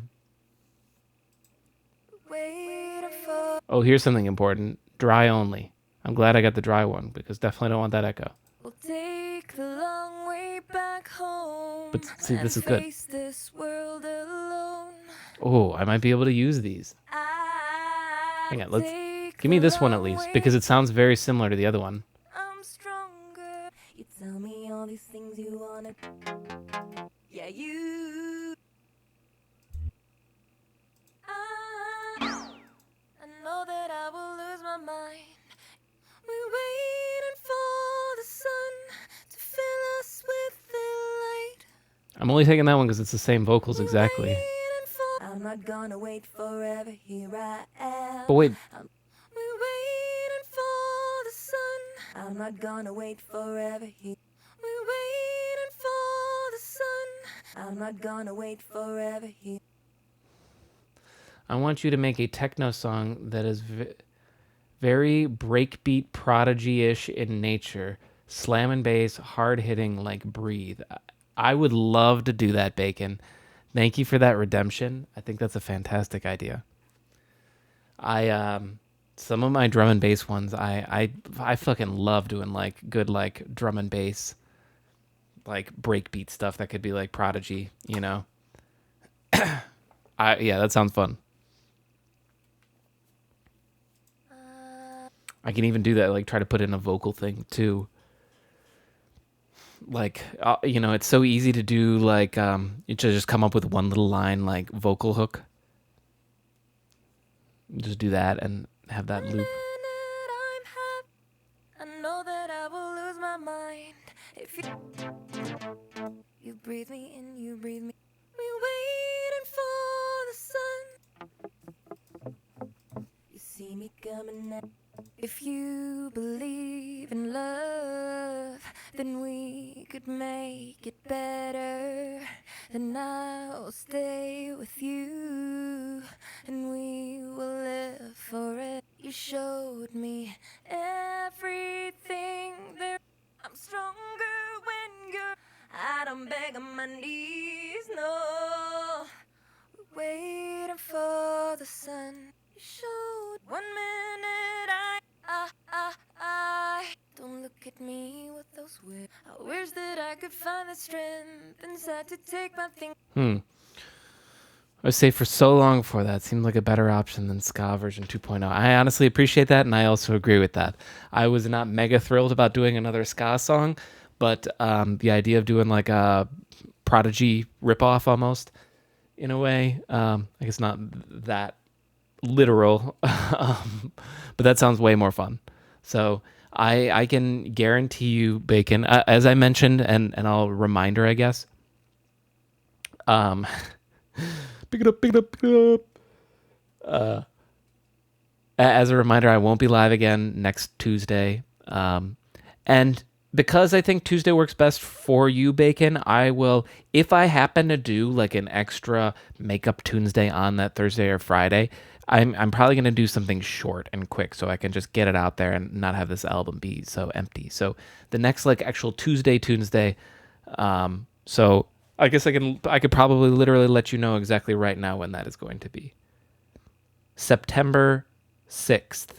Oh, here's something important. Dry only. I'm glad I got the dry one because definitely don't want that echo. We'll take the long way back home. But see, this is good. This world alone. Oh, I might be able to use these. Hang on, give me this one at least because it sounds very similar to the other one. I'm stronger. You tell me all these things you wanna. Yeah, you. I know that I will lose my mind. We're waiting for the sun to fill us with the light. I'm only taking that one because it's the same vocals exactly. I'm not gonna wait forever, here I am. But wait. We're waiting for the sun. I'm not gonna wait forever, here. We're waiting for the sun. I'm not gonna wait forever, here. I want you to make a techno song that is very breakbeat prodigy-ish in nature, slam and bass, hard-hitting like Breathe. I would love to do that, Bacon. Thank you for that redemption. I think that's a fantastic idea. Some of my drum and bass ones, I fucking love doing like good like drum and bass, like breakbeat stuff that could be like Prodigy, you know. Yeah, that sounds fun. I can even do that, like try to put in a vocal thing too. Like, you know, it's so easy to do like, you just come up with one little line, like vocal hook. Just do that and have that loop. I know that I will lose my mind if you breathe me in, you breathe me. We're waiting for the sun. You see me coming up. If you believe in love, then we could make it better. Then I'll stay with you, and we will live forever. You showed me everything there. I'm stronger when you're. I don't beg on my knees, no. We're waiting for the sun. You showed could find the strength inside to take my thing. I would say for so long before that seemed like a better option than ska version 2.0. I honestly appreciate that, and I also agree with that. I was not mega thrilled about doing another ska song, but the idea of doing like a Prodigy ripoff almost, in a way, I guess not that literal, but that sounds way more fun. So I can guarantee you, Bacon, as I mentioned, and I'll reminder, I guess. Pick it up, pick it up, pick it up. As a reminder, I won't be live again next Tuesday. And because I think Tuesday works best for you, Bacon, I will, if I happen to do like an extra Makeup Tuesday on that Thursday or Friday, I'm probably going to do something short and quick so I can just get it out there and not have this album be so empty. So the next like actual Tuesday, so I guess I could probably literally let you know exactly right now when that is going to be. September 6th.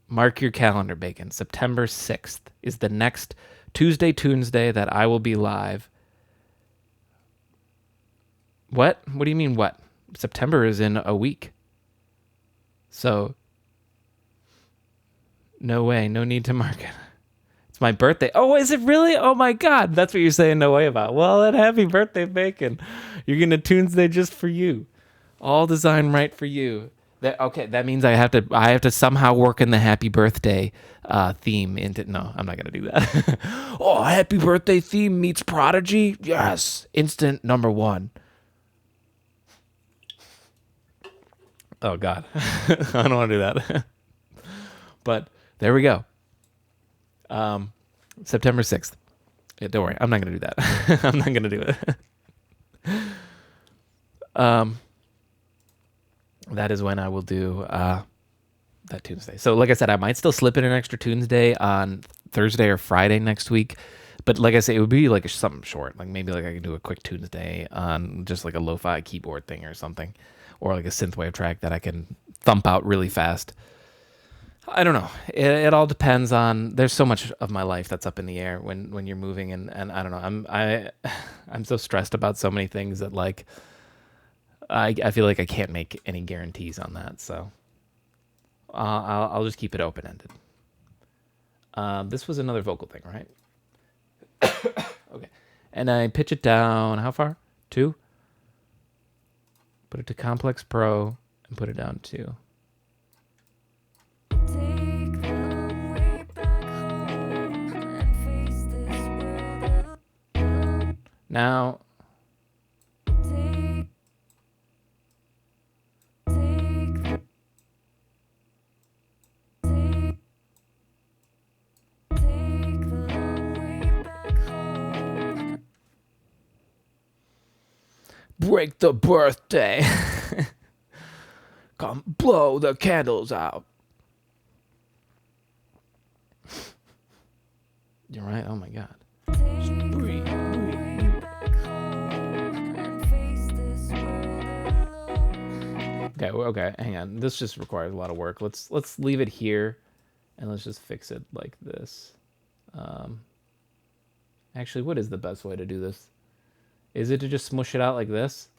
Mark your calendar, Bacon. September 6th is the next Tuesday that I will be live. What? What do you mean what? September is in a week. So, no way, no need to mark it. It's my birthday. Oh, is it really? Oh my God, that's what you're saying no way about. Well, then happy birthday, Bacon. You're gonna Tunesday just for you. All designed right for you. That means I have to somehow work in the happy birthday theme into. No, I'm not gonna do that. Oh, happy birthday theme meets Prodigy. Yes, instant number one. Oh God, I don't want to do that. But there we go. September 6th. Yeah, don't worry, I'm not gonna do that. I'm not gonna do it. That is when I will do that Tuesday. So like I said, I might still slip in an extra Tuesday on Thursday or Friday next week. But like I say, it would be like something short. Like maybe like I can do a quick Tuesday on just like a lo-fi keyboard thing or something. Or like a synthwave track that I can thump out really fast. I don't know. It all depends on. There's so much of my life that's up in the air when you're moving, and I don't know. I'm so stressed about so many things that like I feel like I can't make any guarantees on that. So I'll just keep it open ended. This was another vocal thing, right? Okay, and I pitch it down. How far? 2. Put it to Complex Pro and put it down 2. Take the long way back home and face this world alone. Now, Take the long way back home. break the birthday. Come blow the candles out. You're right. Oh my God. Just breathe. Okay, hang on. This just requires a lot of work. Let's leave it here, and let's just fix it like this. Actually, what is the best way to do this? Is it to just smush it out like this?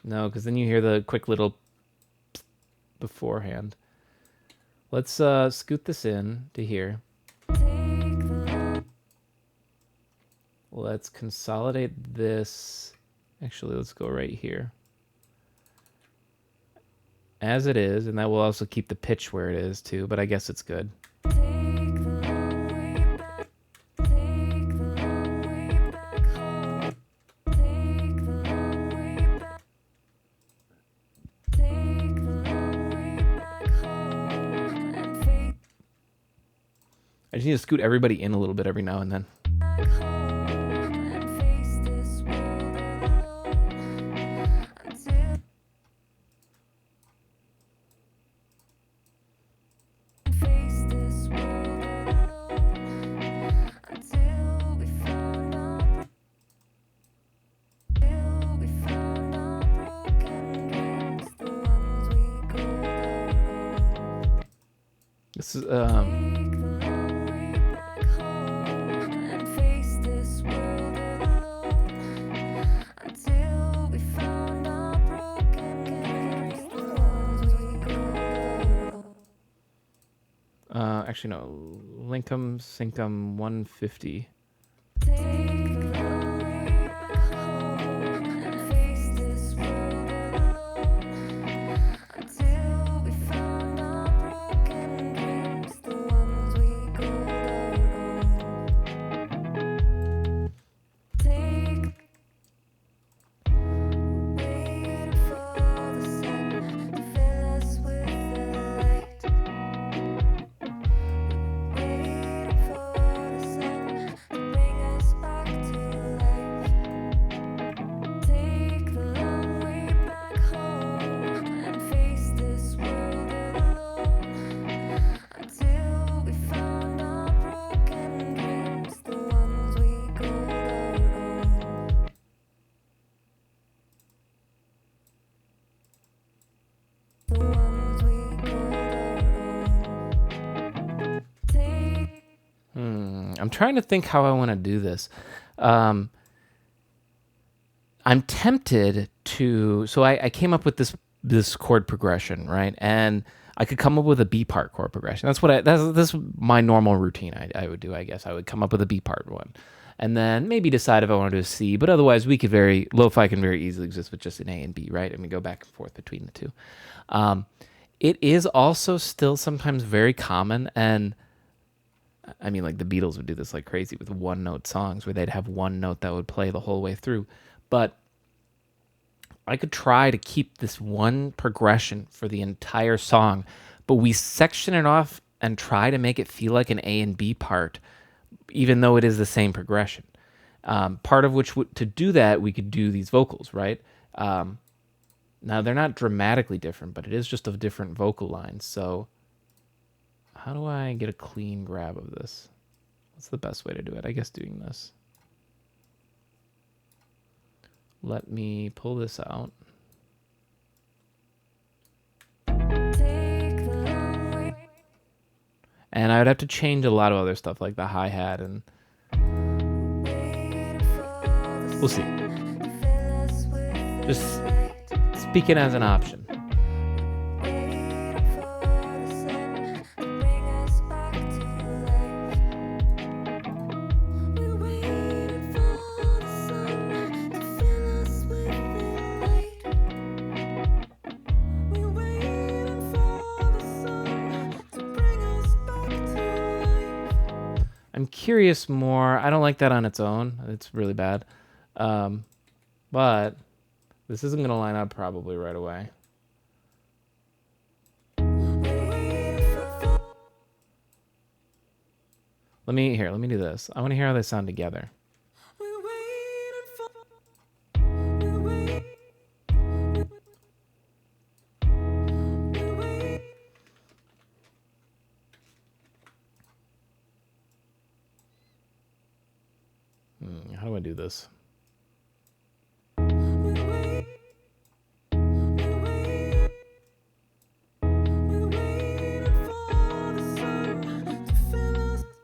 No, because then you hear the quick little beforehand. Let's scoot this in to here. Let's consolidate this. Actually, let's go right here. As it is, and that will also keep the pitch where it is too, but I guess it's good. I just need to scoot everybody in a little bit every now and then. This is, Take the long way back home and face this world alone until we found our broken dreams, the ones we go. actually, no. Linkum Synkum 150. Take the long way back home and face this world alone until we found our broken dreams, the ones we go. Take waiting for the sun to fill us with the light. Waiting for the sun to bring us back to life. Take the long way back home and face this world alone until we found our broken dreams, the ones we go. The ones we go. Take I'm trying to think how I want to do this. I'm tempted to. So I came up with this chord progression, right? And I could come up with a B part chord progression. That's my normal routine. I would do. I guess I would come up with a B part one, and then maybe decide if I want to do a C. But otherwise, lo-fi can very easily exist with just an A and B, right? And we go back and forth between the two. It is also still sometimes very common, and I mean, like the Beatles would do this like crazy with one note songs where they'd have one note that would play the whole way through. But I could try to keep this one progression for the entire song, but we section it off and try to make it feel like an A and B part, even though it is the same progression. Part of which, to do that, we could do these vocals, right? Now, they're not dramatically different, but it is just a different vocal line. So how do I get a clean grab of this? What's the best way to do it? I guess doing this. Let me pull this out. Take the long way. And I would have to change a lot of other stuff like the hi-hat, and Waiting for the we'll see. sun to fill us with the Just light. speak it as an option. Waiting for the sun to bring us back to life. We're waiting for the sun to fill us with the light. We're waiting for the sun to bring us back to life. I'm curious more. I don't like that on its own. It's really bad. But this isn't going to line up probably right away. Let me do this. I want to hear how they sound together. We're waiting. How do I do this?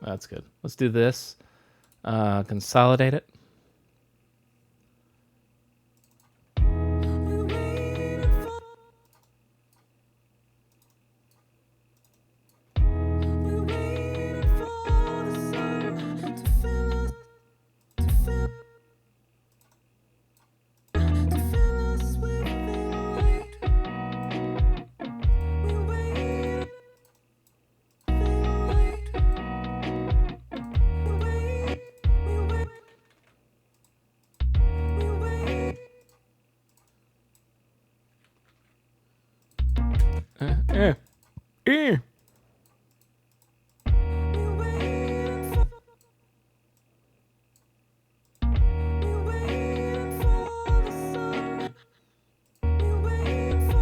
That's good. Let's do this. Consolidate it.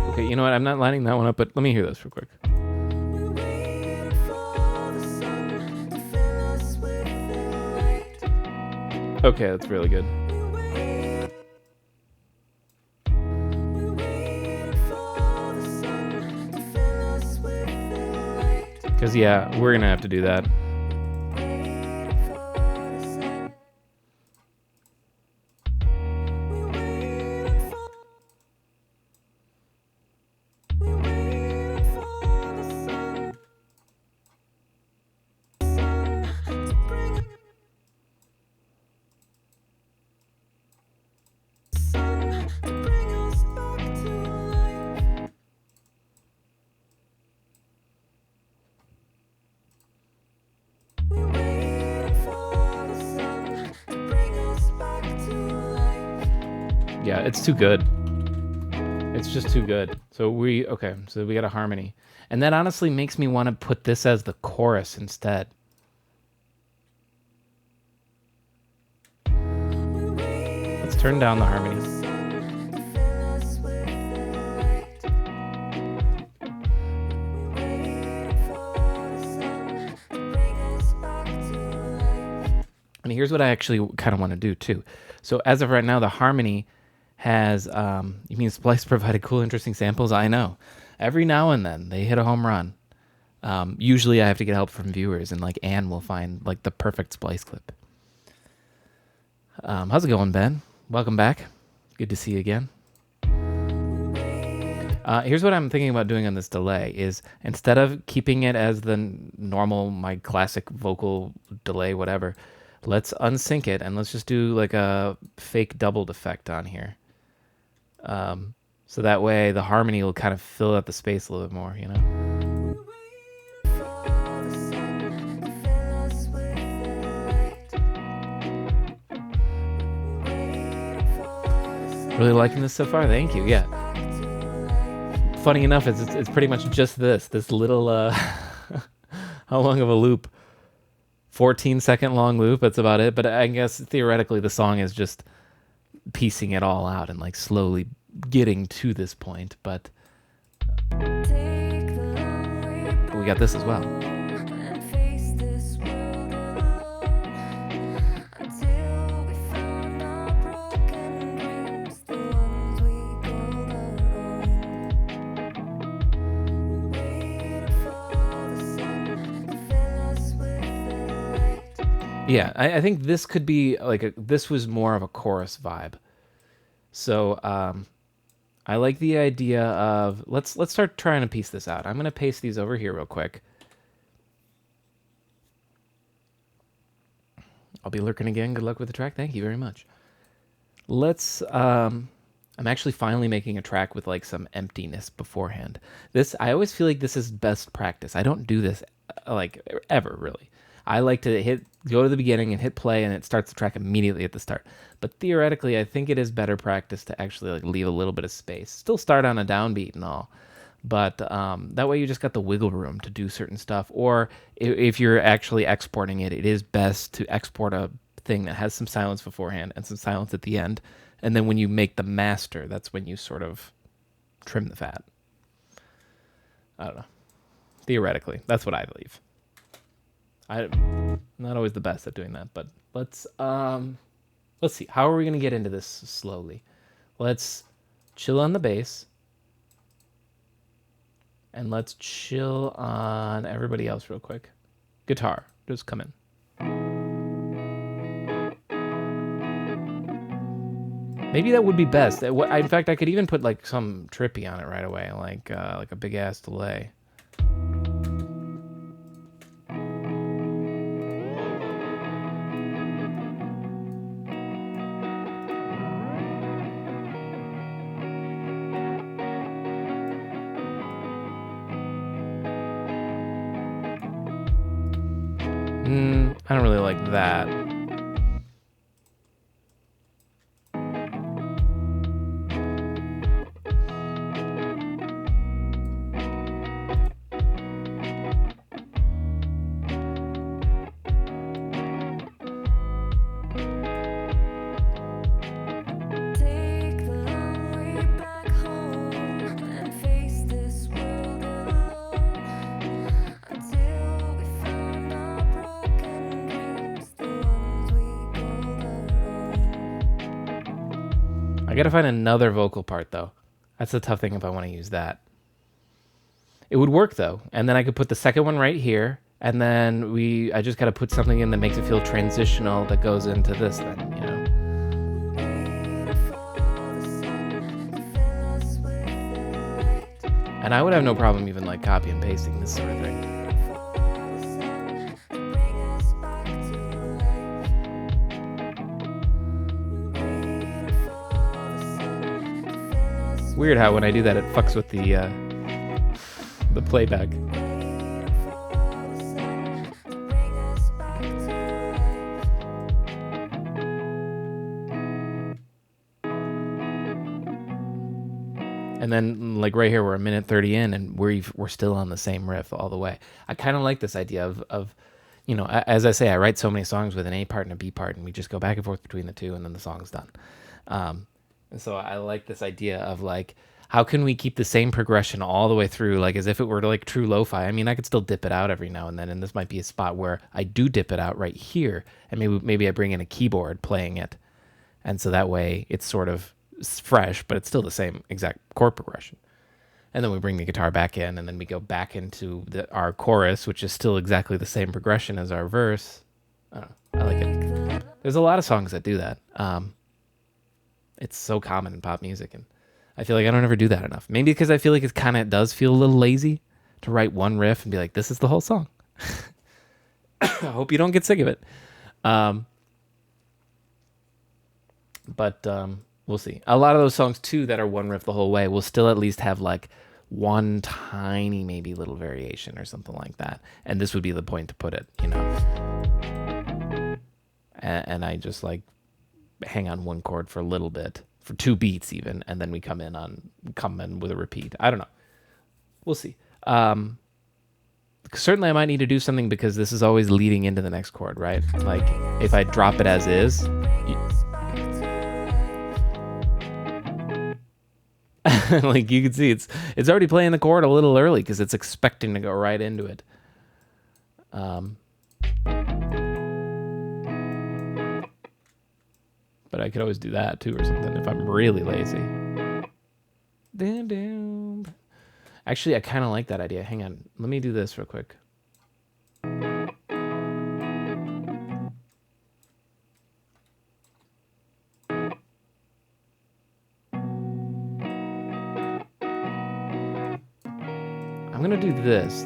Okay, you know what? I'm not lining that one up, but let me hear this real quick. Okay, that's really good. Because, yeah, we're going to have to do that. Waiting for the sun. We waiting for the sun. Sun to bring us back to life. We waiting for the sun to bring us back to life. Yeah, it's too good. It's just too good. So we got a harmony. And that honestly makes me want to put this as the chorus instead. Let's turn down the harmony. To fill us with the light. We waiting for the sun to bring us back to life. And here's what I actually kind of want to do too. So as of right now, the harmony has, you mean Splice provided cool, interesting samples? I know. Every now and then they hit a home run. Usually I have to get help from viewers, and like Anne will find like the perfect Splice clip. How's it going, Ben? Welcome back. Good to see you again. Here's what I'm thinking about doing on this delay is instead of keeping it as the normal, my classic vocal delay, whatever, let's unsync it and let's just do like a fake doubled effect on here. So that way the harmony will kind of fill out the space a little bit more, you know? For the sun to fill us with the light. Waiting for the sun Really liking this so far. Thank you. Yeah. back to life. Funny enough, it's pretty much just this little, how long of a loop? 14-second long loop. That's about it. But I guess theoretically the song is just piecing it all out and like slowly getting to this point. But Take the long way we got this as well. and face this world alone until we found our broken dreams, the ones we called our own. Waiting for the sun to fill us with the light. Yeah, I think this could be like this was more of a chorus vibe. So I like the idea of let's start trying to piece this out. I'm gonna paste these over here real quick. I'll be lurking again. Good luck with the track. Thank you very much. Let's I'm actually finally making a track with like some emptiness beforehand. This I always feel like this is best practice. I don't do this like ever really. I like to go to the beginning and hit play and it starts the track immediately at the start. But theoretically, I think it is better practice to actually like leave a little bit of space. Still start on a downbeat and all. But that way you just got the wiggle room to do certain stuff. Or if you're actually exporting it, it is best to export a thing that has some silence beforehand and some silence at the end. And then when you make the master, that's when you sort of trim the fat. I don't know. Theoretically, that's what I believe. I'm not always the best at doing that, but let's see. How are we gonna get into this slowly? Let's chill on the bass, and let's chill on everybody else real quick. Guitar, just come in. Maybe that would be best. In fact, I could even put like some trippy on it right away, like a big ass delay. I don't really like that. Take the long way back home and face this world alone until we found our broken dreams, the ones we called our own. I gotta find another vocal part though. That's the tough thing if I want to use that. It would work though, and then I could put the second one right here, and then I just gotta put something in that makes it feel transitional that goes into this then, you know. And I would have no problem even like copy and pasting this sort of thing. Weird how when I do that it fucks with the playback. And then like right here we're a minute 30 in and we're still on the same riff all the way. I kind of like this idea of you know, as I say, I write so many songs with an A part and a B part and we just go back and forth between the two and then the song's done. And so I like this idea of like, how can we keep the same progression all the way through, like as if it were like true lo-fi? I mean, I could still dip it out every now and then, and this might be a spot where I do dip it out right here, and maybe I bring in a keyboard playing it, and so that way it's sort of fresh, but it's still the same exact chord progression. And then we bring the guitar back in, and then we go back into our chorus, which is still exactly the same progression as our verse. I don't know. I like it. There's a lot of songs that do that. It's so common in pop music, and I feel like I don't ever do that enough. Maybe because I feel like it kind of does feel a little lazy to write one riff and be like, this is the whole song. I hope you don't get sick of it. But we'll see. A lot of those songs, too, that are one riff the whole way will still at least have like one tiny, maybe little variation or something like that. And this would be the point to put it, you know. And I just like hang on one chord for a little bit, for 2 beats even, and then we come in with a repeat. I don't know. We'll see. Certainly I might need to do something because this is always leading into the next chord, right? Like if I drop it as is, like you can see it's already playing the chord a little early because it's expecting to go right into it. But I could always do that too or something if I'm really lazy. Actually, I kind of like that idea. Hang on. Let me do this real quick. I'm going to do this.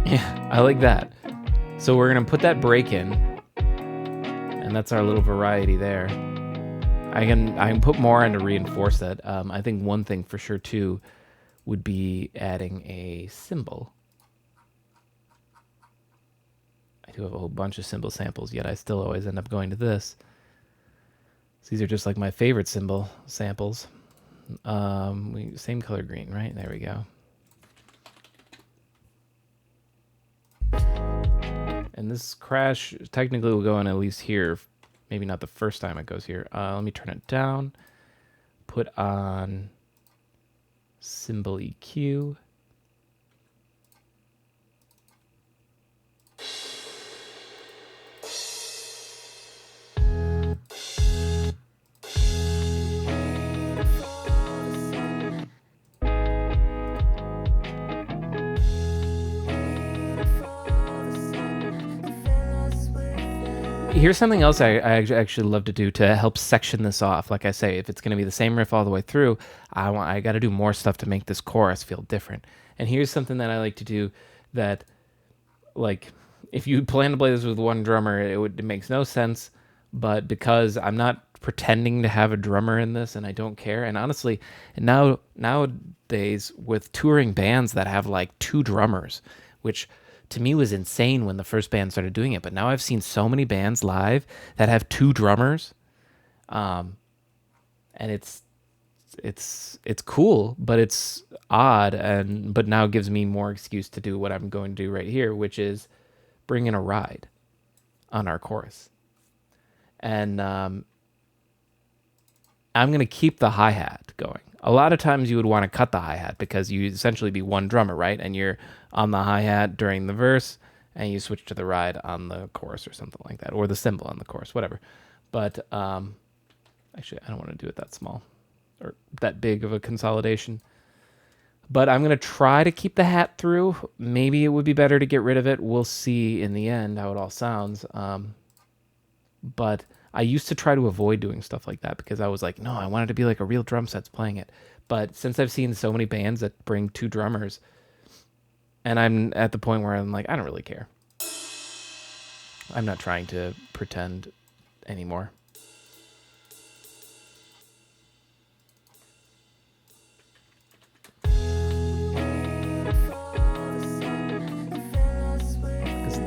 Yeah, I like that. So we're going to put that break in, and that's our little variety there. I can put more in to reinforce that. I think one thing for sure, too, would be adding a cymbal. I do have a whole bunch of cymbal samples, yet I still always end up going to this. So these are just like my favorite cymbal samples. Same color green, right? There we go. And this crash technically will go in at least here. Maybe not the first time it goes here. Let me turn it down. Put on cymbal EQ. Here's something else I actually love to do to help section this off. Like I say, if it's going to be the same riff all the way through, I got to do more stuff to make this chorus feel different. And here's something that I like to do that, like, if you plan to play this with one drummer, it makes no sense. But because I'm not pretending to have a drummer in this, and I don't care. And honestly, nowadays with touring bands that have like 2 drummers, which to me was insane when the first band started doing it, but now I've seen so many bands live that have 2 drummers, and it's cool, but it's odd, but now gives me more excuse to do what I'm going to do right here, which is bring in a ride on our chorus. And I'm going to keep the hi-hat going. A lot of times you would want to cut the hi-hat because you essentially be one drummer, right? And you're on the hi-hat during the verse, and you switch to the ride on the chorus or something like that, or the cymbal on the chorus, whatever. But actually, I don't want to do it that small or that big of a consolidation. But I'm going to try to keep the hat through. Maybe it would be better to get rid of it. We'll see in the end how it all sounds. But I used to try to avoid doing stuff like that because I was like, no, I want it to be like a real drum set's playing it. But since I've seen so many bands that bring two drummers, and I'm at the point where I'm like, I don't really care. I'm not trying to pretend anymore.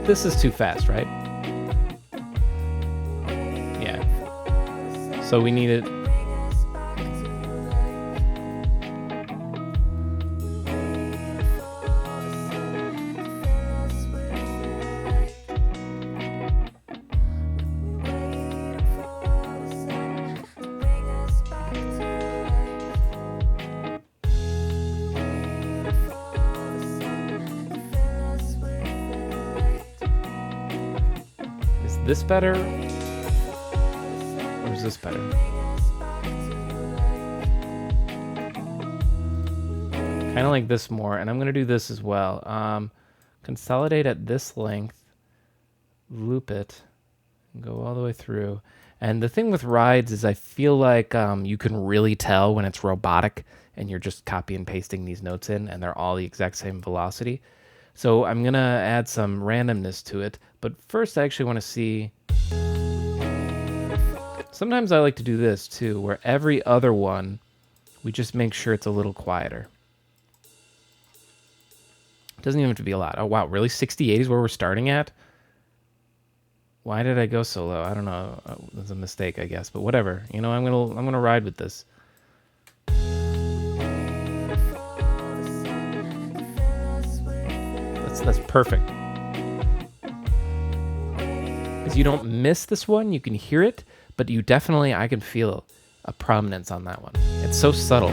This is too fast, right? Yeah. So we need it. Is this better? Or is this better? Kind of like this more, and I'm going to do this as well. Consolidate at this length, loop it, and go all the way through. And the thing with rides is I feel like you can really tell when it's robotic and you're just copy and pasting these notes in and they're all the exact same velocity. So I'm going to add some randomness to it. But first I actually want to see... Sometimes I like to do this too, where every other one, we just make sure it's a little quieter. It doesn't even have to be a lot. Oh wow, really? 68 is where we're starting at? Why did I go so low? I don't know. That's a mistake, I guess. But whatever. You know, I'm gonna ride with this. That's perfect. Because you don't miss this one, you can hear it, but you definitely, I can feel a prominence on that one. It's so subtle.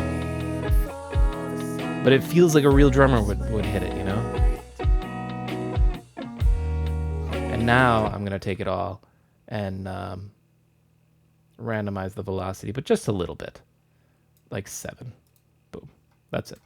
But it feels like a real drummer would hit it, you know? And now I'm going to take it all and randomize the velocity, but just a little bit. Like 7. Boom. That's it.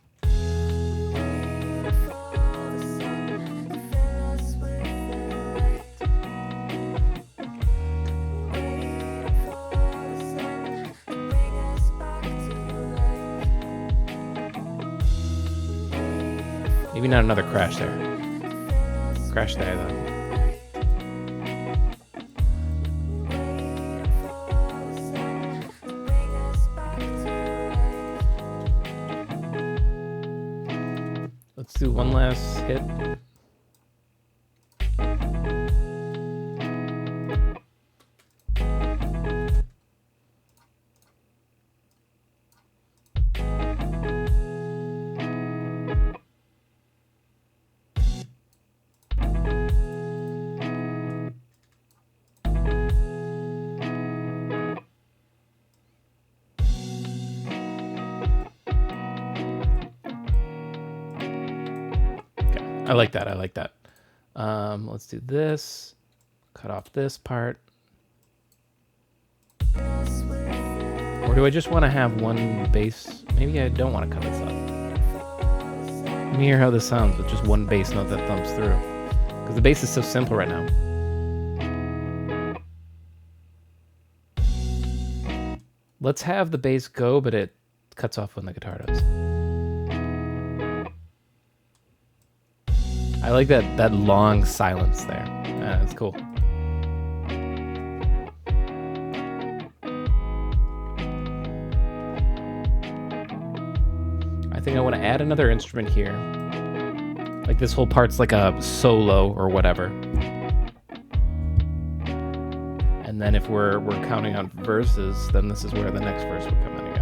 Maybe not another crash there. Crash there, though. Let's do one last hit. I like that. I like that. Let's do this. Cut off this part. Or do I just want to have one bass? Maybe I don't want to cut this up. Let me hear how this sounds with just one bass note that thumps through. Because the bass is so simple right now. Let's have the bass go, but it cuts off when the guitar does. I like that long silence there. It's cool. I think I want to add another instrument here. Like this whole part's like a solo or whatever. And then if we're counting on verses, then this is where the next verse would come in again.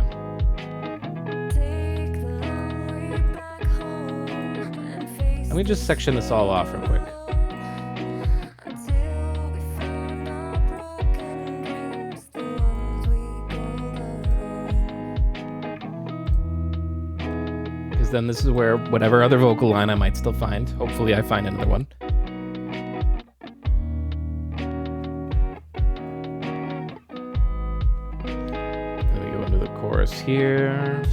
Let me just section this all off real quick. then this is where whatever other vocal line I might still find. Hopefully I find another one. Then we go into the chorus here.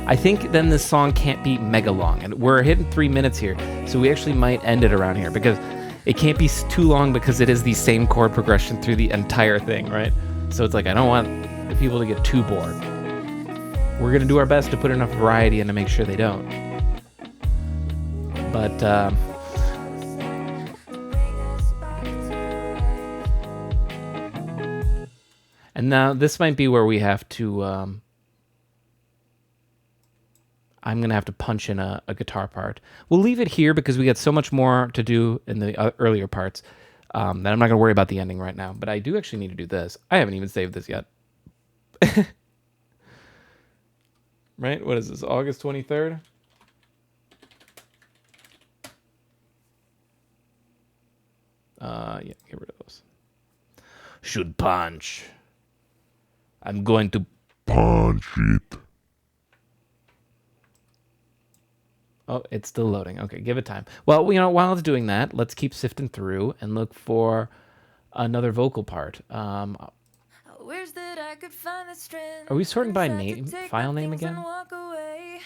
I think then this song can't be mega long, and we're hitting 3 minutes here, so we actually might end it around here because it can't be too long because it is the same chord progression through the entire thing, right? So it's like I don't want the people to get too bored. We're gonna do our best to put enough variety in to make sure they don't. But and now this might be where we have to. I'm going to have to punch in a guitar part. We'll leave it here because we got so much more to do in the earlier parts that I'm not going to worry about the ending right now. But I do actually need to do this. I haven't even saved this yet. Right? What is this? August 23rd? Yeah, get rid of those. Should punch. I'm going to Punch it. Oh, it's still loading. Okay, give it time. Well, while it's doing that, let's keep sifting through and look for another vocal part. I wish that I could find the strength. Are we sorting by inside to name, take file my name things again? and walk away.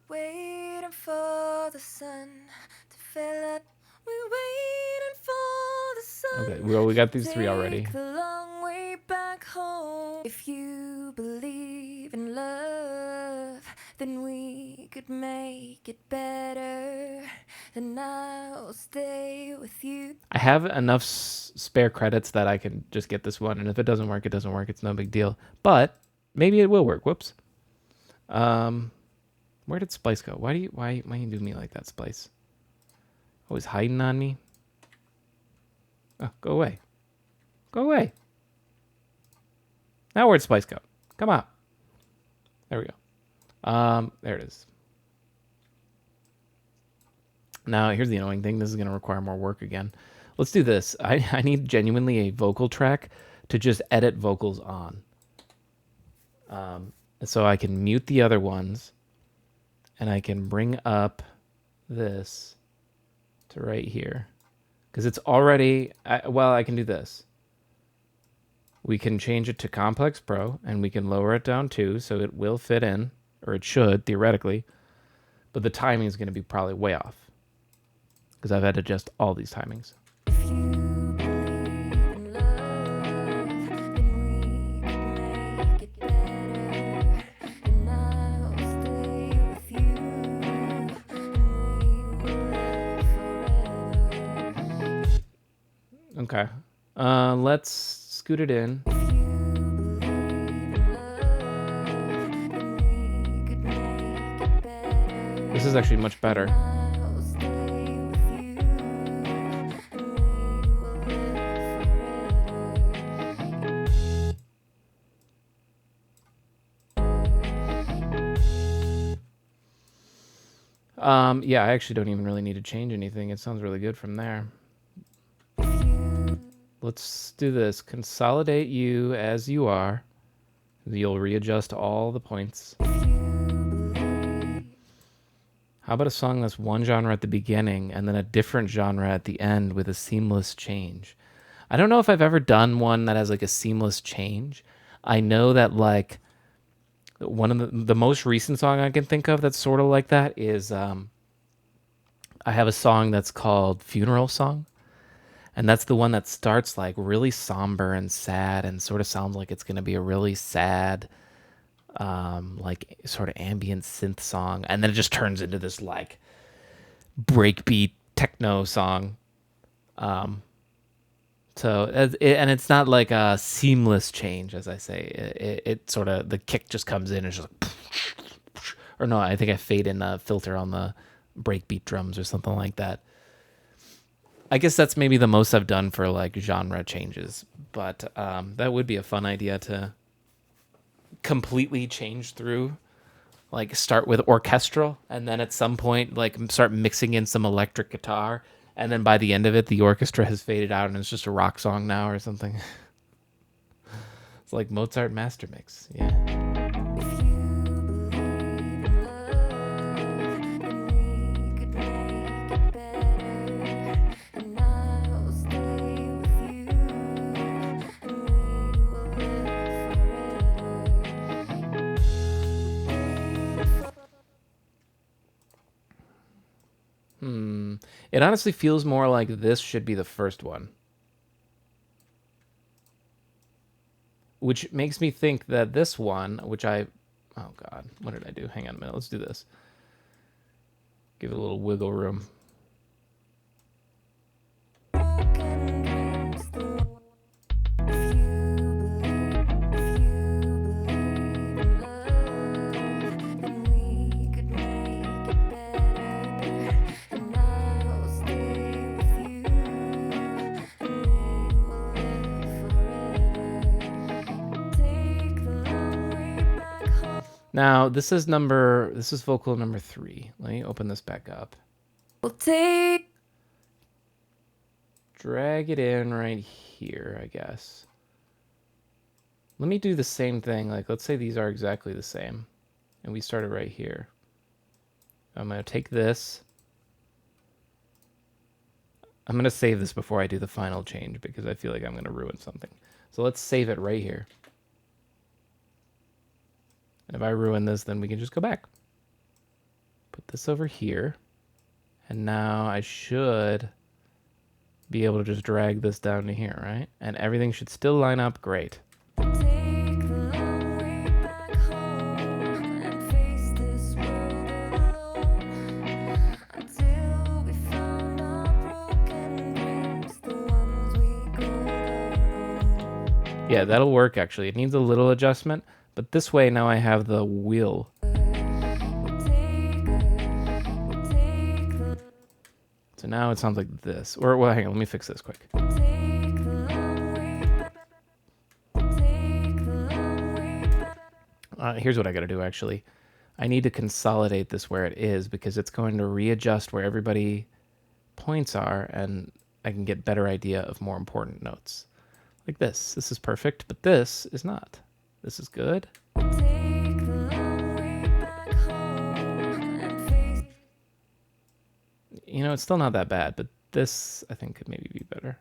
Waiting for the sun to fill up. We're waiting for the sun. Okay, well, we got these three already. Take the long way back home. If you believe in love, then we could make it better. And I'll stay with you. I have enough spare credits that I can just get this one, and if it doesn't work, it doesn't work. It's no big deal. But maybe it will work. Whoops. Where did Splice go? Why you do me like that, Splice? Always hiding on me. Oh, go away. Go away. Now where'd Splice go? Come on. There we go. There it is. Now, here's the annoying thing. This is going to require more work again. Let's do this. I need genuinely a vocal track to just edit vocals on. So I can mute the other ones. And I can bring up this to right here. Because it's already... I can do this. We can change it to Complex Pro. And we can lower it down too. So it will fit in. Or it should, theoretically. But the timing is going to be probably way off. Because I've had to adjust all these timings. If you believe in love, then we could make it better. And I'll stay with you, and we will live forever. Okay. Let's scoot it in. If you believe in love, then we could make it better. This is actually much better. I'll stay with you, and we will live forever. Yeah, I actually don't even really need to change anything. It sounds really good from there. Let's do this. Consolidate you as you are. You'll readjust all the points. How about a song that's one genre at the beginning and then a different genre at the end with a seamless change? I don't know if I've ever done one that has like a seamless change. I know that like one of the most recent song I can think of that's sort of like that is I have a song that's called Funeral Song. And that's the one that starts like really somber and sad and sort of sounds like it's going to be a really sad, like sort of ambient synth song. And then it just turns into this like breakbeat techno song. And it's not like a seamless change, as I say. It sort of, the kick just comes in and it's just like, or no, I think I fade in a filter on the breakbeat drums or something like that. I guess that's maybe the most I've done for like genre changes, but that would be a fun idea to completely change through, like start with orchestral and then at some point like start mixing in some electric guitar, and then by the end of it the orchestra has faded out and it's just a rock song now or something. It's like Mozart master mix. Yeah. If you believe in love, then we could make it better. And I'll stay with you, and we will live forever. It honestly feels more like this should be the first one. Which makes me think that this one, which I... Oh, God. What did I do? Hang on a minute. Let's do this. Give it a little wiggle room. Broken dreams, the one. If you believe in love, then we could make it better. And I'll stay with you, and we will live forever. Take the long way back home. Now, this is vocal number 3. Let me open this back up. We'll take. Drag it in right here, I guess. Let me do the same thing. Like, let's say these are exactly the same. And we started right here. I'm going to take this. I'm going to save this before I do the final change because I feel like I'm going to ruin something. So let's save it right here. And if I ruin this, then we can just go back. Put this over here. And now I should be able to just drag this down to here, right? And everything should still line up great. Take the long way back home and face this world alone until we found our broken dreams, the ones we call our own. Yeah, that'll work actually. It needs a little adjustment, but this way now I have the will. So now it sounds like this. Or, well, hang on, let me fix this quick. Here's what I gotta do actually. I need to consolidate this where it is because it's going to readjust where everybody points are and I can get better idea of more important notes. Like this. This is perfect, but this is not. This is good. You know, it's still not that bad, but this I think could maybe be better.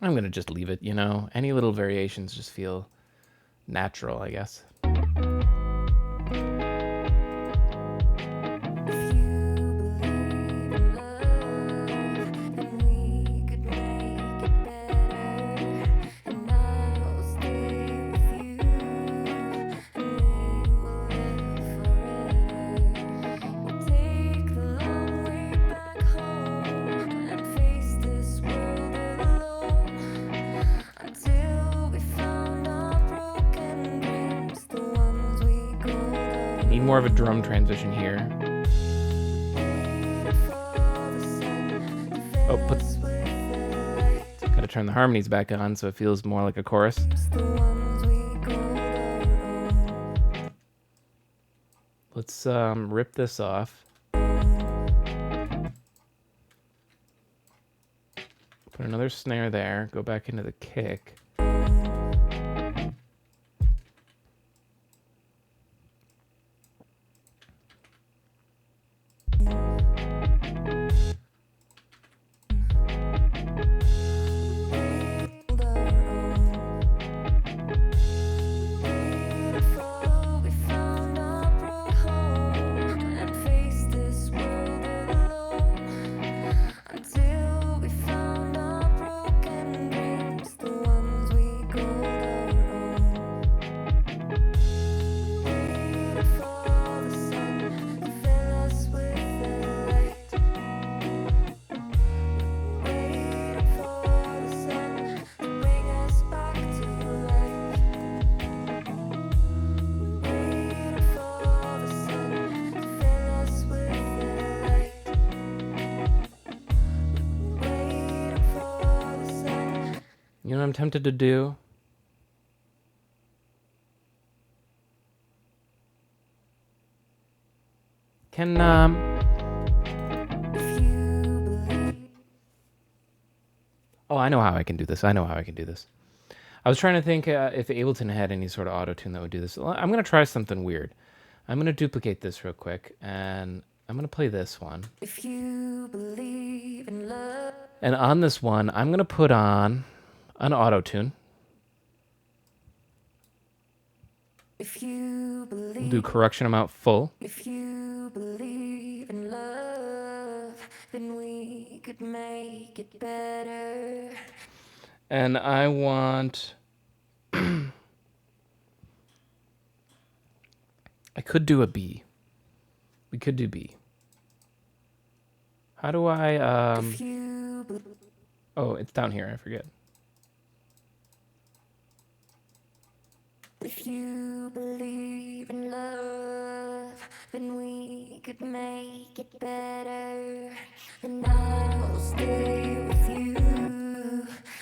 I'm going to just leave it, you know. Any little variations just feel natural, I guess. Need more of a drum transition here. Oh, gotta turn the harmonies back on so it feels more like a chorus. Let's rip this off. Put another snare there. Go back into the kick. You know what I'm tempted to do? Can Oh, I know how I can do this. I was trying to think if Ableton had any sort of auto-tune that would do this. I'm going to try something weird. I'm going to duplicate this real quick, and I'm going to play this one. If you believe in love. And on this one, I'm going to put on an auto-tune. If you believe. We'll do correction amount full. If you believe in love, then we could make it better. And I want... I could do a B. We could do B. How do I... Oh, it's down here. I forget. If you believe in love, then we could make it better. And I'll stay with you,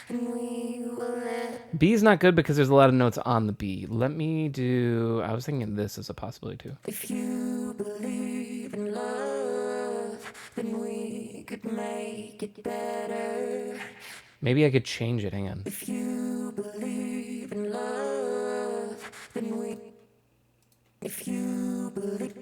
and we will let. B is not good because there's a lot of notes on the B. Let me do... I was thinking this is a possibility too. If you believe in love, then we could make it better. Maybe I could change it. Hang on. If you believe in love, then we. If you believe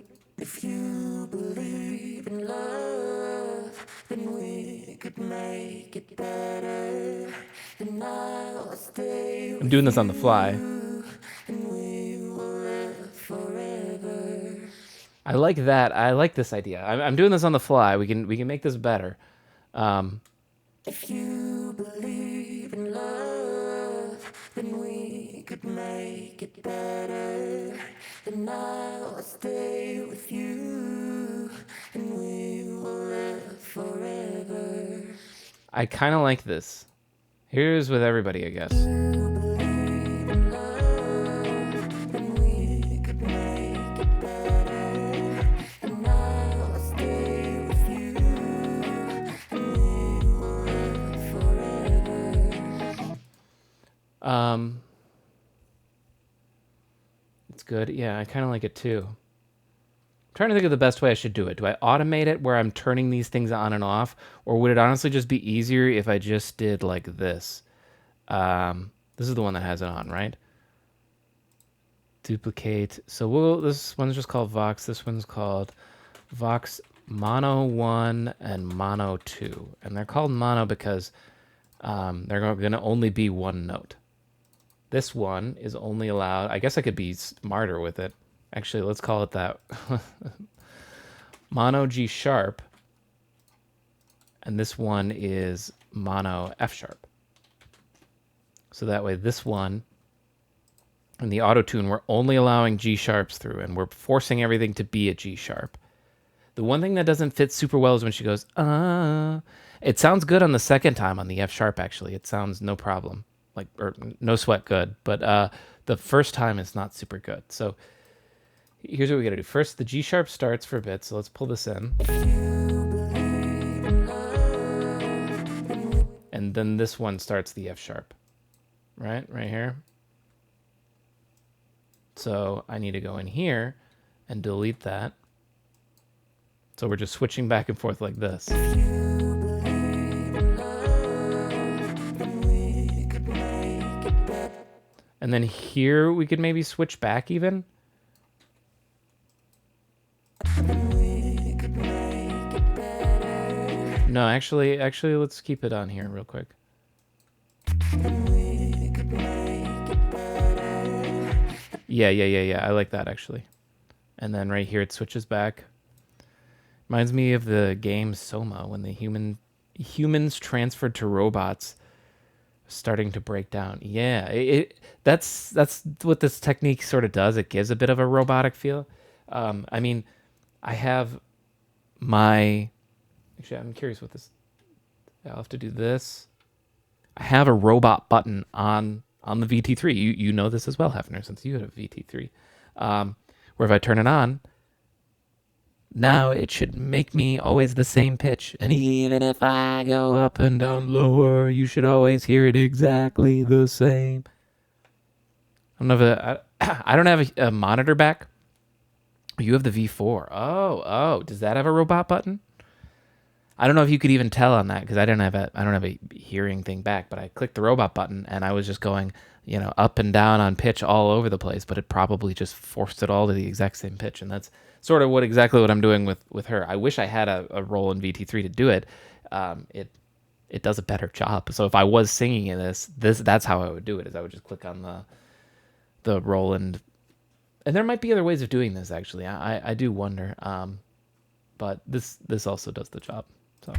in love, then we could make it better. And I'll stay. I'm doing this on the fly. And we will live forever. I like that. I like this idea. I'm doing this on the fly. We can make this better. If you believe in love, then we could make it better. Then I'll stay with you, and we will live forever. I kind of like this. Here's with everybody, I guess. You believe in love, then we could make it better. And I'll stay with you, and we will live forever. It's good. Yeah, I kind of like it too. I'm trying to think of the best way I should do it. Do I automate it where I'm turning these things on and off, or would it honestly just be easier if I just did like this? This is the one that has it on, right? Duplicate. So this one's just called Vox. This one's called Vox Mono 1 and Mono 2. And they're called mono because they're going to only be one note. This one is only allowed... I guess I could be smarter with it. Actually, let's call it that. Mono G sharp. And this one is mono F sharp. So that way this one, in the auto tune, we're only allowing G sharps through, and we're forcing everything to be a G sharp. The one thing that doesn't fit super well is when she goes, It sounds good on the second time on the F sharp, actually. It sounds no problem. Like, or no sweat good. But the first time it's not super good. So here's what we gotta do. First, the G sharp starts for a bit, so let's pull this in. And then this one starts the F sharp. Right here. So I need to go in here and delete that. So we're just switching back and forth like this. And then here we could maybe switch back even. No, actually, let's keep it on here real quick. Yeah. I like that, actually. And then right here it switches back. Reminds me of the game Soma, when the humans transferred to robots starting to break down. Yeah, that's what this technique sort of does. It gives a bit of a robotic feel. I mean, I have my... Actually, I'm curious what this... I'll have to do this. I have a robot button on the VT3. You know this as well, Hefner, since you had a VT3. Where if I turn it on, now it should make me always the same pitch. And even if I go up and down lower, you should always hear it exactly the same. I don't have a monitor back. You have the V4. Oh, does that have a robot button? I don't know if you could even tell on that because I don't have a hearing thing back, but I clicked the robot button and I was just going, up and down on pitch all over the place, but it probably just forced it all to the exact same pitch, and that's sort of exactly what I'm doing with her. I wish I had a roll in VT3 to do it. It does a better job. So if I was singing in that's how I would do it. Is I would just click on the roll and there might be other ways of doing this actually. I do wonder. But this also does the job. So.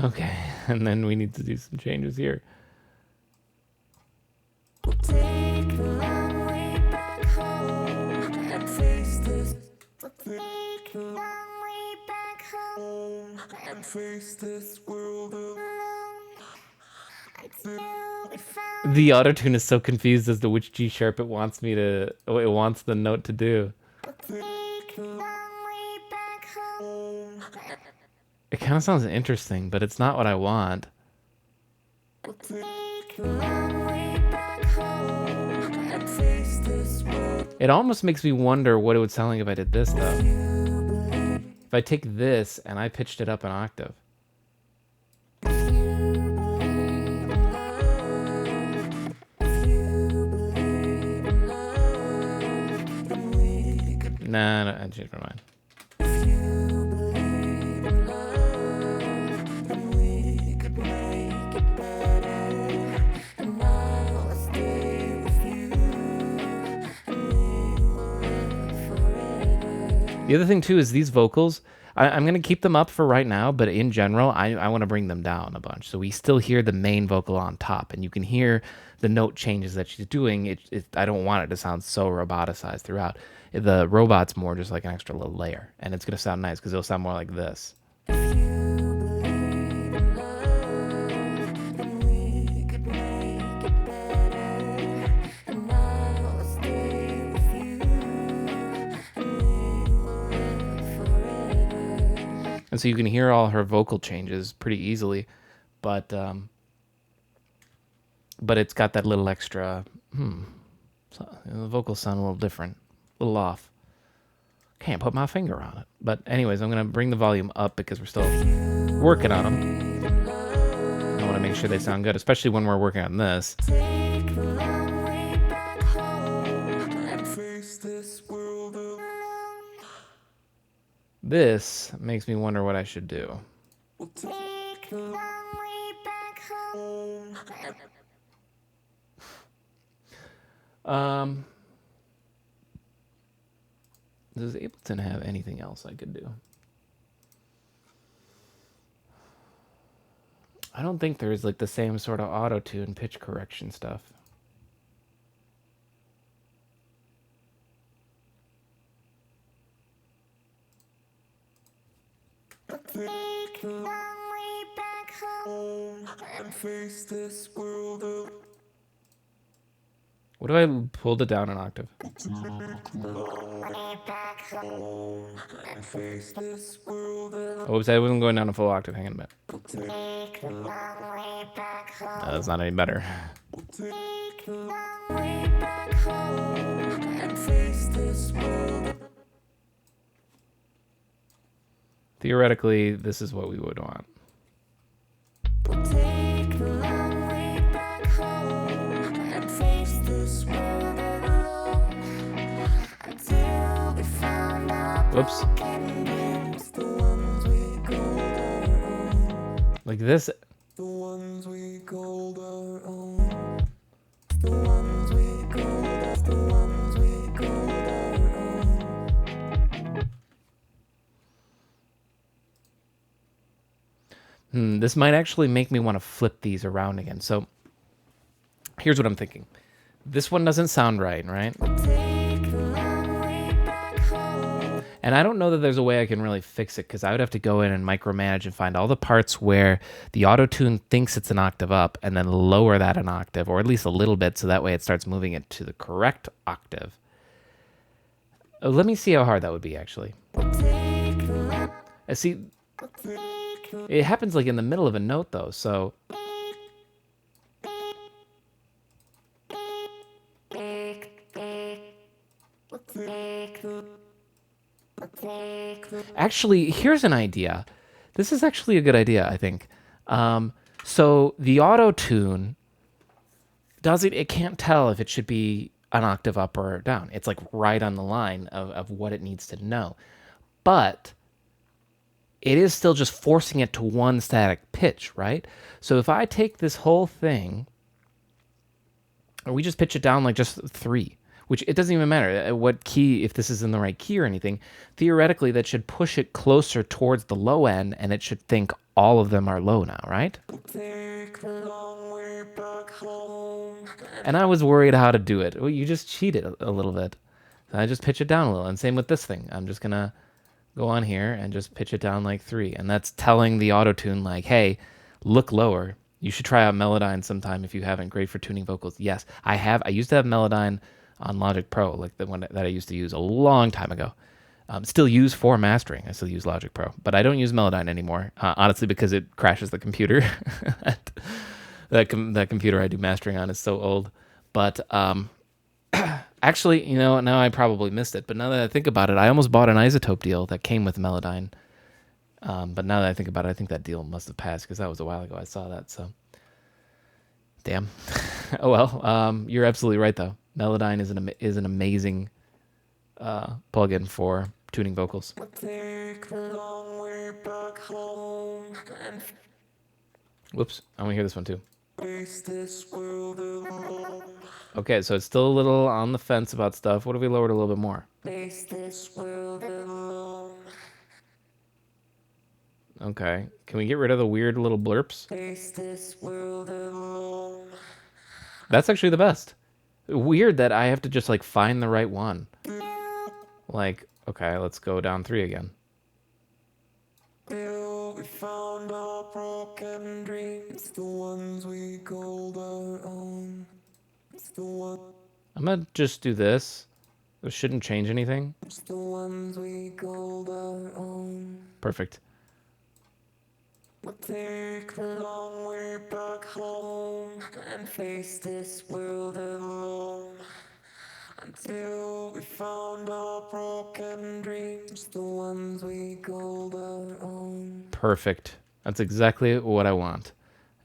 Okay, and then we need to do some changes here. We'll take the long way back home and face this. We'll take the long way back home and face this world alone. Until we found The autotune is so confused as to which G sharp it wants the note to do. we'll take the long way back home. It kind of sounds interesting, but it's not what I want. We'll take the long way back home and face this world. It almost makes me wonder what it would sound like if I did this, though. If I take this and I pitched it up an octave. Nah, no, I changed my mind. The other thing, too, is these vocals, I'm going to keep them up for right now, but in general, I want to bring them down a bunch. So we still hear the main vocal on top, and you can hear the note changes that she's doing. I don't want it to sound so roboticized throughout. The robot's more just like an extra little layer, and it's going to sound nice because it'll sound more like this. And so you can hear all her vocal changes pretty easily, but it's got that little extra. So the vocals sound a little different, a little off. Can't put my finger on it. But anyways, I'm gonna bring the volume up because we're still working on them. I want to make sure they sound good, especially when we're working on this. Take the long way back home and face this world alone. This makes me wonder what I should do. We'll take the long way back home. Does Ableton have anything else I could do? I don't think there's like the same sort of auto-tune pitch correction stuff. Take the long way back home and face this world alone. What if I pulled it down an octave? Way back home and face this world alone. Oops, I wasn't going down a full octave. Hang on a minute. Take the long way back home. That's not any better. Take the long way back home and face this world. Theoretically, this is what we would want. Take the long way back home and face this world alone. Until we found out Whoops. endings, the ones we called our own. Like this. The ones we called our own. The ones we called, the ones we called our own. This might actually make me want to flip these around again. So here's what I'm thinking. This one doesn't sound right? Take the long way back home. And I don't know that there's a way I can really fix it because I would have to go in and micromanage and find all the parts where the auto tune thinks it's an octave up and then lower that an octave or at least a little bit so that way it starts moving it to the correct octave. Let me see how hard that would be actually. See, it happens like in the middle of a note though, so. Actually, here's an idea. This is actually a good idea, I think. So the auto tune it can't tell if it should be an octave up or down. It's like right on the line of what it needs to know. But it is still just forcing it to one static pitch, right? So if I take this whole thing, or we just pitch it down like just 3, which it doesn't even matter what key, if this is in the right key or anything, theoretically that should push it closer towards the low end and it should think all of them are low now, right? And I was worried how to do it. Well, you just cheated a little bit. So I just pitch it down a little. And same with this thing. I'm just going to go on here and just pitch it down like 3. And that's telling the auto-tune like, hey, look lower. You should try out Melodyne sometime if you haven't. Great for tuning vocals. Yes, I have. I used to have Melodyne on Logic Pro, like the one that I used to use a long time ago. Still use for mastering. I still use Logic Pro, but I don't use Melodyne anymore, honestly, because it crashes the computer. that computer I do mastering on is so old. But actually, now I probably missed it. But now that I think about it, I almost bought an Isotope deal that came with Melodyne. But now that I think about it, I think that deal must have passed because that was a while ago I saw that. So, damn. Oh well. You're absolutely right though. Melodyne is an amazing plugin for tuning vocals. Whoops, I want to hear this one too. Okay, so it's still a little on the fence about stuff. What if we lowered a little bit more? Okay, can we get rid of the weird little blurps? That's actually the best. Weird that I have to just like find the right one. Like, okay, let's go down 3 again. We found our broken dreams, the ones we called our own. I'm gonna just do this. It shouldn't change anything. The ones we called our own. Perfect. We'll take the long way back home and face this world alone. Until we found our broken dreams, the ones we called our own. Perfect. That's exactly what I want.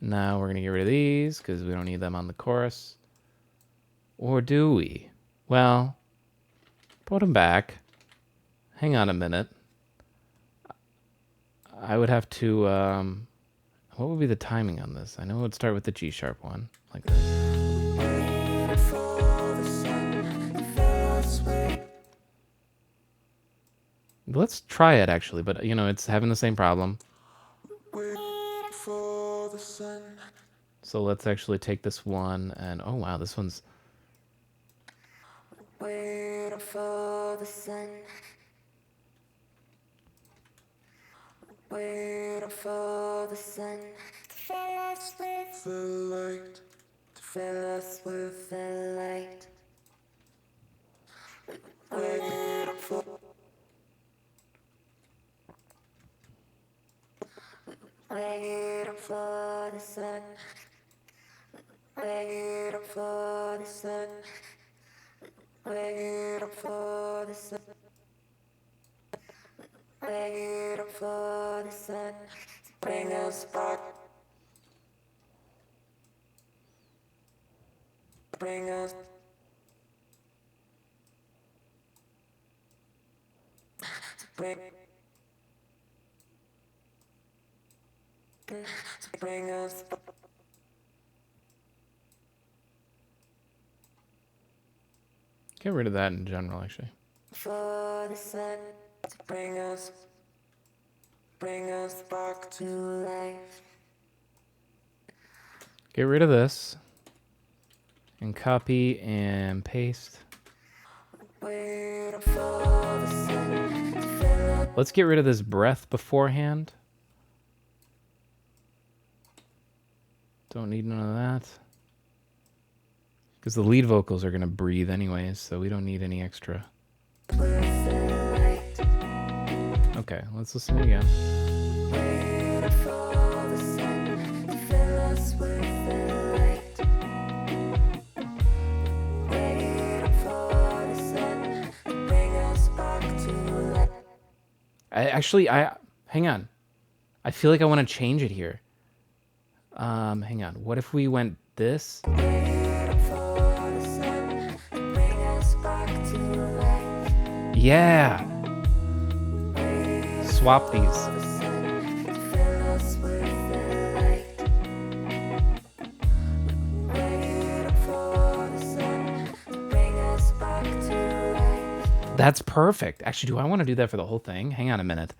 Now we're going to get rid of these because we don't need them on the chorus. Or do we? Well, put them back. Hang on a minute. I would have to... what would be the timing on this? I know it would start with the G sharp one, like this. Let's try it actually, but it's having the same problem. So let's actually take this one and oh wow, this one's waiting for the sun. Waiting for the sun to fill us with the light, to fill us with the light. Waiting for waiting for the sun. Waiting for the sun. Waiting for the sun. Waiting for the sun to bring us back. Bring us. To bring us back. Get rid of that in general, actually. For the sun to bring us back to life. Get rid of this and copy and paste. Wait for the sun. Let's get rid of this breath beforehand. Don't need none of that. Because the lead vocals are going to breathe anyways, so we don't need any extra. Okay, let's listen again. Hang on. I feel like I want to change it here. Hang on. What if we went this? Yeah. Swap these. That's perfect. Actually, do I want to do that for the whole thing? Hang on a minute.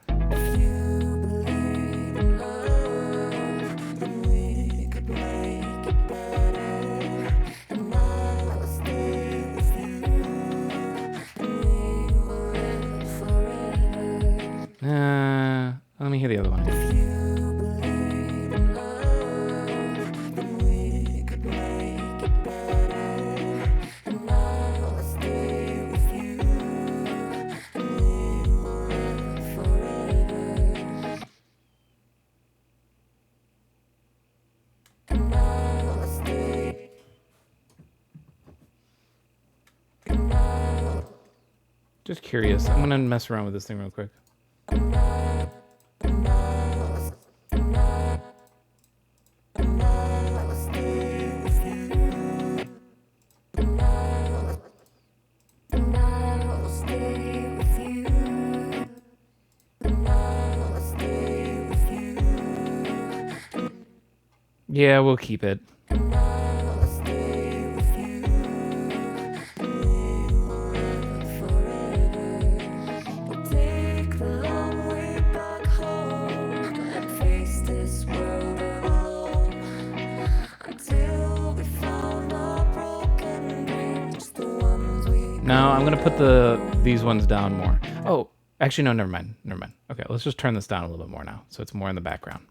Let me hear the other one. Just curious. I'm gonna mess around with this thing real quick. Yeah, we'll keep it. No, I'm gonna put these ones down more. Oh, actually, no, never mind. Never mind. Okay, let's just turn this down a little bit more now, so it's more in the background,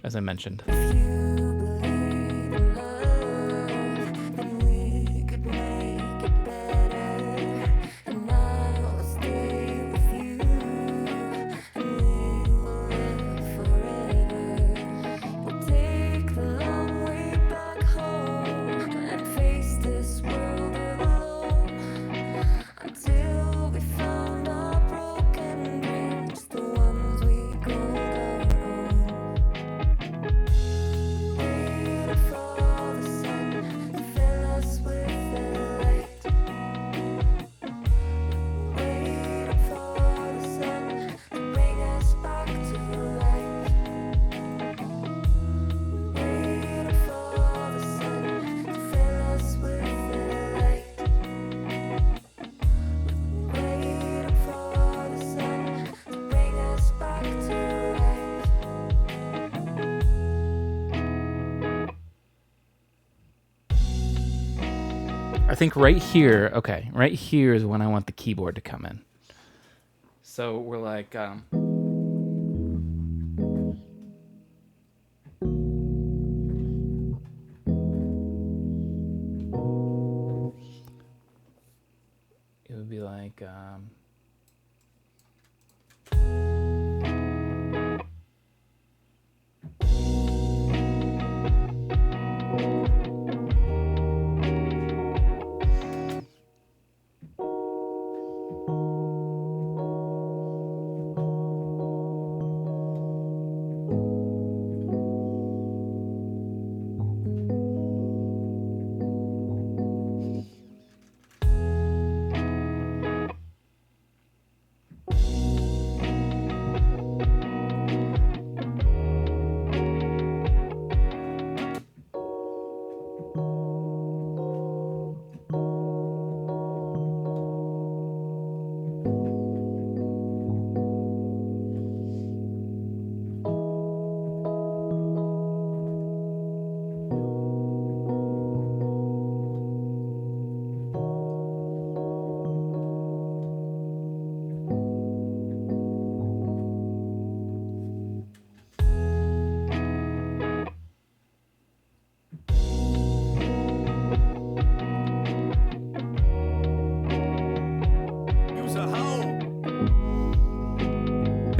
as I mentioned. I think right here, okay, right here is when I want the keyboard to come in. So we're like, it would be like,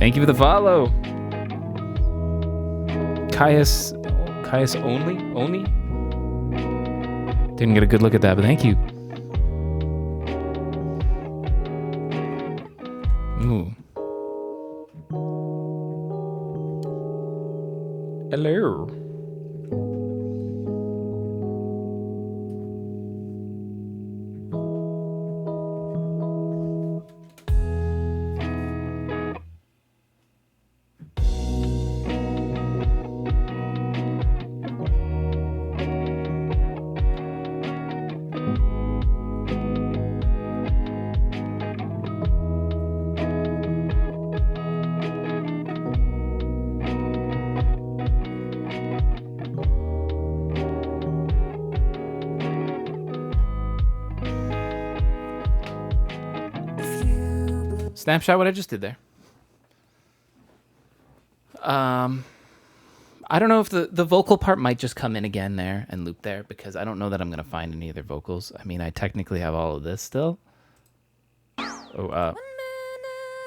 Thank you for the follow. Caius only? Didn't get a good look at that, but thank you. Ooh. Hello. Snapshot what I just did there. I don't know if the vocal part might just come in again there and loop there, because I don't know that I'm going to find any other vocals. I mean, I technically have all of this still. Oh, 1 minute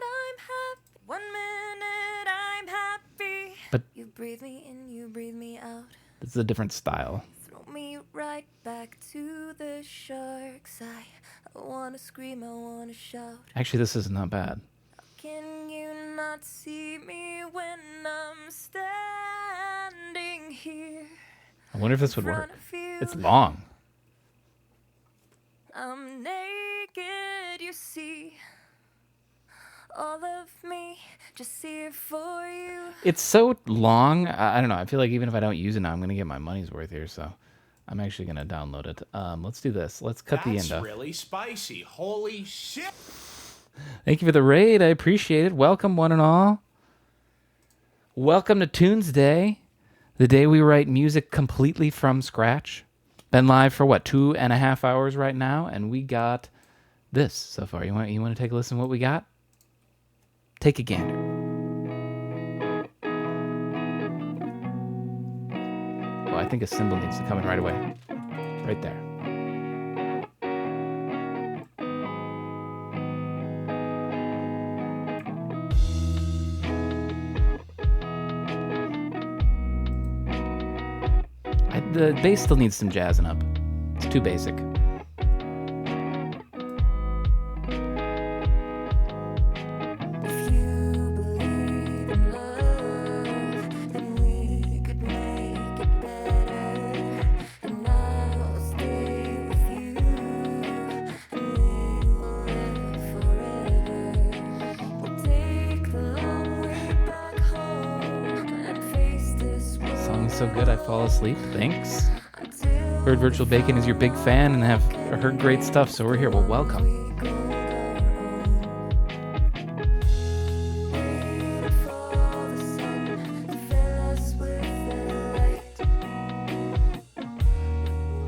I'm happy, 1 minute I'm happy. But- You breathe me in, you breathe me out. this is a different style. Throw me right back to the sharks. I wanna scream, I wanna shout. Actually, this is not bad. Can you not see me when I'm standing here? I wonder if this in would front work. of you? It's long. I'm naked, you see. All of me, just here for you. It's so long. I don't know. I feel like even if I don't use it now, I'm going to get my money's worth here. So I'm actually going to download it. Let's do this. Let's cut the end That's off. really spicy. Holy shit. Thank you for the raid. I appreciate it. Welcome, one and all. Welcome to Tunesday, the day we write music completely from scratch. Been live for what, 2.5 hours right now, and we got this so far. You want to take a listen to what we got? Take a gander. Oh, I think a cymbal needs to come in right away. Right there. The bass still needs some jazzing up. It's too basic. If you believe in love, then we could make it better. And I'll stay with you, and we will live forever. We'll take the long way back home and face this world. Song's so good I fall asleep. Thanks. Until Heard Virtual Bacon is your big fan and have heard great stuff, so we're here. Well, welcome. we go our own. Waiting for the sun to fill us with the light.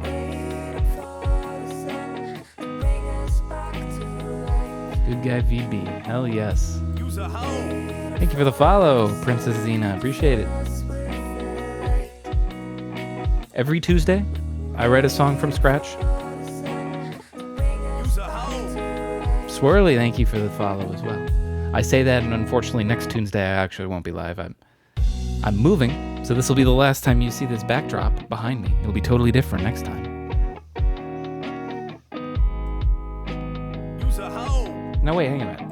Waiting for the sun to bring us back to life. Good guy VB. Hell yes. Use a hoe. Thank you for the follow, Princess Xena. Appreciate it. Us with the light. Every Tuesday, I write a song from scratch. Use a hoe. Swirly, thank you for the follow as well. I say that, and unfortunately, next Tuesday I actually won't be live. I'm moving, so this will be the last time you see this backdrop behind me. It'll be totally different next time. Use a hoe. No, wait, hang on a minute.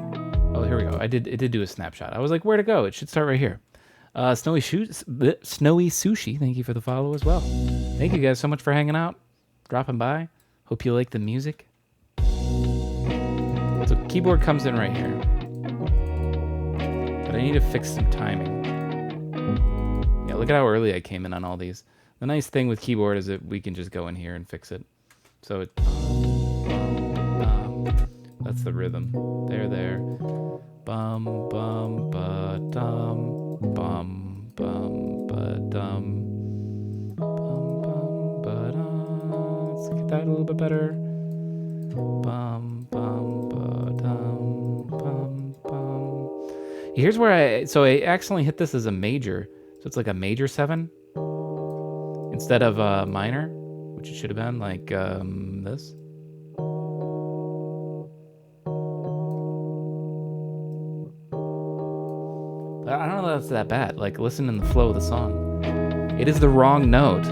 Oh, here we go. It did do a snapshot. I was like, where to go? It should start right here. Snowy Sushi, thank you for the follow as well. Thank you guys so much for hanging out, dropping by. Hope you like the music. So keyboard comes in right here. But I need to fix some timing. Yeah, look at how early I came in on all these. The nice thing with keyboard is that we can just go in here and fix it. So it... that's the rhythm. There. Bum, bum, ba-dum. Bum, bum, ba-dum. Bum, bum, ba-dum. Let's get that a little bit better. Bum, bum, ba-dum. Bum, bum. Here's where I accidentally hit this as a major. So it's like a major 7 instead of a minor, which it should have been like this. But I don't know that that's that bad. Like, listen in the flow of the song. It is the wrong note.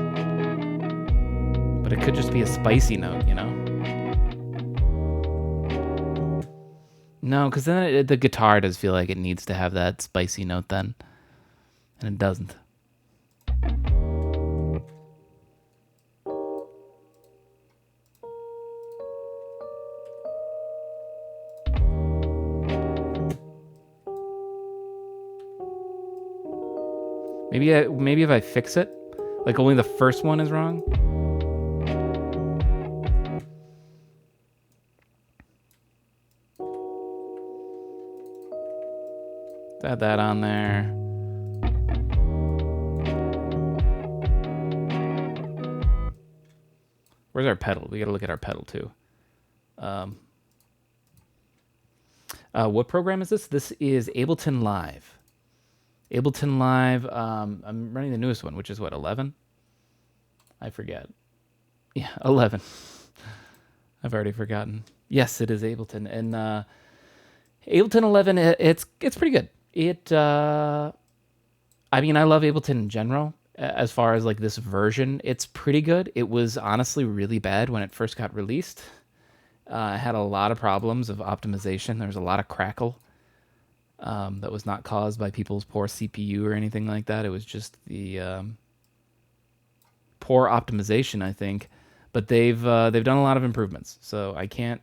But it could just be a spicy note, you know? No, because then the guitar does feel like it needs to have that spicy note then. And it doesn't. Maybe if I fix it, like only the first one is wrong. Add that on there. Where's our pedal? We gotta look at our pedal too. What program is this? This is Ableton Live. Ableton Live, I'm running the newest one, which is what, 11? I forget. Yeah, 11. I've already forgotten. Yes, it is Ableton. And Ableton 11, it's pretty good. I mean, I love Ableton in general. As far as like this version, it's pretty good. It was honestly really bad when it first got released. It had a lot of problems of optimization. There was a lot of crackle. That was not caused by people's poor CPU or anything like that. It was just the poor optimization, I think. But they've done a lot of improvements. So I'm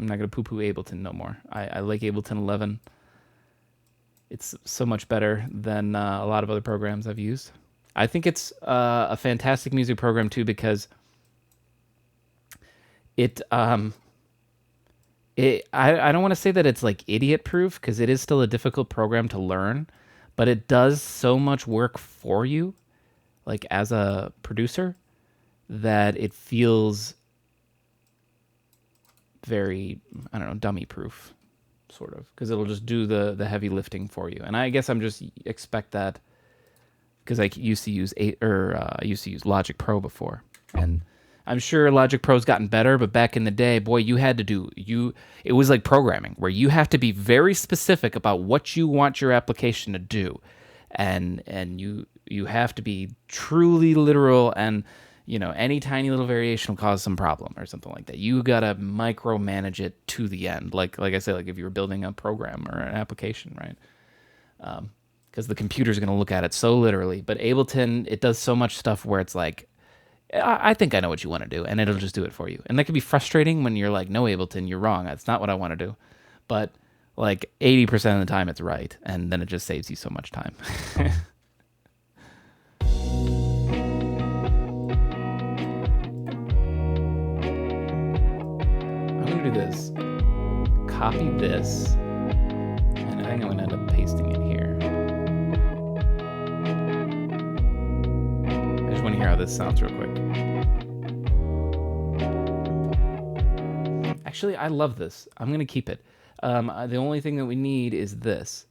not gonna poo-poo Ableton no more. I like Ableton 11. It's so much better than a lot of other programs I've used. I think it's a fantastic music program too because I don't want to say that it's like idiot proof because it is still a difficult program to learn, but it does so much work for you, like as a producer, that it feels very, I don't know, dummy proof, sort of, because it'll just do the heavy lifting for you. And I guess I'm just expect that because I used to use I used to use Logic Pro before, and I'm sure Logic Pro's gotten better, but back in the day, boy, it was like programming where you have to be very specific about what you want your application to do. And you have to be truly literal, and any tiny little variation will cause some problem or something like that. You got to micromanage it to the end. Like I said, like if you were building a program or an application, right? Because the computer's going to look at it so literally, but Ableton, it does so much stuff where it's like, I think I know what you want to do, and it'll just do it for you. And that can be frustrating when you're like, no, Ableton, you're wrong. That's not what I want to do. But like 80% of the time, it's right, and then it just saves you so much time. I'm going to do this. Copy this, and I think I'm going to end up pasting it here. I just want to hear how this sounds real quick. Actually, I love this. I'm going to keep it. The only thing that we need is this.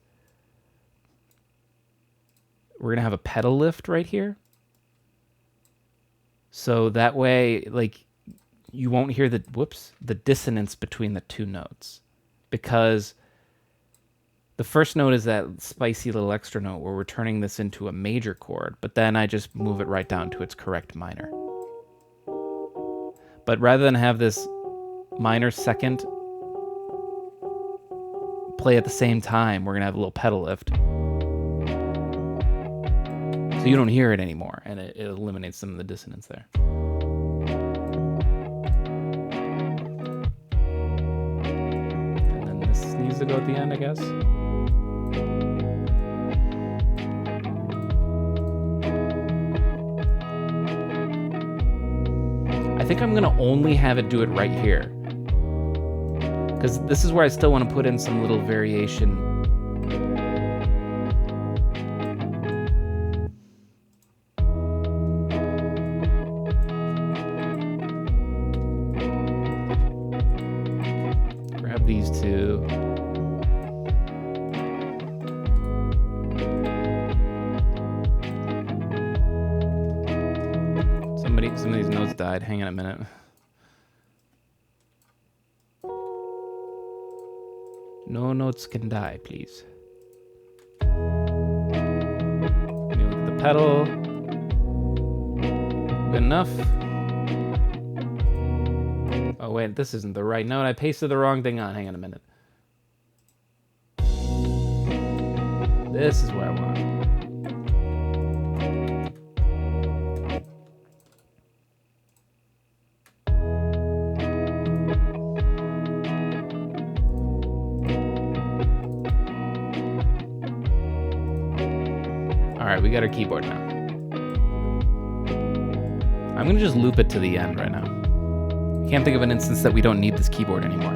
We're going to have a pedal lift right here. So that way, like, you won't hear the dissonance between the two notes. Because the first note is that spicy little extra note where we're turning this into a major chord, but then I just move it right down to its correct minor. But rather than have this minor second play at the same time, we're going to have a little pedal lift. So you don't hear it anymore, and it eliminates some of the dissonance there. And then this needs to go at the end, I guess. I think I'm going to only have it do it right here. Because this is where I still want to put in some little variation. Grab these two. Some of these notes died. Hang on a minute. No notes can die, please. pedal. Good enough. Oh wait, this isn't the right note. I pasted the wrong thing on. Hang on a minute. This is where I want it. Alright, we got our keyboard now. I'm gonna just loop it to the end right now. I can't think of an instance that we don't need this keyboard anymore.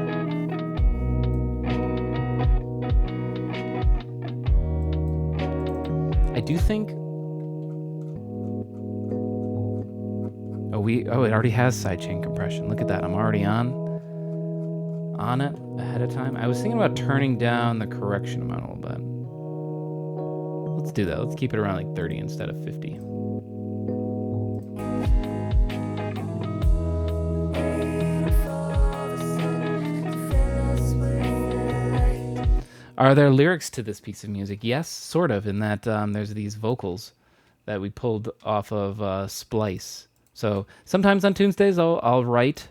I do think... it already has sidechain compression. Look at that, I'm already on it ahead of time. I was thinking about turning down the correction amount a little bit. Let's do that. Let's keep it around like 30 instead of 50. Are there lyrics to this piece of music? Yes, sort of, in that there's these vocals that we pulled off of Splice. So sometimes on Tunesdays I'll write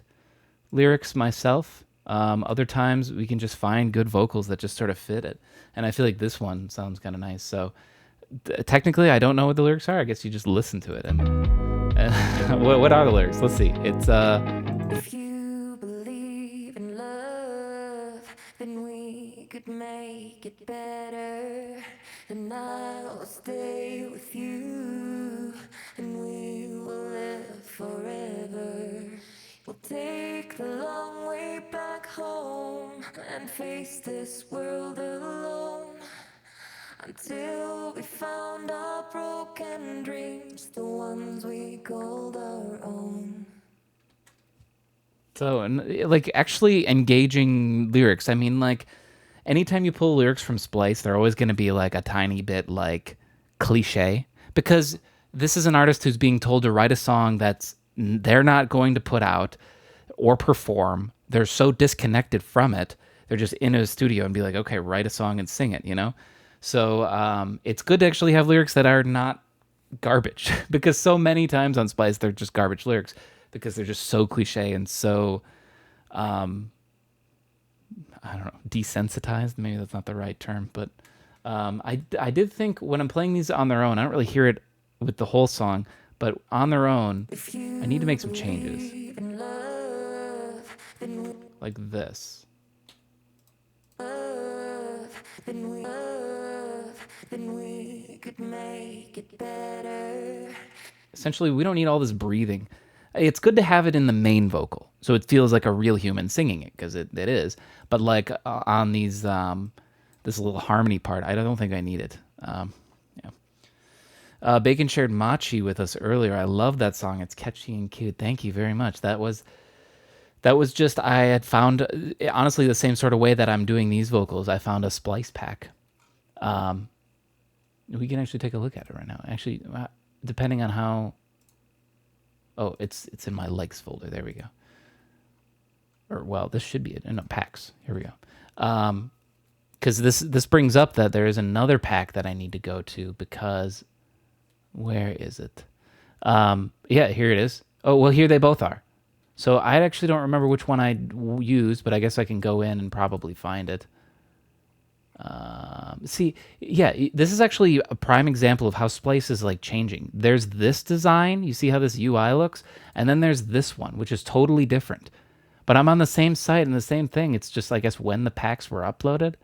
lyrics myself. Other times we can just find good vocals that just sort of fit it. And I feel like this one sounds kind of nice. So technically, I don't know what the lyrics are. I guess you just listen to it. And what are the lyrics? Let's see. It's If you believe in love, then we could make it better. And I'll stay with you, and we will live forever. We'll take the long way back home and face this world alone. Until we found our broken dreams, the ones we called our own. so like actually engaging lyrics. I mean, like anytime you pull lyrics from Splice, they're always going to be like a tiny bit like cliche, because this is an artist who's being told to write a song that's they're not going to put out or perform. They're so disconnected from it. They're just in a studio and be like, okay, write a song and sing it, you know? So it's good to actually have lyrics that are not garbage, because so many times on Splice they're just garbage lyrics because they're just so cliche and so I don't know, desensitized. Maybe that's not the right term, but I did think when I'm playing these on their own, I don't really hear it with the whole song, but on their own, I need to make some changes, like this. Then we could make it better. Essentially, we don't need all this breathing. It's good to have it in the main vocal, so it feels like a real human singing it, because it is. But like on these, this little harmony part, I don't think I need it. Yeah. Bacon shared Machi with us earlier. I love that song. It's catchy and cute. Thank you very much. That was just, I had found, honestly, the same sort of way that I'm doing these vocals. I found a Splice pack. We can actually take a look at it right now. Actually, depending on how... Oh, it's in my likes folder. There we go. Or, well, this should be it. No, packs. Here we go. Because this brings up that there is another pack that I need to go to, because... Where is it? Yeah, here it is. Oh, well, here they both are. So I actually don't remember which one I used, but I guess I can go in and probably find it. See, yeah, this is actually a prime example of how Splice is like changing. There's this design, you see how this UI looks, and then there's this one, which is totally different. But I'm on the same site and the same thing. It's just, I guess, when the packs were uploaded.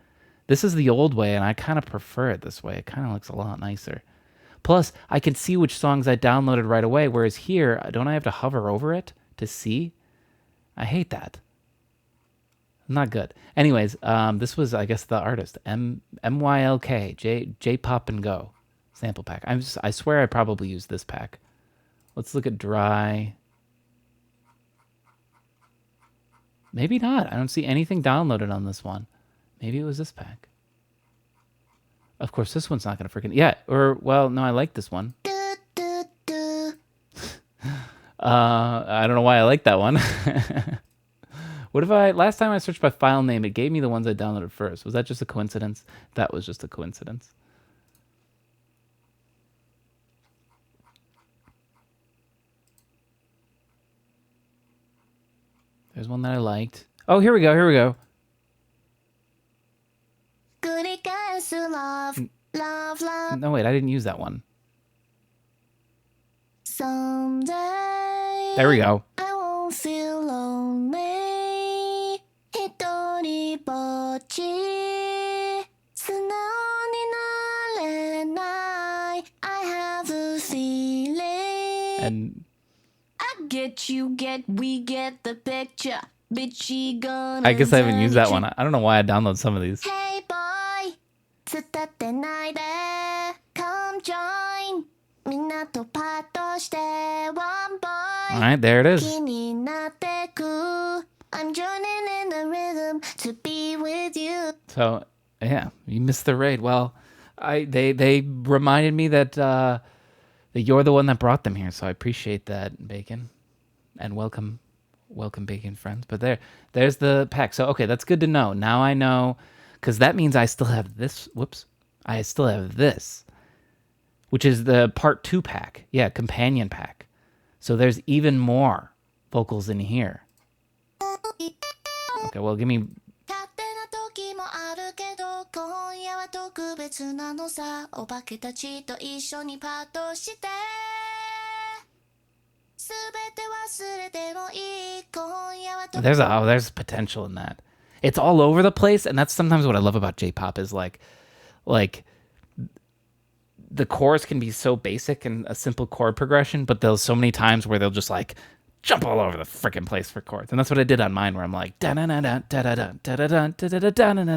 This is the old way, and I kind of prefer it this way. It kind of looks a lot nicer. Plus, I can see which songs I downloaded right away, whereas here, don't I have to hover over it to see? I hate that. Not good. Anyways, this was, I guess, the artist, MYLK, J Pop and Go sample pack. I swear I probably used this pack. Let's look at dry. Maybe not. I don't see anything downloaded on this one. Maybe it was this pack. Of course, this one's not going to freaking... Yeah, or, well, no, I like this one. I don't know why I like that one. What if last time I searched by file name, it gave me the ones I downloaded first. Was that just a coincidence? That was just a coincidence. There's one that I liked. Oh, here we go. Here we go. 繰り返す love, love, love. No, wait. I didn't use that one. Someday There we go. I won't feel lonely. 一人ぼっち。素直になれない。I have a feeling. And I get you get we get the picture. Bitchy gonna. I guess I haven't used that one. I don't know why I download some of these. Hey boy, 伝ってないで Come join みんなとパートして One All boy right, there it is. 気になってく I'm joining in the rhythm to be with you. So, yeah, you missed the raid. Well, they reminded me that you're the one that brought them here, so I appreciate that, Bacon. And welcome Bacon friends. But there's the pack. So, okay, that's good to know. Now I know, because that means I still have this. Whoops. I still have this, which is the part 2 pack. Yeah, companion pack. So there's even more vocals in here. Okay, well, give me... 勝手な時もあるけど今夜は特別なのさお化けたちと一緒にパートしてすべて忘れてもいい今夜は特別 There's potential in that. It's all over the place, and that's sometimes what I love about J-pop is like the chorus can be so basic and a simple chord progression, but there's so many times where they'll just like jump all over the freaking place for chords. And that's what I did on mine, where I'm like da da da da da da da da da da da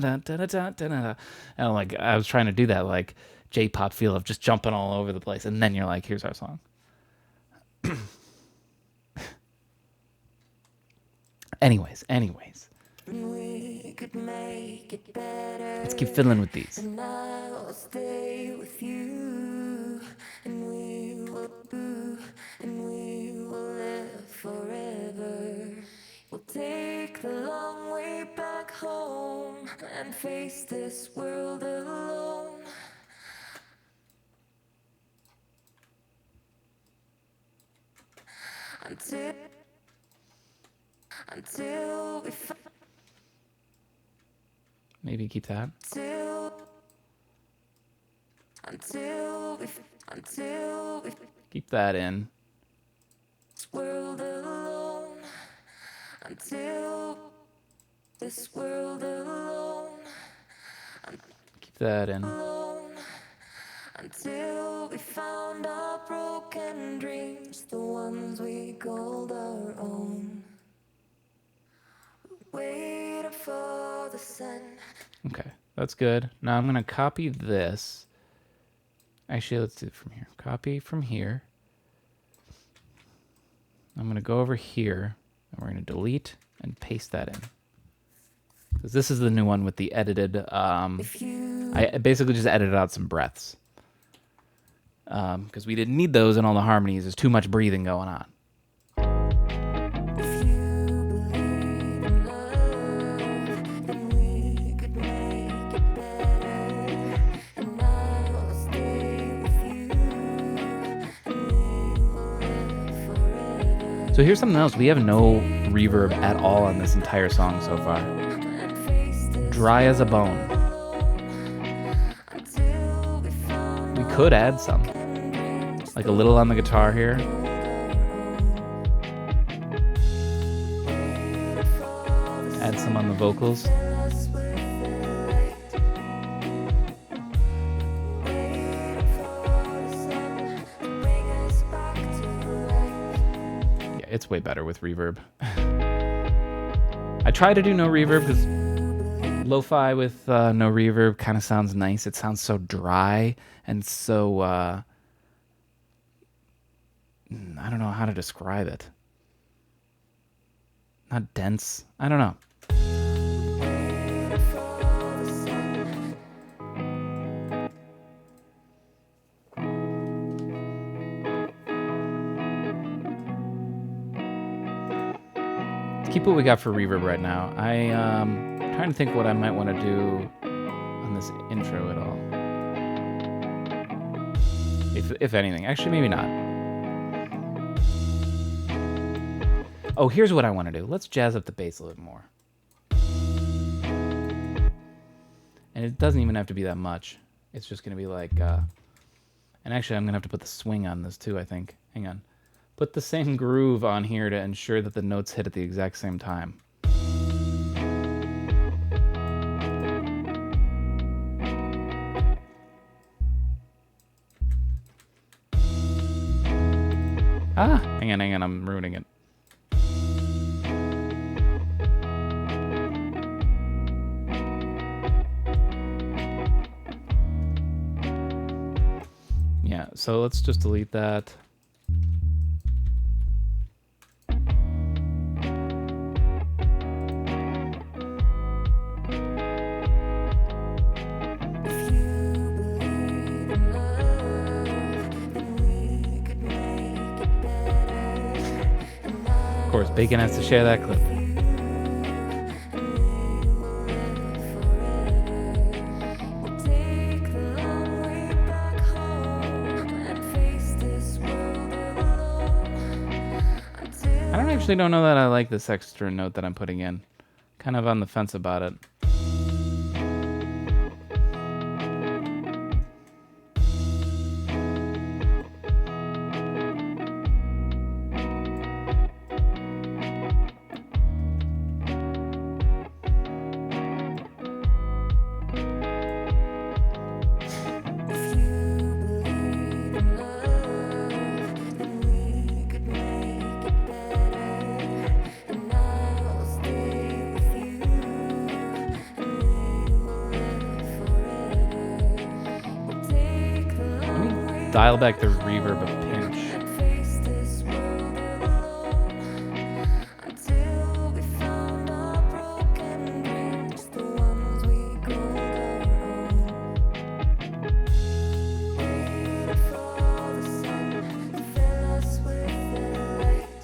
da da da. And I'm like, I was trying to do that like J-pop feel of just jumping all over the place, and then you're like, here's our song. Anyways. We could make it better. Let's keep fiddling with these. And I will stay with you. And we will do. And we will live forever. We'll take the long way back home. And face this world alone. Until we find Maybe keep that. until we Keep that in. this world alone, until this world alone, Keep that in. alone, until we found our broken dreams, the ones we called our own. Waiting for the sun. Okay, that's good. Now I'm going to copy this. Actually, let's do it from here. Copy from here. I'm going to go over here, and we're going to delete and paste that in. Because this is the new one with the edited... I basically just edited out some breaths. Because we didn't need those in all the harmonies. There's too much breathing going on. If you believe in love, then we could make it better. And I will stay with you, and we will live forever. So here's something else. We have no reverb at all on this entire song so far. And face this Dry as a bone. until we found We could add some. Like a little on the guitar here. Add some on the vocals. us with the light. Waiting for the sun to bring us back to life. Yeah, it's way better with reverb. I try to do no reverb because lo-fi with no reverb kind of sounds nice. It sounds so dry and so I don't know how to describe it. Not dense. I don't know. Let's keep what we got for reverb right now. I'm trying to think what I might want to do on this intro at all. If anything. Actually, maybe not. Oh, here's what I want to do. Let's jazz up the bass a little bit more. And it doesn't even have to be that much. It's just going to be like... and actually, I'm going to have to put the swing on this too, I think. Hang on. Put the same groove on here to ensure that the notes hit at the exact same time. Ah, hang on, I'm ruining it. Yeah, so let's just delete that. If you believe in love, then we could make it better. And Of course, Bacon has to share that clip. take the long way back home and face this world alone. I don't know that I like this extra note that I'm putting in. Kind of on the fence about it. If you believe in love, then we could make it better. And I'll stay with you, and we will live forever. We'll take the long way Dial back the reverb a pinch. and face this world alone until we found our broken dreams, the ones we called our own. Waiting for the sun to fill us with the light.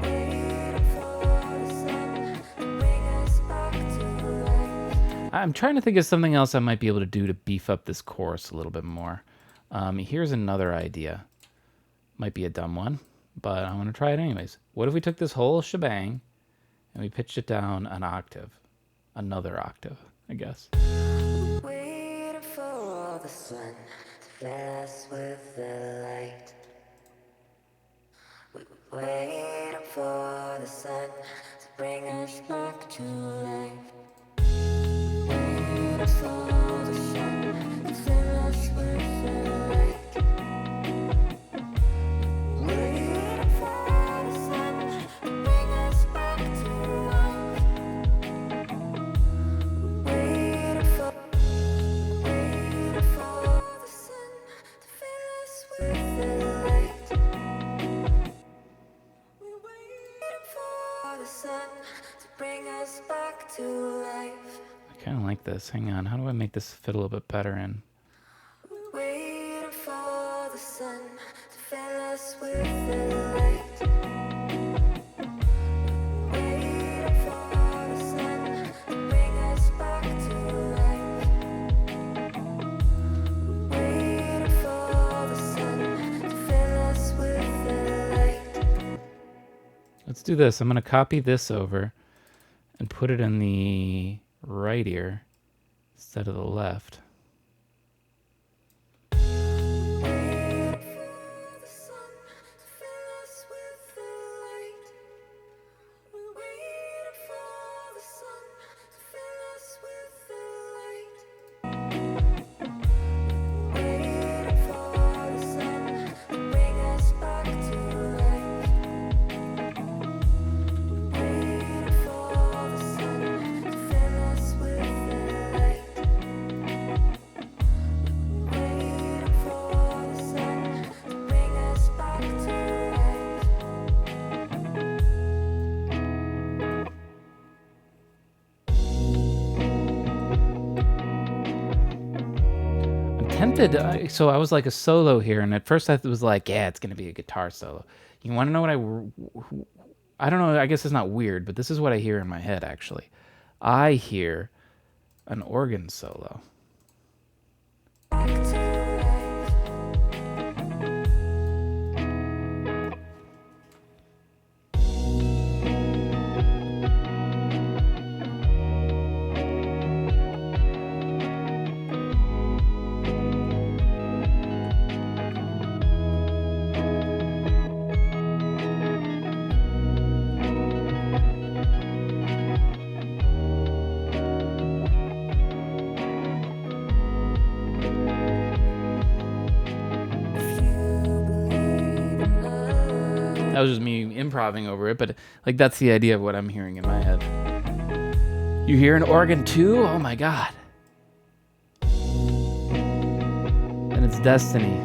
Waiting for the sun to bring us back to life. I'm trying to think of something else I might be able to do to beef up this chorus a little bit more. Here's another idea. Might be a dumb one, but I'm going to try it anyways. What if we took this whole shebang and we pitched it down an octave? Another octave, I guess. Waiting for the sun to fill us with the light. We were waiting for the sun to bring us back to life. Waiting for the sun to fill us with the light. Waiting for the sun to bring us back to life. Waiting for the sun to fill us with the light. We're waiting for the sun to bring us back to life. I kind of like this. Hang on. How do I make this fit a little bit better in? We're waiting for the sun to fill us with the light. Waiting for the sun to bring us back to life. Waiting for the sun to fill us with the light. Let's do this. I'm going to copy this over and put it in the right ear instead of the left. Waiting for the sun to fill us with the light. We're waiting for the sun to fill us with the light. Waiting for the sun to bring us back to life. Waiting for the sun to fill us with the light. Waiting for the sun to bring us back to life. I'm tempted. So I was like a solo here, and at first I was like, yeah, it's going to be a guitar solo. You want to know what I don't know, I guess it's not weird, but this is what I hear in my head, actually. I hear an organ solo. Back to life. That was just me improving over it, but like that's the idea of what I'm hearing in my head. You hear an organ too? Oh my god. And it's destiny.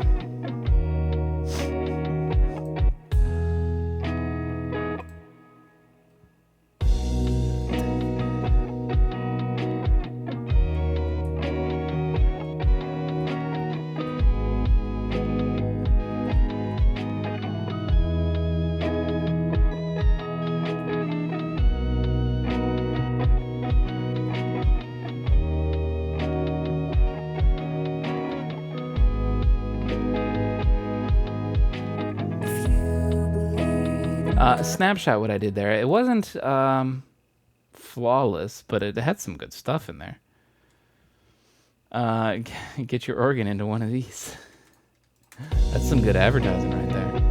Snapshot what I did there. It wasn't flawless, but it had some good stuff in there. Get your organ into one of these. That's some good advertising right there.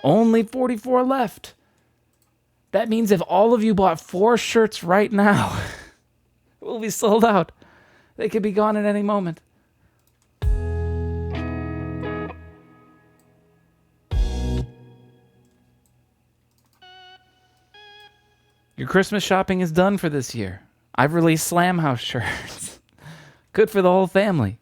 Only 44 left. That means if all of you bought 4 shirts right now, it will be sold out. They could be gone at any moment. Your Christmas shopping is done for this year. I've released Slamhaus shirts. Good for the whole family.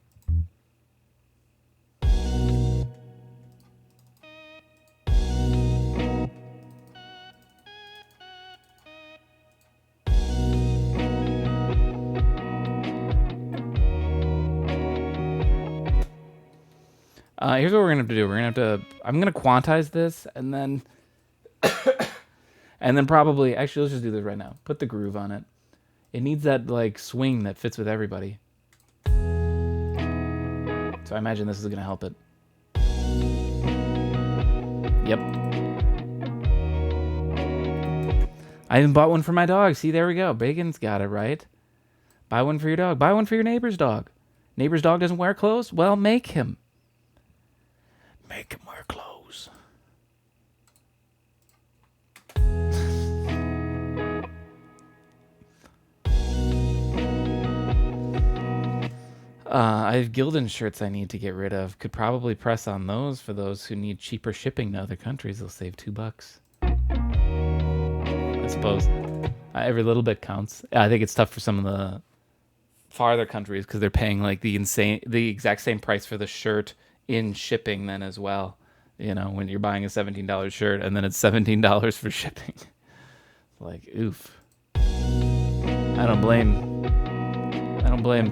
Here's what we're gonna have to do. I'm gonna quantize this, and then, and then probably. Actually, let's just do this right now. Put the groove on it. It needs that like swing that fits with everybody. So I imagine this is gonna help it. Yep. I even bought one for my dog. See, there we go. Bacon's got it right. Buy one for your dog. Buy one for your neighbor's dog. Neighbor's dog doesn't wear clothes? Well, make him. Make him wear clothes. I have Gildan shirts I need to get rid of. Could probably press on those for those who need cheaper shipping to other countries. They'll save $2. I suppose every little bit counts. I think it's tough for some of the farther countries because they're paying like the exact same price for the shirt in shipping then as well. You know, when you're buying a $17 shirt and then it's $17 for shipping. Like, oof. I don't blame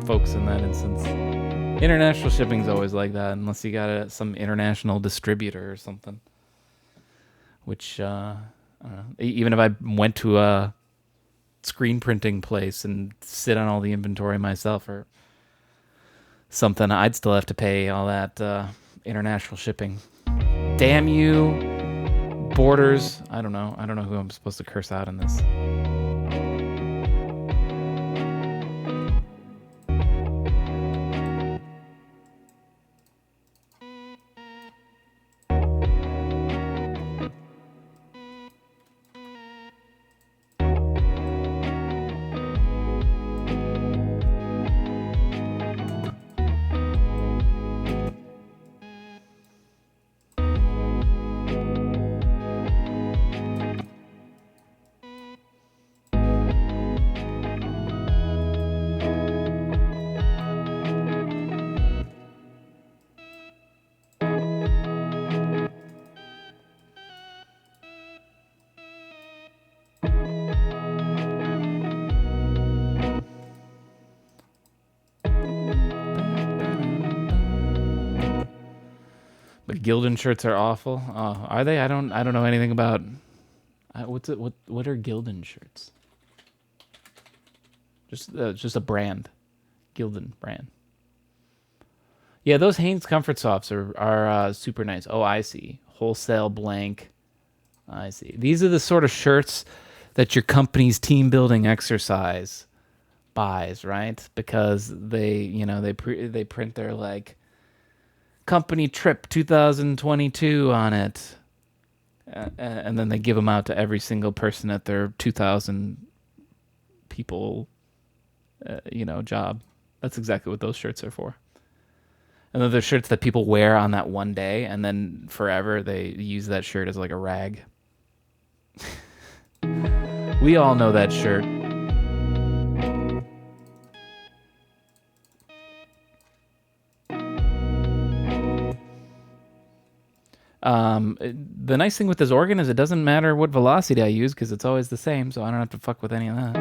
folks in that instance. International shipping's always like that unless you got some international distributor or something. Which, I don't know. Even if I went to a screen printing place and sit on all the inventory myself or something, I'd still have to pay all that international shipping. Damn you, borders. I don't know who I'm supposed to curse out in this. The Gildan shirts are awful. Are they? I don't know anything about. What's it? What are Gildan shirts? Just a brand, Gildan brand. Yeah, those Hanes Comfort Softs are super nice. Oh, I see. Wholesale blank. I see. These are the sort of shirts that your company's team building exercise buys, right? Because they print their like company trip 2022 on it, and then they give them out to every single person at their 2,000 people, job. That's exactly what those shirts are for. And then they're shirts that people wear on that one day, and then forever they use that shirt as like a rag. We all know that shirt. The nice thing with this organ is it doesn't matter what velocity I use because it's always the same, so I don't have to fuck with any of that.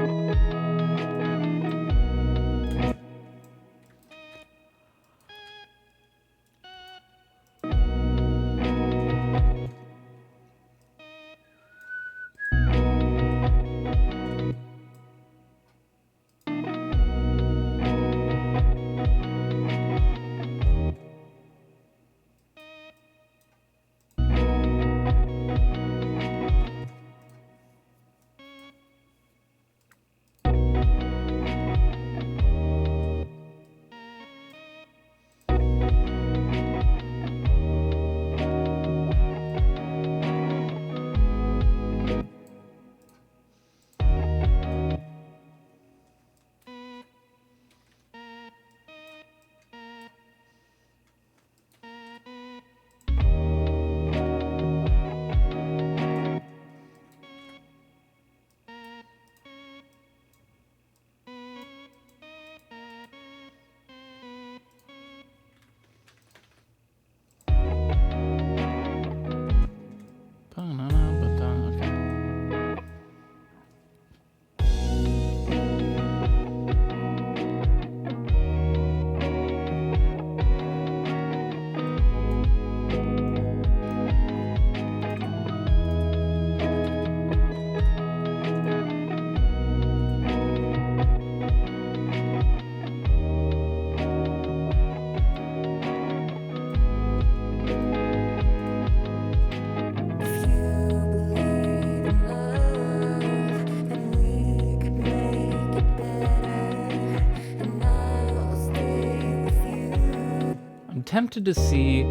Tempted to see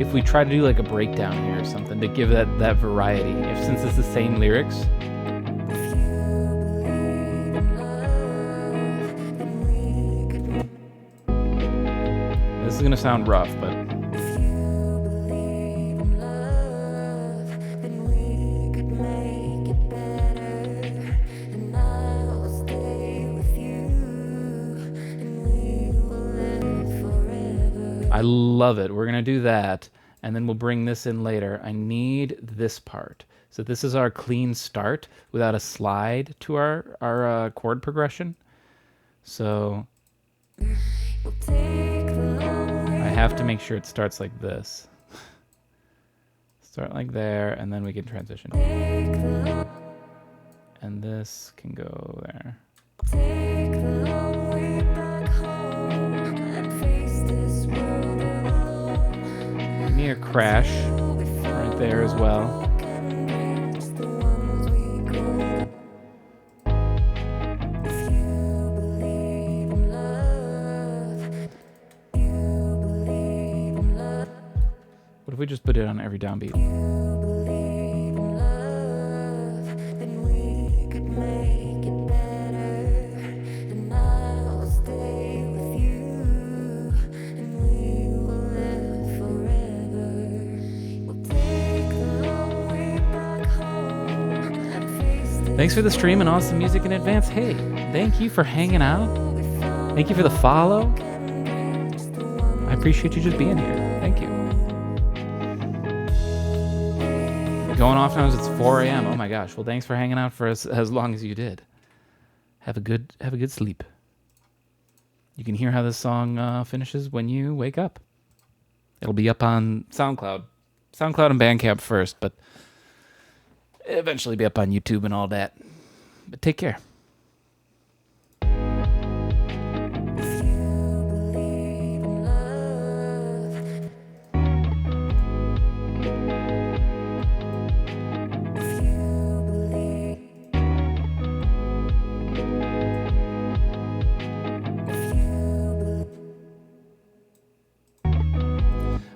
if we try to do like a breakdown here or something to give that variety, since it's the same lyrics. This is gonna sound rough, but I love it. We're going to do that, and then we'll bring this in later. I need this part. So this is our clean start without a slide to our chord progression. So I have to make sure it starts like this. Start like there, and then we can transition. And this can go there. Near crash right there as well. What if we just put it on every downbeat? Thanks for the stream and awesome music in advance. Hey, thank you for hanging out. Thank you for the follow. I appreciate you just being here. Thank you. Going off now as it's 4 a.m. Oh my gosh. Well, thanks for hanging out for as long as you did. Have a good sleep. You can hear how this song finishes when you wake up. It'll be up on SoundCloud and Bandcamp first, but eventually be up on YouTube and all that. But take care.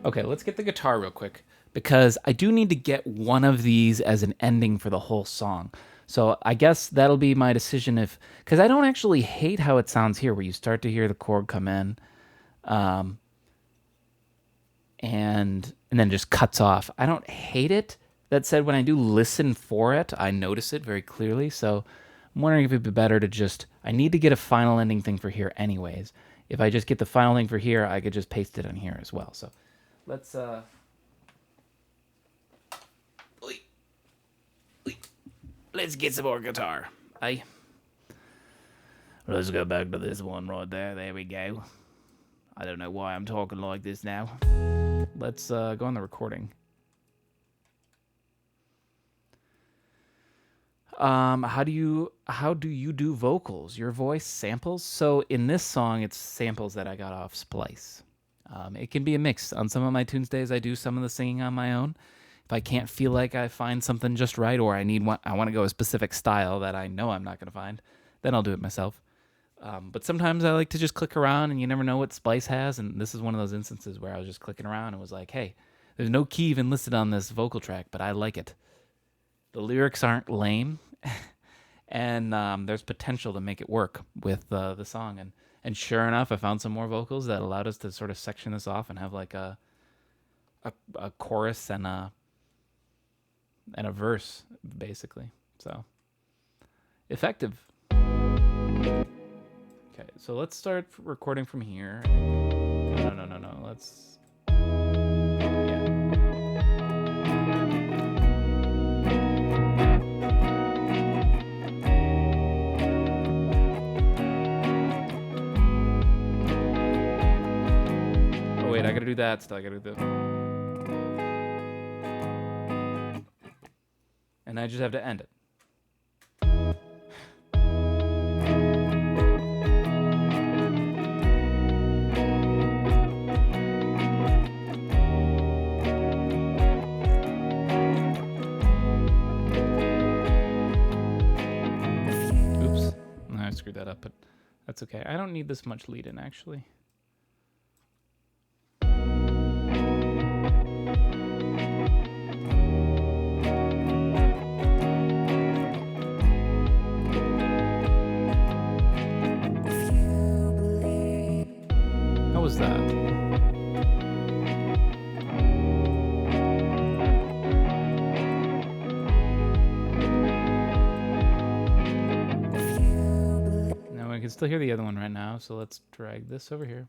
Okay, let's get the guitar real quick because I do need to get one of these as an ending for the whole song. So I guess that'll be my decision because I don't actually hate how it sounds here where you start to hear the chord come in and then just cuts off. I don't hate it. That said, when I do listen for it, I notice it very clearly. So I'm wondering if it'd be better to I need to get a final ending thing for here anyways. If I just get the final thing for here, I could just paste it on here as well. So let's get some more guitar. Let's go back to this one right there. There we go. I don't know why I'm talking like this now. Let's go on the recording. How do you do vocals? Your voice samples? So in this song, it's samples that I got off Splice. It can be a mix. On some of my Tunesdays, I do some of the singing on my own. If I can't feel like I find something just right, or I want to go a specific style that I know I'm not going to find, then I'll do it myself. But sometimes I like to just click around, and you never know what Splice has. And this is one of those instances where I was just clicking around and was like, hey, there's no key even listed on this vocal track, but I like it. The lyrics aren't lame, and there's potential to make it work with the song. And sure enough, I found some more vocals that allowed us to sort of section this off and have like a chorus and a verse, basically. So effective. Okay, so let's start recording from here. No. Let's. Yeah. Oh wait, I gotta do that still. I gotta do that. And I just have to end it. Oops. No, I screwed that up, but that's okay. I don't need this much lead in, actually. How was that? Now I can still hear the other one right now, so let's drag this over here.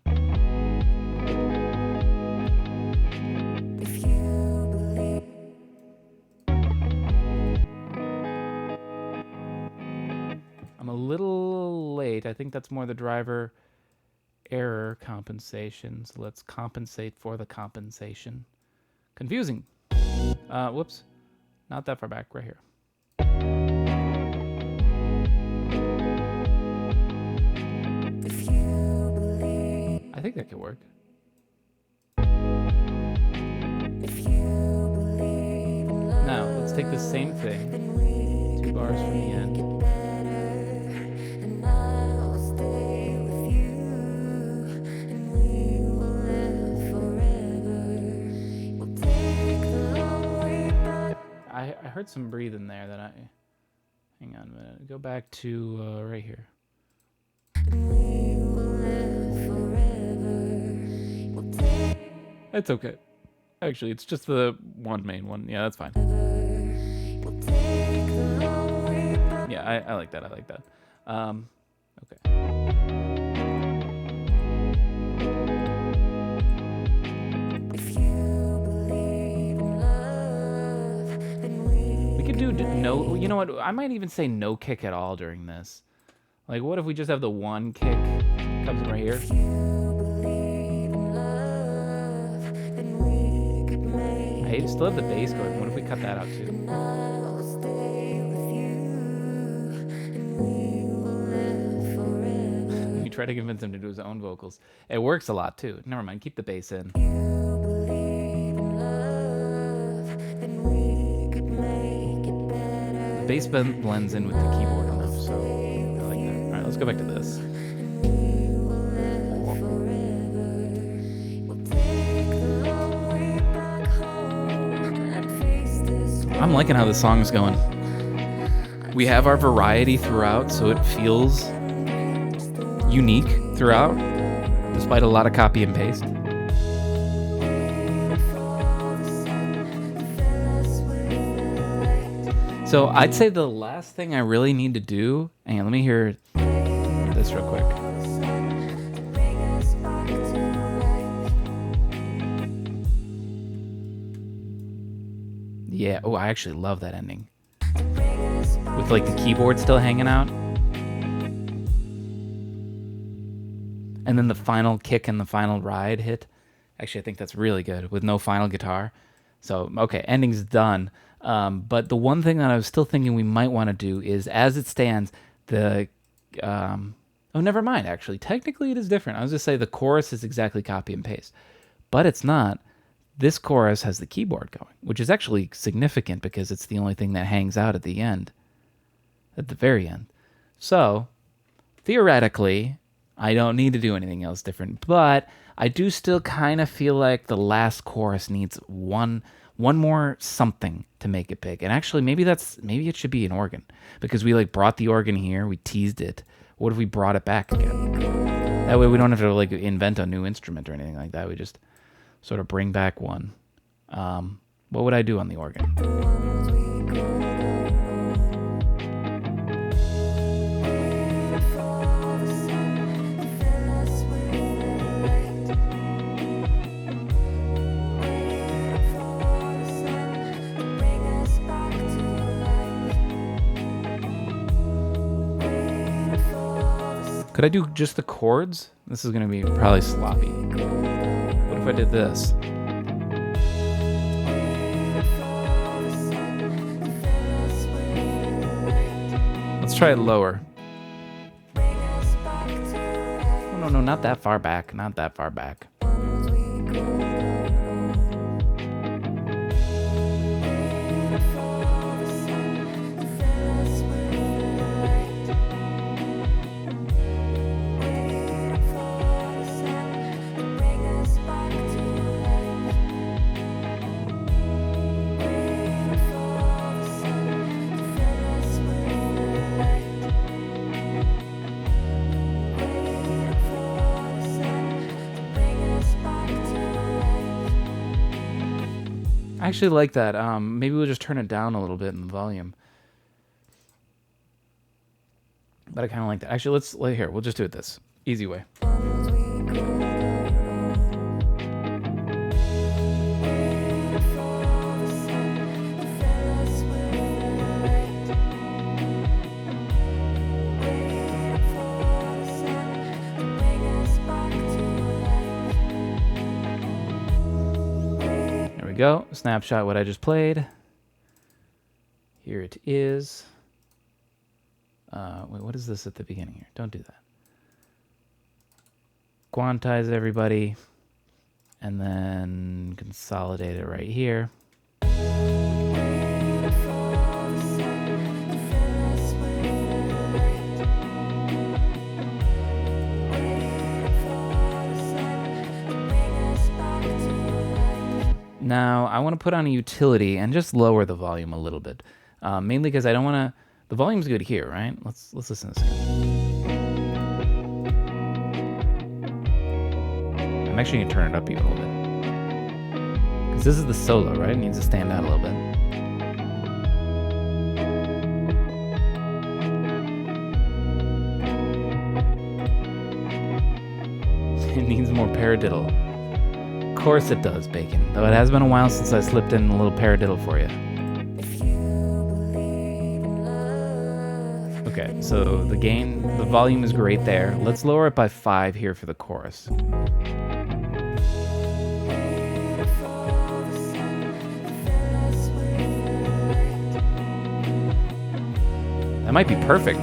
I'm a little late. I think that's more the driver error compensation. So let's compensate for the compensation. Confusing. Whoops. Not that far back. Right here. I think that could work. Now, let's take the same thing. 2 bars from the end. I heard some breathing there that I... Hang on a minute. Go back to right here. It's okay. Actually, it's just the one main one. Yeah, that's fine. Yeah, I like that. I like that. Okay. We could do no... You know what? I might even say no kick at all during this. Like, what if we just have the one kick comes right here? bass, still have the bass going. What if we cut that out too? I'll stay with you, and we will live forever. You try to convince him to do his own vocals. It works a lot too. Never mind, keep the bass in. You believe in love, then we could make it better. The bass blends in with the keyboard enough, so I like that. All right, let's go back to this. We will live forever. We'll take the long way back home and face this. I'm liking how the song's going. We have our variety throughout, so it feels unique throughout, despite a lot of copy and paste. So I'd say the last thing I really need to do, and let me hear this real quick. Yeah, oh, I actually love that ending. With like the keyboard still hanging out. And then the final kick and the final ride hit. Actually, I think that's really good with no final guitar. So, okay, ending's done. But the one thing that I was still thinking we might want to do is, as it stands, oh, never mind, actually. Technically, it is different. I was just say the chorus is exactly copy and paste. But it's not. This chorus has the keyboard going, which is actually significant because it's the only thing that hangs out at the end, at the very end. So, theoretically, I don't need to do anything else different, but I do still kind of feel like the last chorus needs one more something to make it big. And actually, maybe it should be an organ, because we like brought the organ here, we teased it. What if we brought it back again? That way we don't have to like invent a new instrument or anything like that. We just sort of bring back one. What would I do on the organ? Could I do just the chords? This is going to be probably sloppy. What if I did this? Let's try it lower. Oh, no, not that far back. Not that far back. I actually like that. Maybe we'll just turn it down a little bit in the volume. But I kind of like that. Actually, let's here. We'll just do it this easy way. Go snapshot what I just played. Here it is. Wait, what is this at the beginning here? Don't do that. Quantize everybody, and then consolidate it right here. Now, I want to put on a utility and just lower the volume a little bit. Mainly because I don't want to... The volume's good here, right? Let's listen to this again. I'm actually going to turn it up even a little bit. Because this is the solo, right? It needs to stand out a little bit. It needs more paradiddle. Of course it does, Bacon. Though it has been a while since I slipped in a little paradiddle for you. Okay, so the gain, the volume is great there. Let's lower it by 5 here for the chorus. That might be perfect.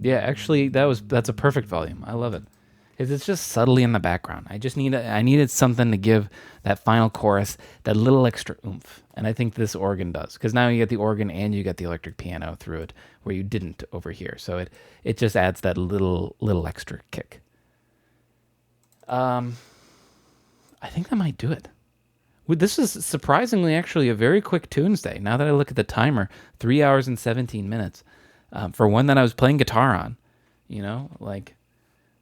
Yeah, actually, that's a perfect volume. I love it. It's just subtly in the background. I needed something to give that final chorus that little extra oomph, and I think this organ does, because now you get the organ and you get the electric piano through it, where you didn't over here. So it just adds that little extra kick. I think that might do it. This is surprisingly actually a very quick Tunesday. Now that I look at the timer, 3 hours and 17 minutes. For one that I was playing guitar on, like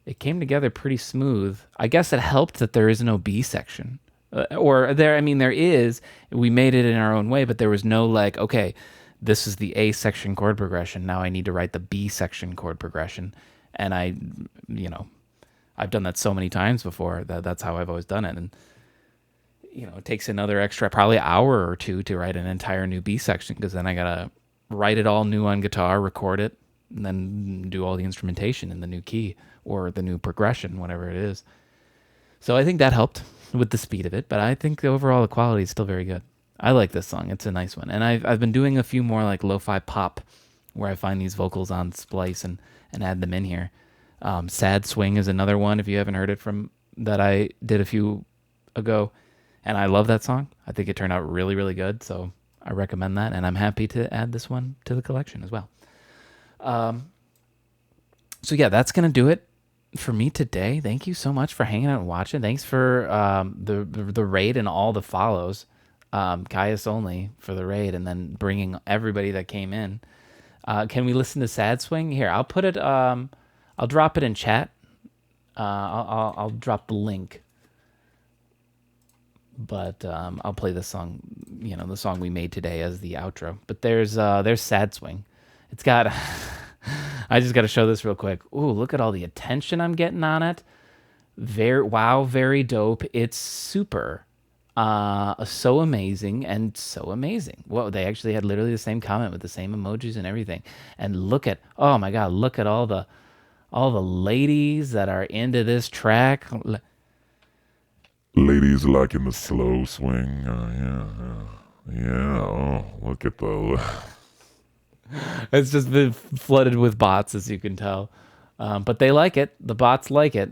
it came together pretty smooth. I guess it helped that there is no B section, there is. We made it in our own way, but there was no like, okay, this is the A section chord progression. Now I need to write the B section chord progression, and I've done that so many times before that's how I've always done it, and it takes another extra probably hour or two to write an entire new B section, because then I gotta write it all new on guitar, record it, and then do all the instrumentation in the new key or the new progression, whatever it is. So I think that helped with the speed of it, but I think the overall quality is still very good. I like this song. It's a nice one. And I've been doing a few more like lo-fi pop where I find these vocals on Splice and add them in here. Sad Swing is another one, if you haven't heard it, from that I did a few ago. And I love that song. I think it turned out really, really good. So I recommend that, and I'm happy to add this one to the collection as well. So yeah, that's gonna do it for me today. Thank you so much for hanging out and watching. Thanks for the raid and all the follows. Caius only for the raid, and then bringing everybody that came in. Can we listen to Sad Swing? Here, I'll put it. I'll drop it in chat. I'll drop the link. But I'll play this song, the song we made today as the outro. But there's Sad Swing. It's got, I just got to show this real quick. Ooh, look at all the attention I'm getting on it. Very dope. It's super, so amazing and so amazing. Whoa, they actually had literally the same comment with the same emojis and everything. And oh my God, look at all the ladies that are into this track. Ladies liking the slow swing. Yeah. Oh, look at the. It's just been flooded with bots, as you can tell. But they like it. The bots like it.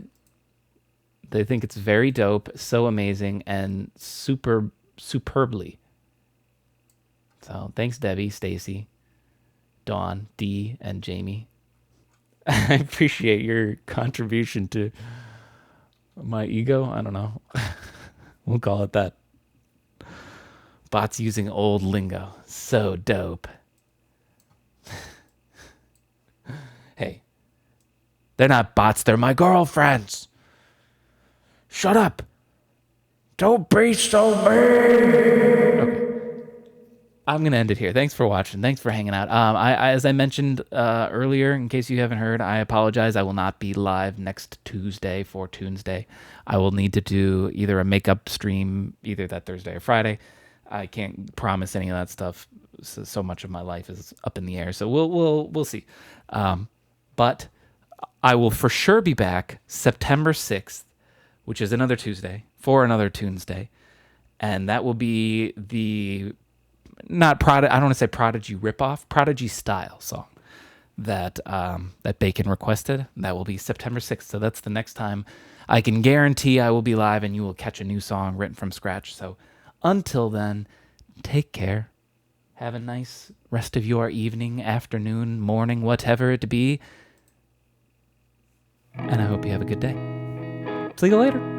They think it's very dope, so amazing, and superbly. So thanks, Debbie, Stacy, Dawn, Dee, and Jamie. I appreciate your contribution to my ego. I don't know. We'll call it that. Bots using old lingo. So dope. Hey, they're not bots. They're my girlfriends. Shut up. Don't be so mean. Okay. I'm going to end it here. Thanks for watching. Thanks for hanging out. As I mentioned earlier, in case you haven't heard, I apologize. I will not be live next Tuesday for Tunesday. I will need to do either a makeup stream, either that Thursday or Friday. I can't promise any of that stuff. So much of my life is up in the air. So we'll see. But I will for sure be back September 6th, which is another Tuesday, for another Tunesday. And that will be the, I don't want to say Prodigy ripoff, Prodigy style song that Bacon requested. That will be September 6th. So that's the next time I can guarantee I will be live and you will catch a new song written from scratch. So until then, take care. Have a nice rest of your evening, afternoon, morning, whatever it be. And I hope you have a good day. See you later.